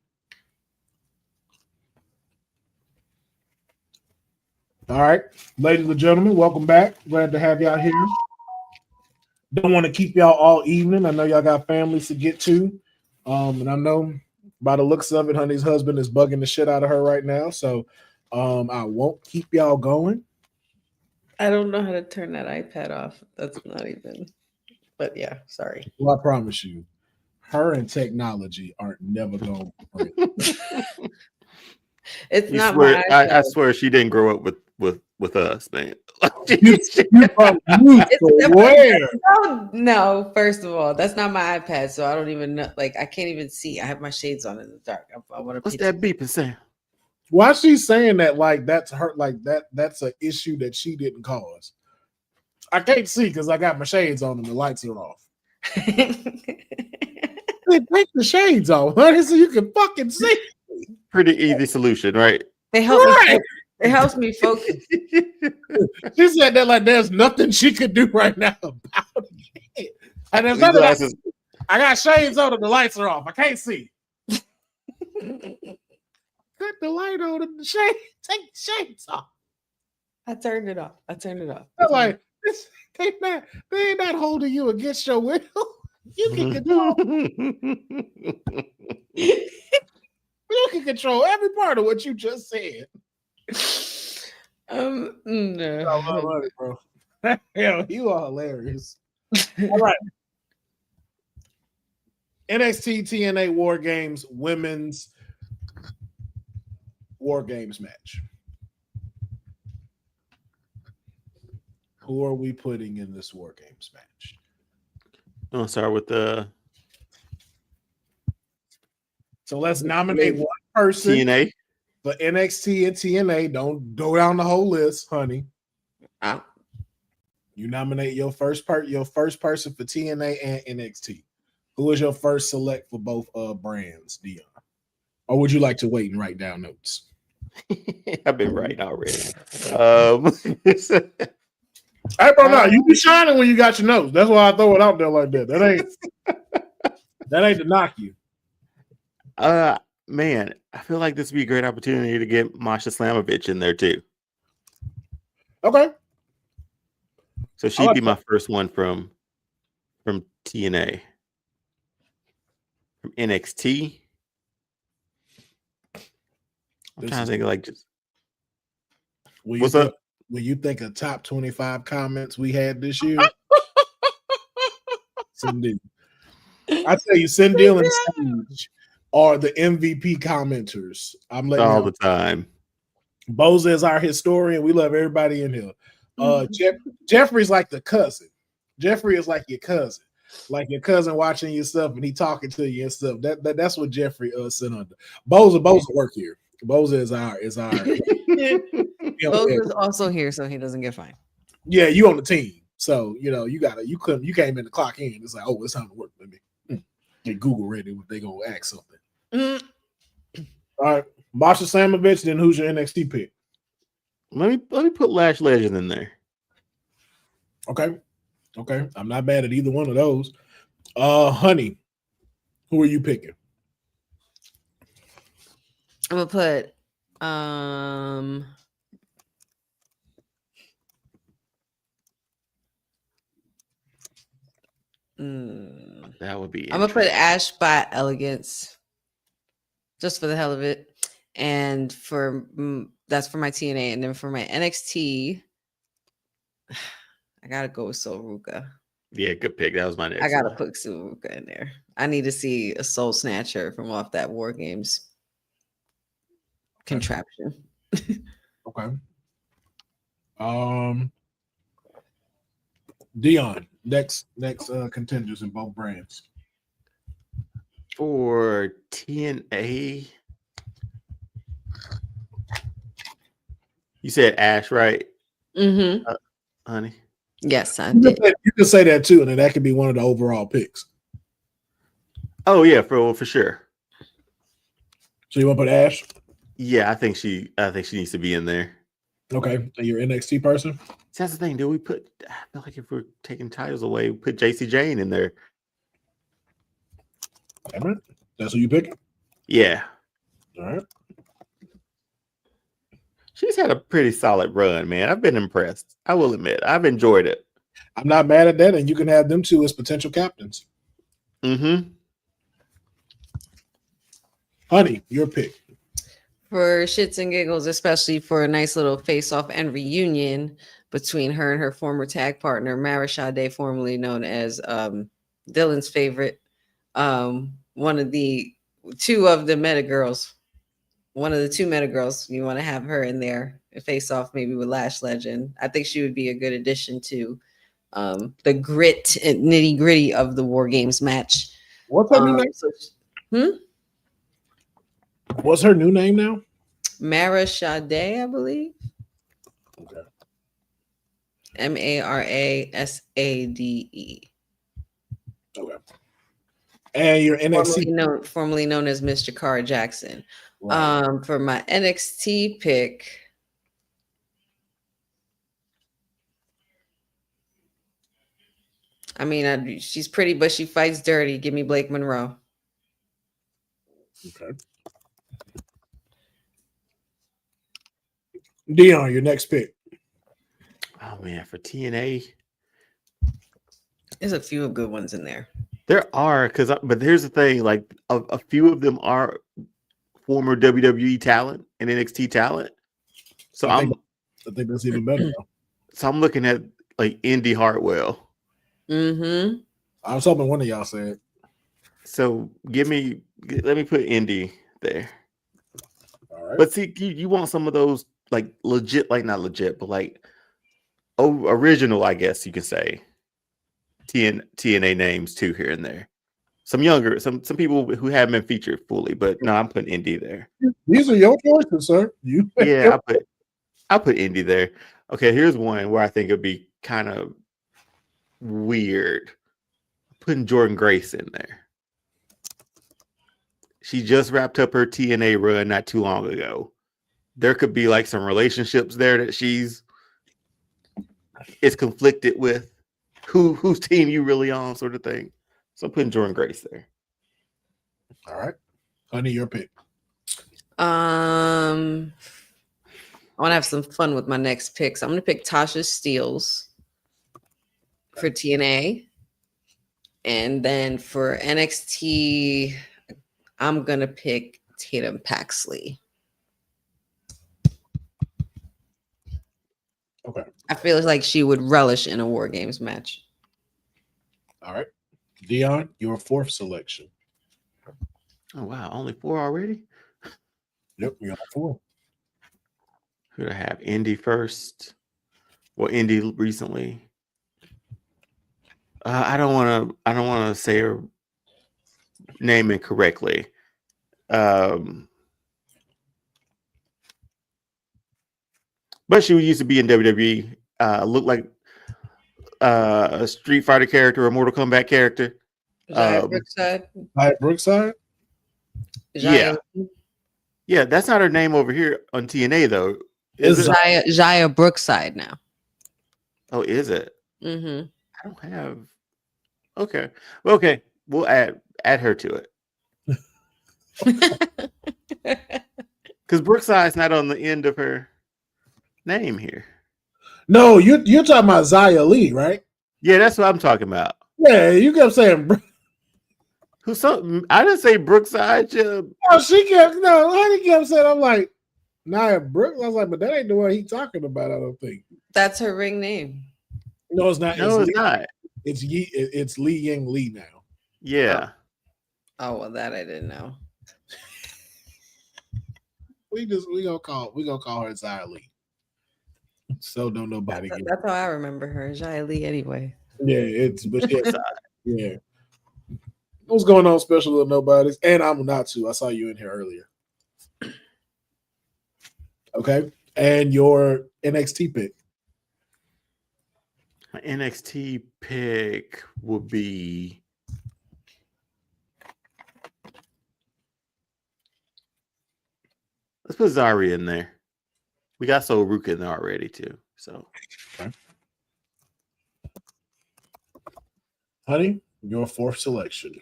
All right, ladies and gentlemen, welcome back. Glad to have y'all here. Don't want to keep y'all all evening. I know y'all got families to get to. And I know by the looks of it, honey's husband is bugging the shit out of her right now. So I won't keep y'all going. I don't know how to turn that iPad off. That's not even, but yeah, sorry. Well, I promise you, her and technology aren't never going to It's not swear, my iPad. I swear she didn't grow up with us, man. No, first of all, that's not my iPad, so I don't even know. Like, I can't even see. I have my shades on in the dark. I want to. What's that beeping saying? Why she's saying that like that's her, like that's an issue that she didn't cause. I can't see because I got my shades on and the lights are off. Take the shades off, honey, so you can fucking see. Pretty easy solution, right? It helps me. It helps me focus. She said that like there's nothing she could do right now about it. And there's nothing I got shades on and the lights are off. I can't see. Cut the light on and the shade. Take the shades off. I turned it off. I'm like, they ain't not holding you against your will. You can control. You can control every part of what you just said. No. I love it, bro. Hell, you are hilarious. All right. NXT TNA War Games women's War Games match. Who are we putting in this War Games match? I'll start with the. So let's nominate one person. TNA. For NXT and TNA. Don't go down the whole list, honey. You nominate your first person for TNA and NXT. Who is your first select for both brands, Dion? Or would you like to wait and write down notes? I've been writing already. Hey, bro, no, you be shining when you got your notes. That's why I throw it out there like that. That ain't to knock you. Man, I feel like this would be a great opportunity to get Masha Slamovich in there too. Okay. So she'd be my first one from TNA. From NXT. I'm trying to think like just what's up? When you think of top 25 comments we had this year, Cindy. I tell you, Cindy and Sage are the MVP commenters. I'm letting all the time. Boza is our historian. We love everybody in here. Jeffrey's like the cousin. Jeffrey is like your cousin watching your stuff and he talking to you and stuff. That's what Jeffrey sent under. Boza work here. Boza is our Boza is also here, so he doesn't get fined. Yeah, you on the team, so you came in to clock in. It's like, oh, it's time to work. Let me get Google ready if they gonna ask something. All right, Masha Slamovich. Then who's your NXT pick? Let me put Lash Legend in there. Okay, I'm not mad at either one of those. Honey, who are you picking? I'm gonna put that would be. I'm gonna put Ash by Elegance, just for the hell of it, and that's for my TNA, and then for my NXT, I gotta go with Soul Ruka. Yeah, good pick. That was my next. I gotta put Soul Ruka in there. I need to see a Soul Snatcher from off that War Games contraption. Okay. Dion, Next contenders in both brands. For TNA, you said Ash, right? Mm-hmm. Honey. Yes, I did. You can say that too, and then that could be one of the overall picks. Oh yeah, for sure. So you want to put Ash? Yeah, I think she needs to be in there. Okay, and your NXT person. That's the thing. Do we put? I feel like if we're taking titles away, we put JC Jane in there. That's who you pick. Yeah. All right. She's had a pretty solid run, man. I've been impressed. I will admit, I've enjoyed it. I'm not mad at that, and you can have them two as potential captains. Mm-hmm. Honey, your pick. For shits and giggles, especially for a nice little face-off and reunion between her and her former tag partner, Mara Sade, formerly known as Dylan's favorite, one of the two meta girls. One of the two meta girls, you want to have her in there, face off maybe with Lash Legend. I think she would be a good addition to the grit and nitty gritty of the War Games match. What's her new name? What's her new name now? Mara Sade, I believe. Okay. Marasade. Okay. And your NXT formerly known as Miss Jakara Jackson. Right. For my NXT pick, I mean, she's pretty, but she fights dirty. Give me Blake Monroe. Okay. Dion, your next pick. Oh man, for TNA, there's a few good ones in there. There are, but here's the thing: like a few of them are former WWE talent and NXT talent. So I think that's even better. So I'm looking at like Indy Hartwell. Mm-hmm. I was hoping one of y'all said. So let me put Indy there. All right. But see, you want some of those like legit, like not legit, but like original, I guess you could say. TNA names too here and there. Some younger, some people who haven't been featured fully, but no, I'm putting Indy there. These are your choices, sir. Yeah, I'll put Indy there. Okay, here's one where I think it'd be kind of weird. Putting Jordan Grace in there. She just wrapped up her TNA run not too long ago. There could be like some relationships there that she's conflicted with. Whose team you really on, sort of thing. So I'm putting Jordan Grace there. All right. Honey, your pick. I want to have some fun with my next picks. I'm going to pick Tasha Steelz for TNA. And then for NXT, I'm going to pick Tatum Paxley. Okay. I feel like she would relish in a War Games match. All right. Dion, your fourth selection. Oh, wow. Only 4 already? Yep, we got 4. Who do I have? Indy first. Well, Indy recently. I don't want to say her name incorrectly. But she used to be in WWE. Looked like a Street Fighter character, a Mortal Kombat character. Brookside. Brookside? Yeah. Yeah, that's not her name over here on TNA, though. Is Jaya Brookside now. Oh, is it? Mm-hmm. I don't have... Okay. Well, okay. We'll add her to it. Because Brookside's not on the end of her name here. No, you're talking about Xia Li, right? Yeah, that's what I'm talking about. Yeah, you kept saying... I didn't say Brookside. Oh, Honey kept saying, I'm like, Nia Brooks. I was like, but that ain't the one he's talking about, I don't think. That's her ring name. No, it's not. No, it's not. It's Li Ying Li now. Yeah. Oh, well, that I didn't know. we gonna call her Xia Li. So don't nobody. That's how I remember her, Xia Li. Anyway. Yeah. What's going on, special little nobodies? And I'm not too. I saw you in here earlier. Okay. And your NXT pick. My NXT pick will be let's put Zarya in there. We got Ruka in there already too. So okay. Honey, your fourth selection.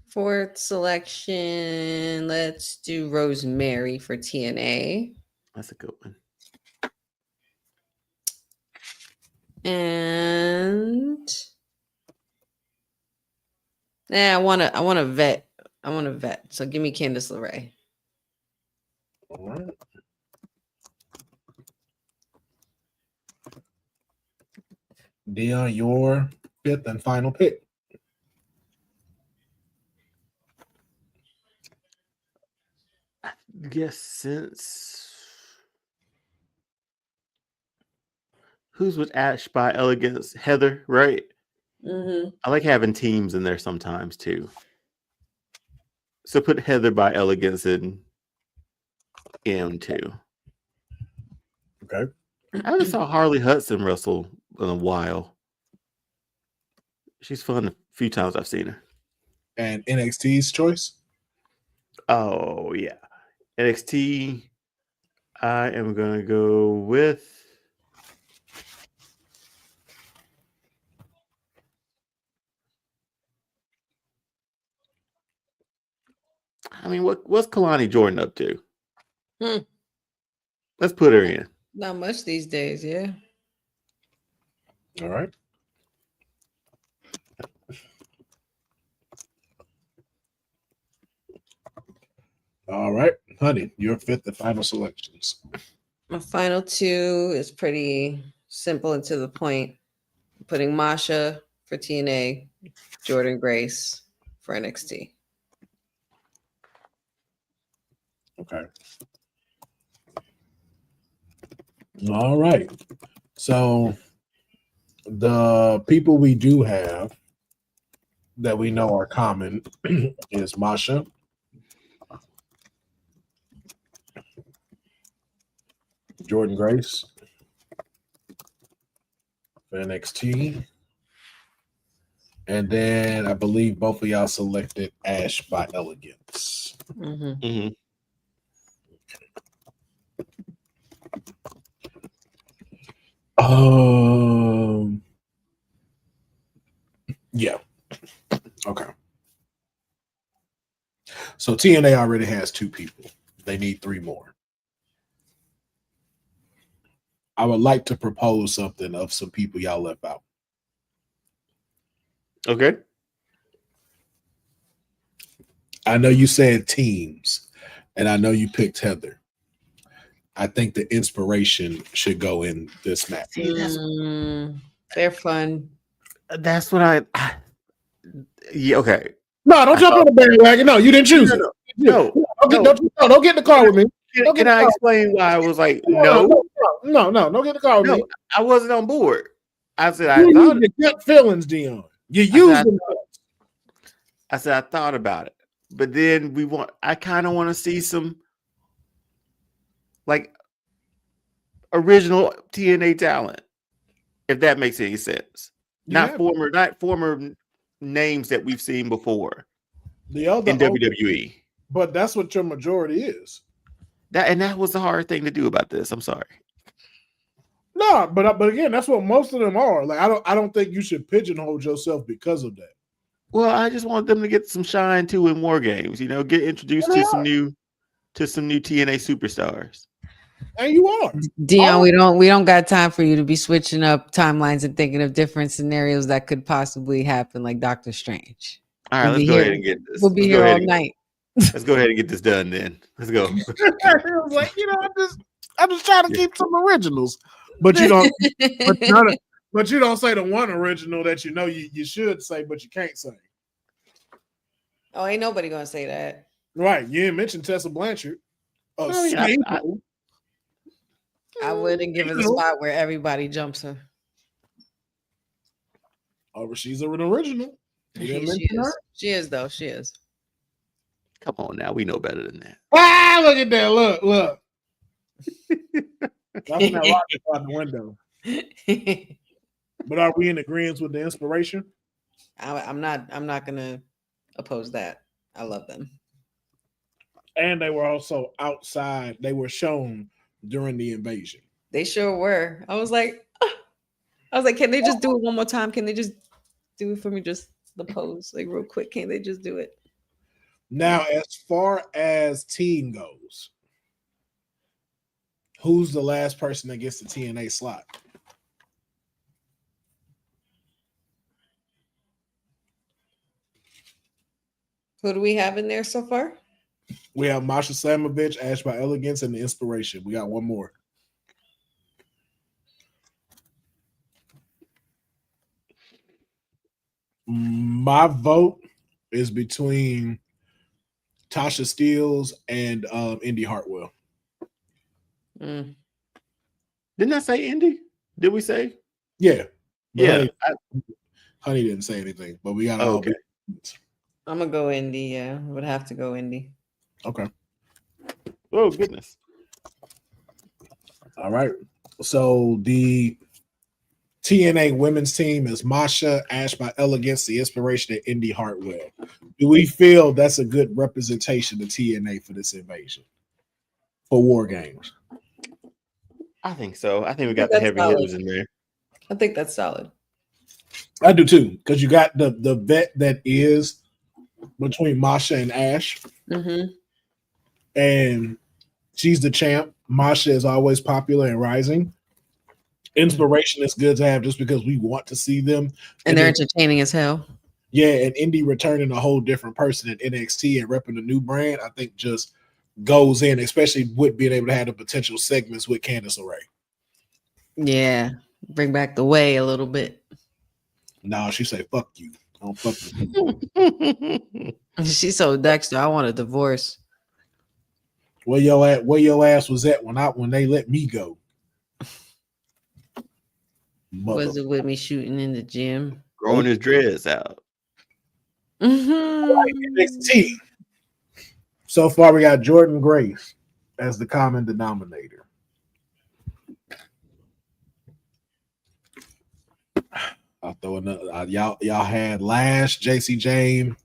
Fourth selection. Let's do Rosemary for TNA. That's a good one. And I want a vet. So give me Candice LeRae. All right. Dion, your fifth and final pick. I guess since who's with Ash by Elegance? Heather, right? Mm-hmm. I like having teams in there sometimes too. So put Heather by Elegance in M2. Okay. I haven't saw Harley Hudson wrestle in a while. She's fun a few times I've seen her. And NXT's choice? Oh, yeah. NXT, I am going to go with what's Kalani Jordan up to? Let's put her in. Not much these days, yeah. All right. All right, honey, your fifth and final selections. My final two is pretty simple and to the point. I'm putting Masha for TNA, Jordan Grace for NXT. Okay. All right. So the people we do have that we know are common is Masha, Jordan Grace for NXT, and then I believe both of y'all selected Ash by Elegance. Mm-hmm. Mm-hmm. Yeah. Okay. So TNA already has 2 people. They need 3 more. I would like to propose something of some people y'all left out. Okay. I know you said teams, and I know you picked Heather. I think the inspiration should go in this match. They're fun. That's what yeah, okay. No, don't jump on the bandwagon. No, you didn't choose it. No. Don't get in the car with me. Can I explain why I was like, no, don't get in the car with me. I wasn't on board. I said, you used your gut feelings, Dion. You used them. I said, I thought about it. But then I kind of want to see some like original TNA talent, if that makes any sense. Not former names that we've seen before in WWE. But that's what your majority is. That was the hard thing to do about this. I'm sorry. No, but again, that's what most of them are. Like I don't think you should pigeonhole yourself because of that. Well, I just want them to get some shine too in War Games. Get introduced to some new TNA superstars. And you are, Dion. We don't got time for you to be switching up timelines and thinking of different scenarios that could possibly happen, like Doctor Strange. All right, let's go ahead and get this. We'll be here all night. Let's go ahead and get this done then. Let's go. I was like, I'm just trying to keep some originals, but you don't. But you don't say the one original that you should say, but you can't say. Oh, ain't nobody gonna say that. Right? You didn't mention Tessa Blanchard. I wouldn't give her the spot where everybody jumps her. Oh, she's an original. You didn't She mention her? is. She is, though. She is. Come on now, we know better than that. Ah, look at that. Look. Dropping that rocket out the window. But are we in agreement with the inspiration? I'm not gonna oppose that. I love them. And they were also outside. They were shown during the invasion. They sure were. I was like, can they just do it one more time? Can they just do it for me? Just the pose, like real quick. Can they just do it? Now, as far as team goes, who's the last person that gets the TNA slot? Who do we have in there so far? We have Masha Slamovich, Ash by Elegance, and the Inspiration. We got one more. My vote is between Tasha Steeles and Indy Hartwell. Mm. Didn't I say Indy? Did we say? Yeah. Yeah. Honey didn't say anything, but we got Okay. I'm gonna go Indy. Yeah, would have to go Indy. Okay. Oh goodness. All right. So the TNA women's team is Masha, Ash by Elegance, the Inspiration, and Indy Hartwell. Do we feel that's a good representation of TNA for this invasion? For War Games? I think so. I think we got the heavy hitters in there. I think that's solid. I do too, because you got the vet that is between Masha and Ash. Mm-hmm. And she's the champ. Masha is always popular and rising. Inspiration is good to have just because we want to see them. And they're entertaining as hell. Yeah, and Indy returning a whole different person in NXT and repping a new brand, I think just goes in, especially with being able to have the potential segments with Candice LeRae. Yeah, bring back the way a little bit. No, she say, fuck you. I don't fuck you. She's so Dexter. I want a divorce. Where your ass was at when they let me go? Was it with me shooting in the gym? Growing his dreads out. Mm-hmm. NXT. So far, we got Jordan Grace as the common denominator. I'll throw another. Y'all had Lash, JC James,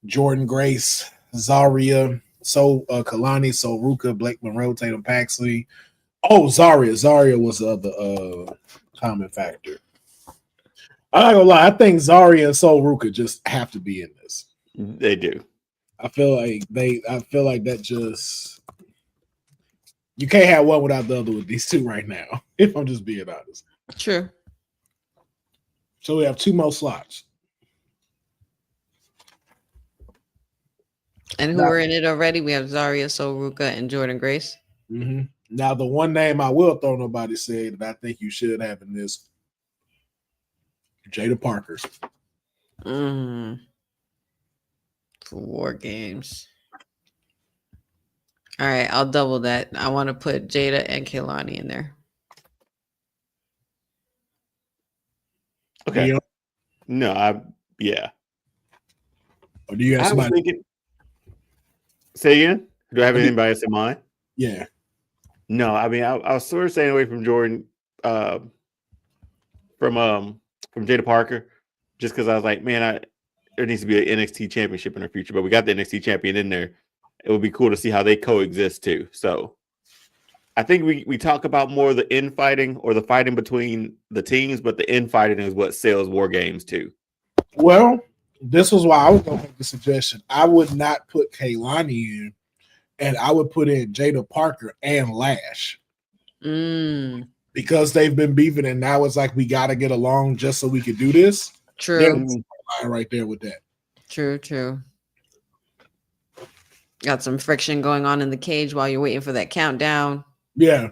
Jordan Grace, Zarya, Kalani, Ruka, Blake Monroe, Tatum Paxley. Oh, Zarya was the other common factor. I'm not gonna lie, I think Zarya and Ruka just have to be in this. They do. I feel like that just you can't have one without the other with these two right now, if I'm just being honest. True. So we have two more slots. And who are in it already? We have Zarya, Ruka, and Jordan Grace. Mm-hmm. Now, the one name I will throw nobody said that I think you should have in this, Jada Parker. For War Games. All right, I'll double that. I want to put Jada and Kehlani in there. Okay. Yeah. No, yeah. Or do you have somebody? Thinking, say again? Do I have anybody else in mind? Yeah. No, I mean I was sort of staying away from Jordan, from Jada Parker, just because I was like, man, there needs to be an NXT championship in the future, but we got the NXT champion in there. It would be cool to see how they coexist too. So I think we talk about more of the infighting or the fighting between the teams, but the infighting is what sells War Games too. Well, this was why I was going to make the suggestion. I would not put Kehlani in, and I would put in Jada Parker and Lash. Because they've been beefing, and now it's like we got to get along just so we could do this. True. Right there with that. True. Got some friction going on in the cage while you're waiting for that countdown. Yeah.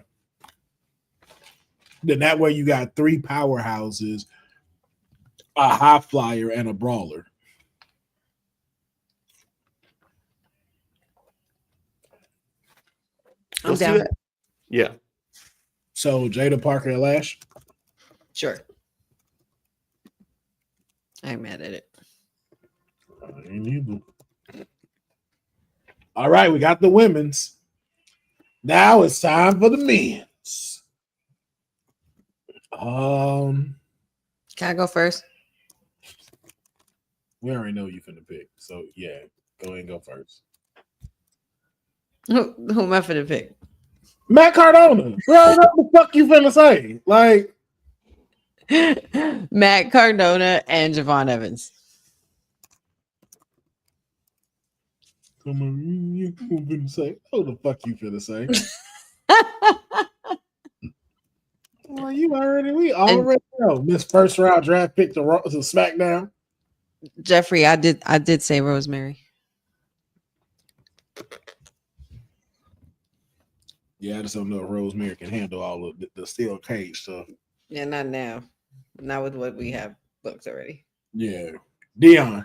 Then that way you got three powerhouses, a high flyer, and a brawler. I'm down. Yeah. So Jada Parker and Lash? Sure. I ain't mad at it. I ain't either. All right, we got the women's. Now it's time for the men's. Can I go first? We already know you finna pick, so yeah, go ahead and go first. Who am I finna pick? Matt Cardona. Bro, what the fuck you finna say? Like Matt Cardona and Javon Evans. come on, you finna say? What the fuck you finna say? Well, we already know. This first round draft pick to SmackDown. Jeffrey, I did say Rosemary. Yeah, I just don't know if Rosemary can handle all of the steel cage stuff. Yeah, not now. Not with what we have booked already. Yeah. Dion.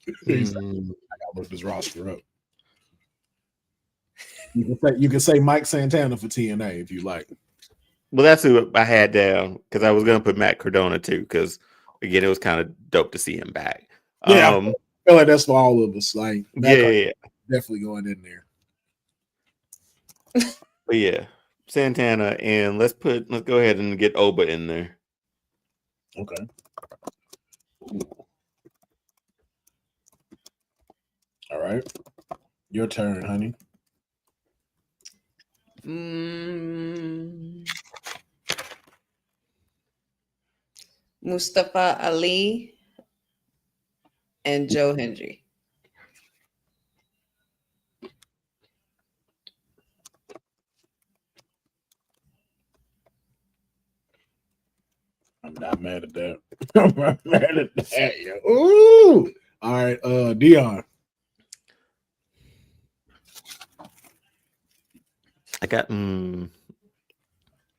I gotta look this roster up. You can say Mike Santana for TNA if you like. Well, that's who I had down because I was going to put Matt Cardona too because, again, it was kind of dope to see him back. Yeah, I feel like that's for all of us. Like, yeah, definitely going in there. But yeah, Santana, and let's go ahead and get Oba in there. Okay. All right. Your turn, honey. Mustafa Ali and Joe Hendry. I'm not mad at that. I'm not mad at that. Yo. Ooh. All right, Dion. I got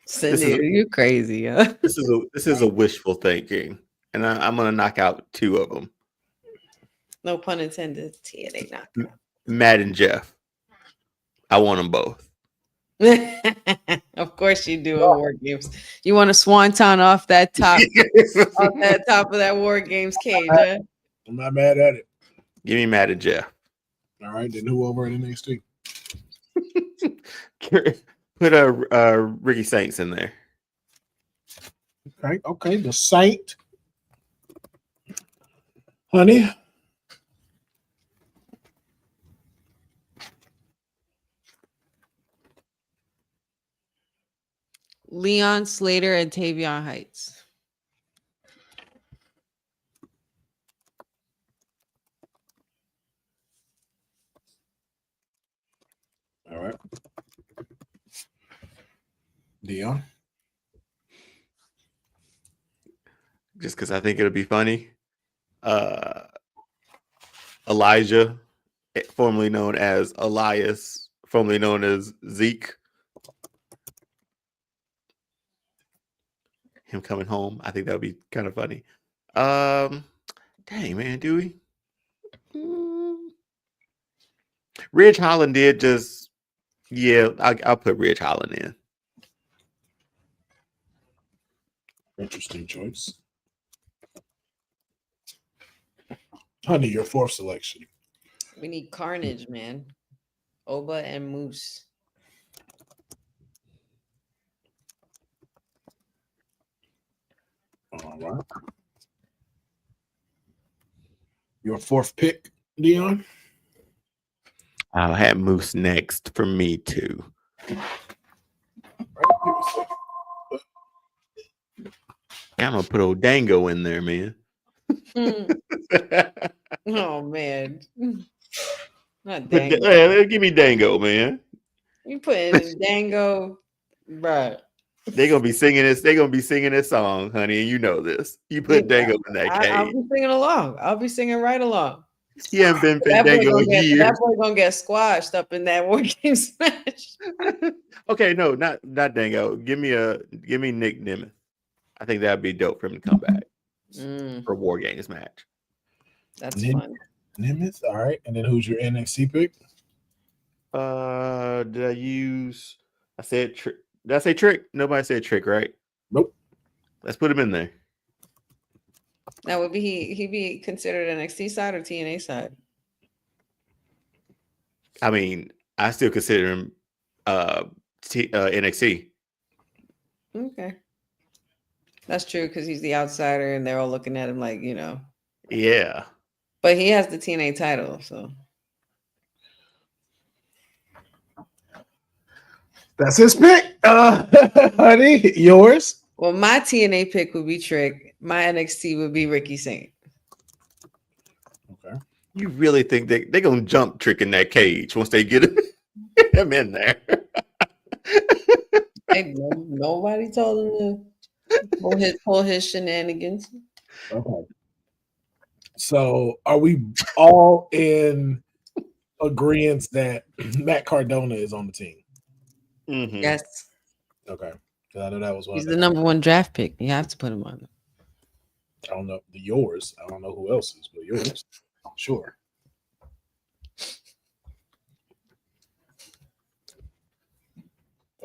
Cindy, you crazy, huh? This is a wishful thinking, and I'm gonna knock out two of them. No pun intended. TNA knockout. Matt and Jeff. I want them both. Of course you do at War Games. You want a swanton off that top, off that top of that War Games cage, huh? I'm not mad at it. Give me Matt and Jeff. All right, then who over at NXT? Put Ricky Saints in there. Okay, the Saint. Honey. Leon Slater and Tavion Heights. All right. Dion. Just because I think it'll be funny. Elijah, formerly known as Elias, formerly known as Zeke. Him coming home. I think that would be kind of funny. Dang, man, do we? Ridge Holland did just, yeah, I'll put Ridge Holland in. Interesting choice. Honey, your fourth selection. We need Carnage, man. Oba and Moose. All right. Your fourth pick, Dion? I'll have Moose next for me, too. I'm going to put old Dango in there, man. Oh, man. Not Dango. Give me Dango, man. You put in Dango, bruh. They're gonna be singing this. They're gonna be singing this song, honey, and you know this. You put Dango in that cage. I'll be singing along. I'll be singing right along. He hasn't been Dango in years. That boy gonna get squashed up in that War Games match. Okay, no, not Dango. Give me Nick Nemeth. I think that'd be dope for him to come back for a War Games match. That's fun. Nemeth, all right. And then who's your NXT pick? Did I use? I said Trick. Did I say Trick? Nobody said Trick, right? Nope. Let's put him in there. Now, would he be considered NXT side or TNA side? I mean, I still consider him NXT. Okay. That's true because he's the outsider and they're all looking at him like, Yeah. But he has the TNA title, so. That's his pick. Honey, yours? Well, my TNA pick would be Trick. My NXT would be Ricky Saint. Okay. You really think they're going to jump Trick in that cage once they get him in there? Hey, nobody told him to pull his shenanigans. Okay. So are we all in agreement that Matt Cardona is on the team? Mm-hmm. Yes. Okay. I know that was one. He's the number one draft pick. You have to put him on. I don't know yours. I don't know who else's, but yours. Sure.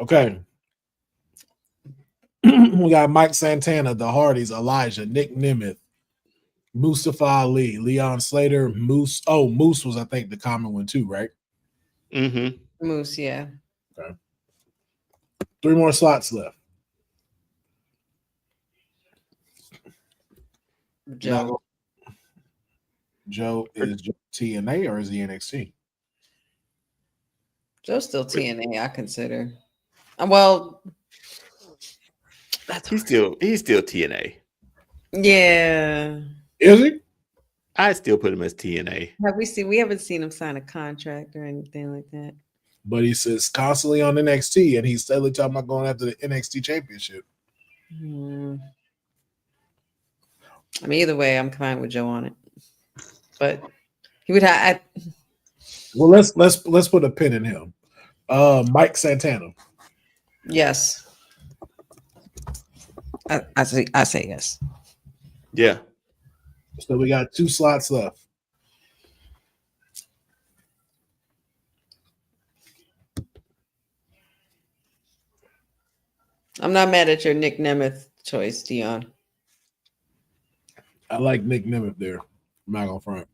Okay. We got Mike Santana, the Hardys, Elijah, Nick Nemeth, Mustafa Ali, Leon Slater, Moose. Oh, Moose was, I think, the common one too, right? Mm-hmm. Moose, yeah. Okay. 3 more slots left. Joe. Joe is TNA or is he NXT? Joe's still TNA, I consider. Well, he's still TNA. Yeah. Is he? I still put him as TNA. We haven't seen him sign a contract or anything like that. But he says constantly on NXT, and he's steadily talking about going after the NXT championship. I mean, either way, I'm fine with Joe on it. But he would have. Well, let's put a pin in him. Mike Santana. Yes. I say yes. Yeah. So we got 2 slots left. I'm not mad at your Nick Nemeth choice, Dion. I like Nick Nemeth there. I'm not gonna front.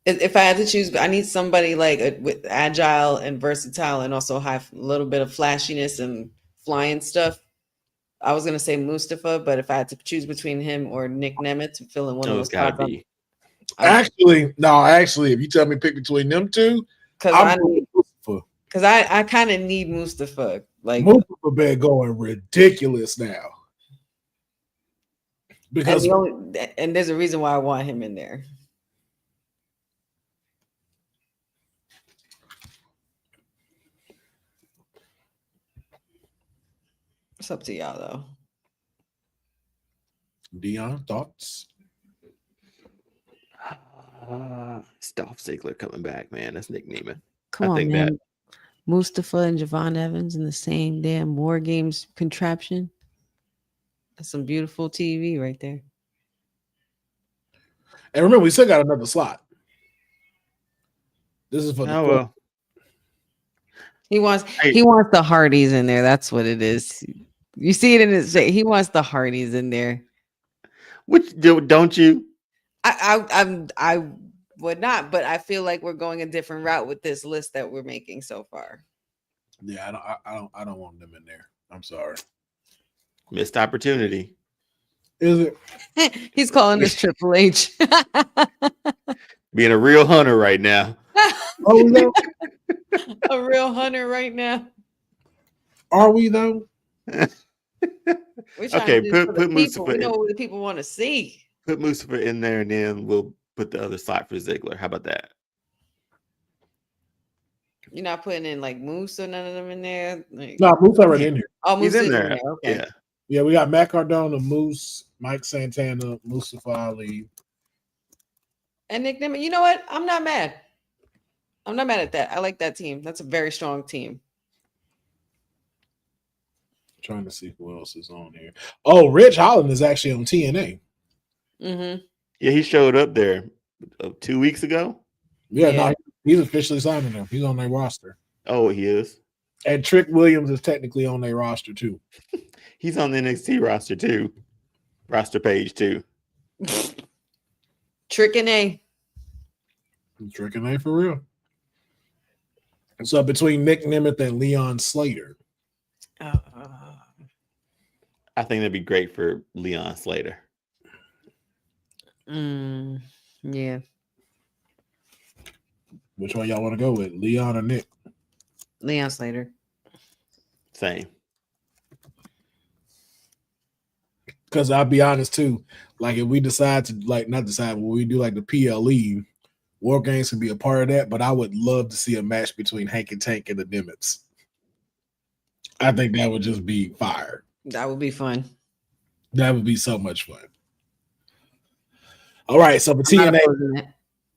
If I had to choose, I need somebody like with agile and versatile, and also a little bit of flashiness and flying stuff. I was gonna say Mustafa, but if I had to choose between him or Nick Nemeth to fill in one of those spots, Actually, if you tell me pick between them two, because I kind of need Mustafa. Like Mustafa been going ridiculous now. Because and there's a reason why I want him in there. It's up to y'all though. Dion, thoughts? Dolph Ziggler coming back, man. That's Nick Nemeth. Come on, man. Mustafa and Javon Evans in the same damn War Games contraption. That's some beautiful TV right there. And remember, we still got another slot. This is for the He wants the Hardys in there. That's what it is. You see it in his face. He wants the Hardys in there. Which don't you? I would not, but I feel like we're going a different route with this list that we're making so far. Yeah, I don't want them in there. I'm sorry. Missed opportunity. Is it? He's calling this Triple H. Being a real hunter right now. Oh no. A real hunter right now. Are we though? Okay, put Mustafa. We know what the people want to see. Put Mustafa in there, and then we'll put the other slot for Ziggler. How about that? You're not putting in like Moose or none of them in there? No, Moose already in here. Oh, Moose He's in there. Okay. Yeah, we got Matt Cardona, Moose, Mike Santana, Mustafa Ali. And Nick Nemeth. You know what? I'm not mad. I'm not mad at that. I like that team. That's a very strong team. Trying to see who else is on here. Oh, Rich Holland is actually on TNA. Mm-hmm. Yeah, he showed up there 2 weeks ago. Yeah, no, he's officially signing them. He's on their roster. Oh, he is. And Trick Williams is technically on their roster too. He's on the NXT roster too. roster page too. Trick and A. Trick and A for real. So between Nick Nemeth and Leon Slater. I think that'd be great for Leon Slater. Yeah. Which one y'all want to go with, Leon or Nick? Leon Slater. Same. Because I'll be honest too, like if we decide to not decide, when we do like the PLE, War Games can be a part of that, but I would love to see a match between Hank and Tank and the Nimitz. I think that would just be fire. That would be fun. That would be so much fun. All right, so for TNA,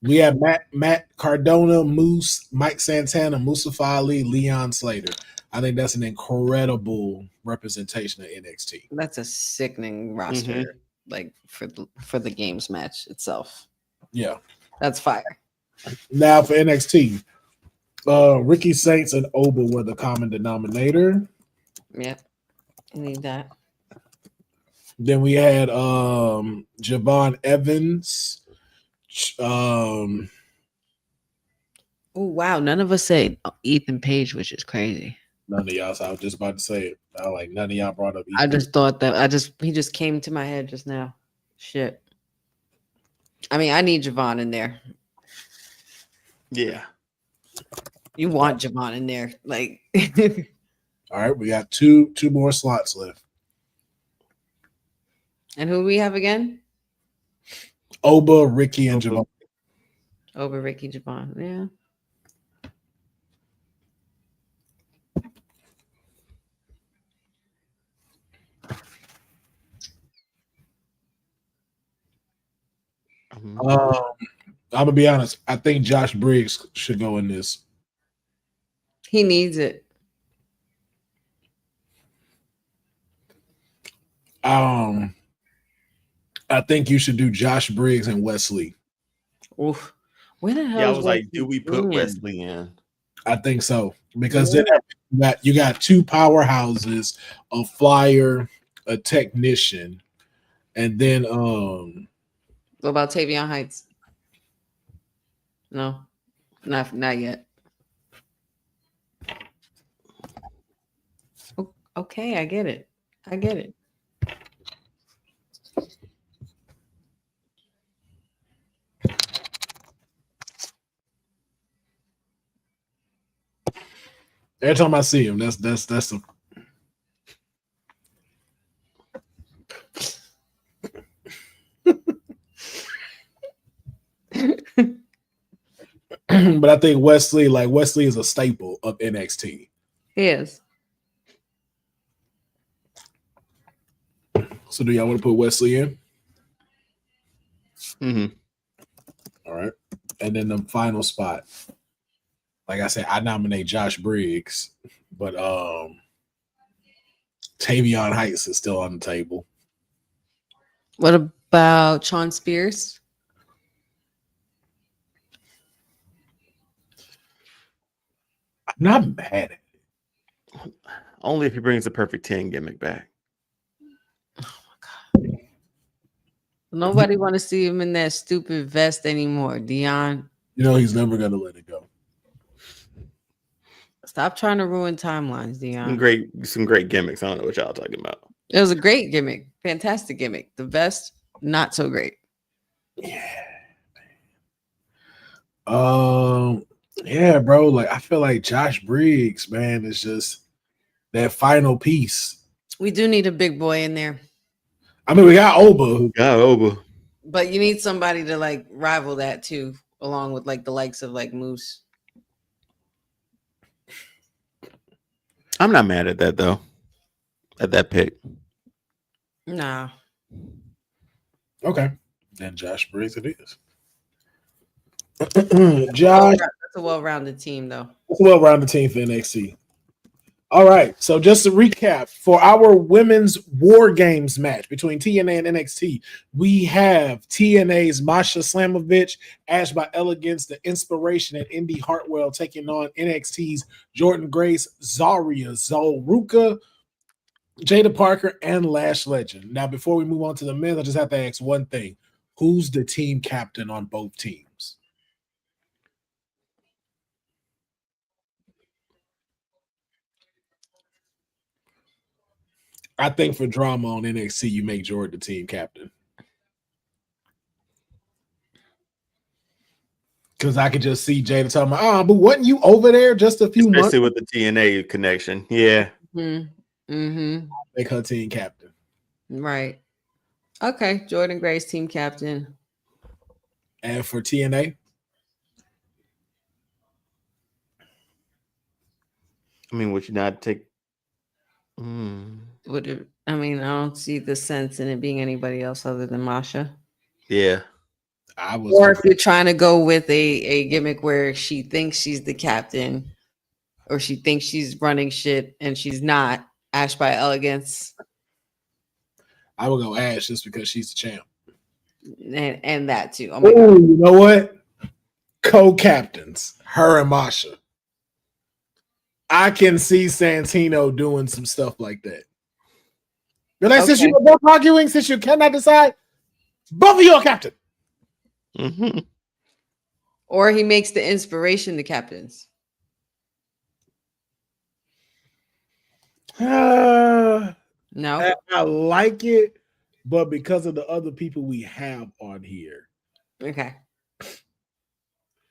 we have Matt Cardona, Moose, Mike Santana, Mustafa Ali, Leon Slater. I think that's an incredible representation of NXT. That's a sickening roster, like for the games match itself. Yeah, that's fire. Now for NXT, Ricky Saints and Oba were the common denominator. Yeah, you need that. Then we had Javon Evans. Oh wow, none of us said Ethan Page, which is crazy. None of y'all. So I was just about to say it. None of y'all brought up Ethan. I just thought that he just came to my head just now. Shit. I mean, I need Javon in there. Yeah. You want Javon in there. Like all right, we got two more slots left. And who we have again? Oba, Ricky, and Javon. Oba, Ricky, Javon. Yeah. I'm gonna be honest. I think Josh Briggs should go in this. He needs it. I think you should do Josh Briggs and Wesley. Oof. Where the hell? Yeah, I was like, do we put Wesley in? I think so, because then you got two powerhouses, a flyer, a technician, and then what about Tavion Heights? No, not yet. Okay, I get it. Every time I see him, that's the. But I think Wesley is a staple of NXT. He is. So do y'all want to put Wesley in? Mm-hmm. All right. And then the final spot. Like I said, I nominate Josh Briggs, but Tavion Heights is still on the table. What about Sean Spears? I'm not mad at it. Only if he brings the perfect 10 gimmick back. Oh my God. Nobody want to see him in that stupid vest anymore, Dion. You know he's never gonna let it go. Stop trying to ruin timelines, Dion. Some great gimmicks. I don't know what y'all talking about. It was a great gimmick. Fantastic gimmick. The best, not so great. Yeah. Yeah, bro. Like I feel like Josh Briggs, man, is just that final piece. We do need a big boy in there. I mean, we got Oba. But you need somebody to like rival that too, along with like the likes of like Moose. I'm not mad at that though. At that pick. Nah. Okay. Then Josh Briggs it is. Josh. That's a well-rounded team though. That's a well-rounded team for NXT. All right. So just to recap, for our women's War Games match between TNA and NXT, we have TNA's Masha Slamovich, Ash by Elegance, The Inspiration, and Indy Hartwell taking on NXT's Jordan Grace, Zaria Zolruka, Jada Parker and Lash Legend. Now, before we move on to the men, I just have to ask one thing. Who's the team captain on both teams? I think for drama on NXT, you make Jordan the team captain. Because I could just see Jada talking about, but wasn't you over there just a few months? Especially with the TNA connection. Yeah. Mm-hmm. Make her team captain. Right. Okay. Jordan Gray's team captain. And for TNA? I mean, would you not take... I don't see the sense in it being anybody else other than Masha. Yeah. Or if you're trying to go with a gimmick where she thinks she's the captain or she thinks she's running shit and she's not, Ash by Elegance. I would go Ash just because she's the champ. And that too. Oh my God. You know what? Co-captains, her and Masha. I can see Santino doing some stuff like that. But like, since you were both arguing, since you cannot decide, both of you are captain. Mm-hmm. Or he makes the inspiration the captains. No, I like it, but because of the other people we have on here. Okay.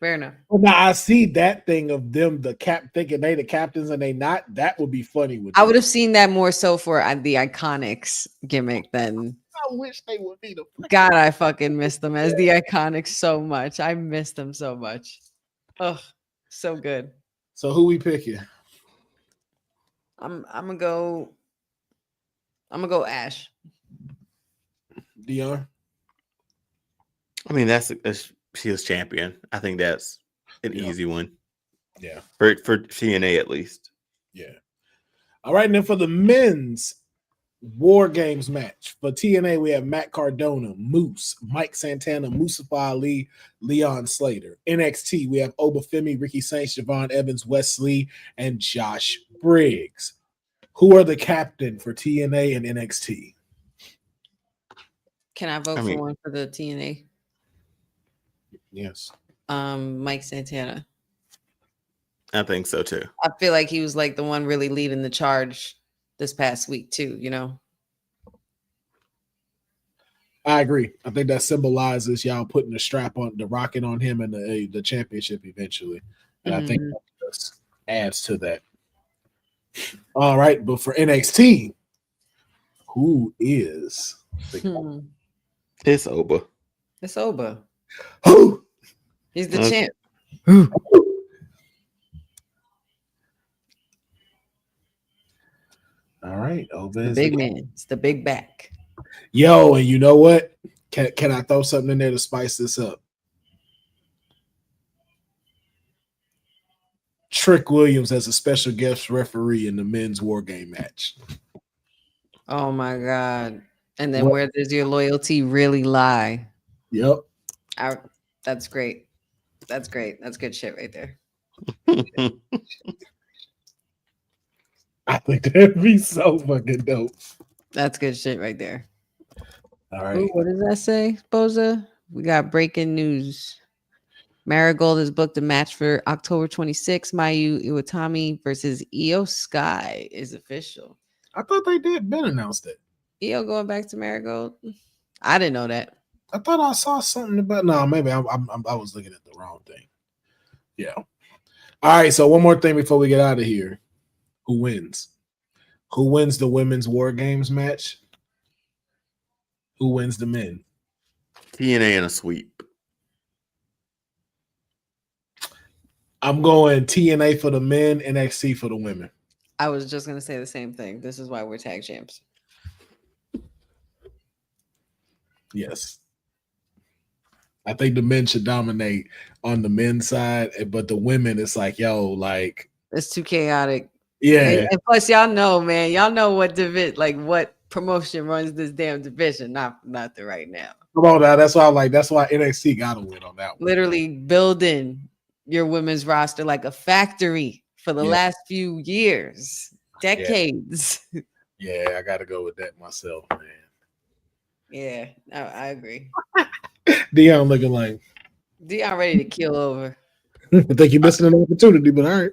Fair enough. Well, now I see that thing of them, thinking they the captains and they not. That would be funny. I would have seen that more so for the Iconics gimmick than. I wish they would be the. God, I fucking miss them as the Iconics so much. I miss them so much. Oh, so good. So who we picking? I'm gonna go Ash. Dion. I mean, she is champion. I think that's an easy one. Yeah. For TNA at least. Yeah. All right, and then for the men's War Games match. For TNA, we have Matt Cardona, Moose, Mike Santana, Mustafa Ali, Leon Slater. NXT, we have Obafemi, Ricky Saints, Javon Evans, Wesley, and Josh Briggs. Who are the captain for TNA and NXT? Can I vote for one for the TNA? Yes. Mike Santana. I think so too. I feel like he was like the one really leading the charge this past week too, you know. I agree. I think that symbolizes y'all putting the rocket on him and the championship eventually. And I think that just adds to that. All right, but for NXT, who is the It's Oba. It's Oba. Who? He's the champ. Who? All right, Oba is the big man. It's the big back. Yo, and you know what? Can I throw something in there to spice this up? Trick Williams as a special guest referee in the men's War Game match. Oh my God. And then where does your loyalty really lie? Yep. That's great. That's great. That's good shit right there. I think that'd be so fucking dope. That's good shit right there. All right. Ooh, what does that say, Boza? We got breaking news. Marigold has booked a match for October 26th. Mayu Iwatani versus Io Sky is official. I thought they did. Ben announced it. Io going back to Marigold? I didn't know that. I thought I saw something about. No, maybe I was looking at the wrong thing. Yeah. All right. So one more thing before we get out of here. Who wins? Who wins the women's War Games match? Who wins the men? TNA in a sweep. I'm going TNA for the men, NXT for the women. I was just going to say the same thing. This is why we're tag champs. Yes. I think the men should dominate on the men's side, but the women, it's like, yo, like. It's too chaotic. Yeah. And plus, y'all know, man, y'all know what what promotion runs this damn division. Not the right now. Come on now. That's why NXT got to win on that one. Literally building your women's roster like a factory for the last few years, decades. Yeah, I got to go with that myself, man. Yeah, I agree. Dion looking like Dion ready to kill over. I think you're missing an opportunity, but all right.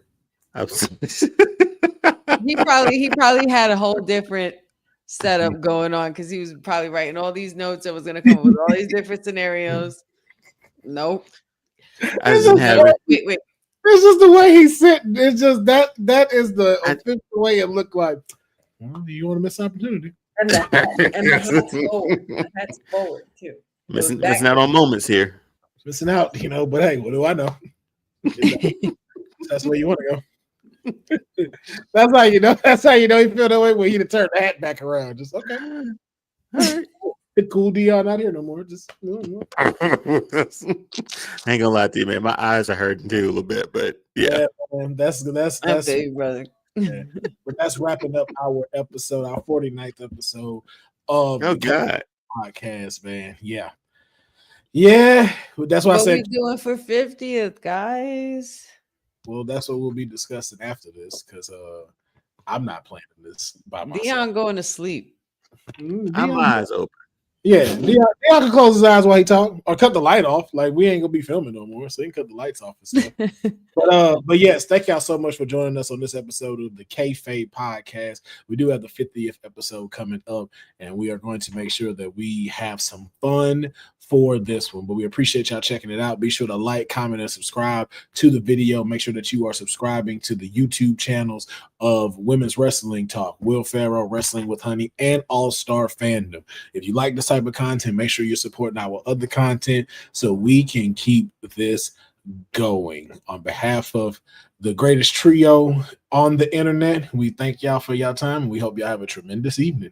He probably had a whole different setup going on because he was probably writing all these notes that was going to come up with all these different scenarios. Nope. I just have it. Wait. It's just the way he's sitting. It's just that is the official way it looked like. Well, you want to miss opportunity. And the forward. The hat's forward too. Missing out on moments here. Missing out, but hey, what do I know? That's where you want to go. That's how you know. That's how you know he feel that way when he turned the hat back around. Just okay. All right. Cool Dion not here no more. Just I ain't gonna lie to you, man. My eyes are hurting too a little bit, but yeah. Man, that's big brother. Yeah. But that's wrapping up our episode, our 49th episode of the God podcast, man. Yeah. Yeah. That's why I said what we doing for 50th, guys. Well, that's what we'll be discussing after this because I'm not planning this by myself. Dion going to sleep. My eyes open. Yeah, Dion can close his eyes while he talk or cut the light off. Like we ain't gonna be filming no more, so he can cut the lights off and stuff. But yes, thank y'all so much for joining us on this episode of the Kayfabe Podcast. We do have the 50th episode coming up, and we are going to make sure that we have some fun for this one. But we appreciate y'all checking it out. Be sure to like, comment, and subscribe to the video. Make sure that you are subscribing to the YouTube channels of Women's Wrestling Talk, Will Ferrell, Wrestling with Honey, and All Star Fandom. If you like this type of content, make sure you're supporting our other content so we can keep this going. On behalf of the greatest trio on the internet, we thank y'all for y'all time. We hope y'all have a tremendous evening.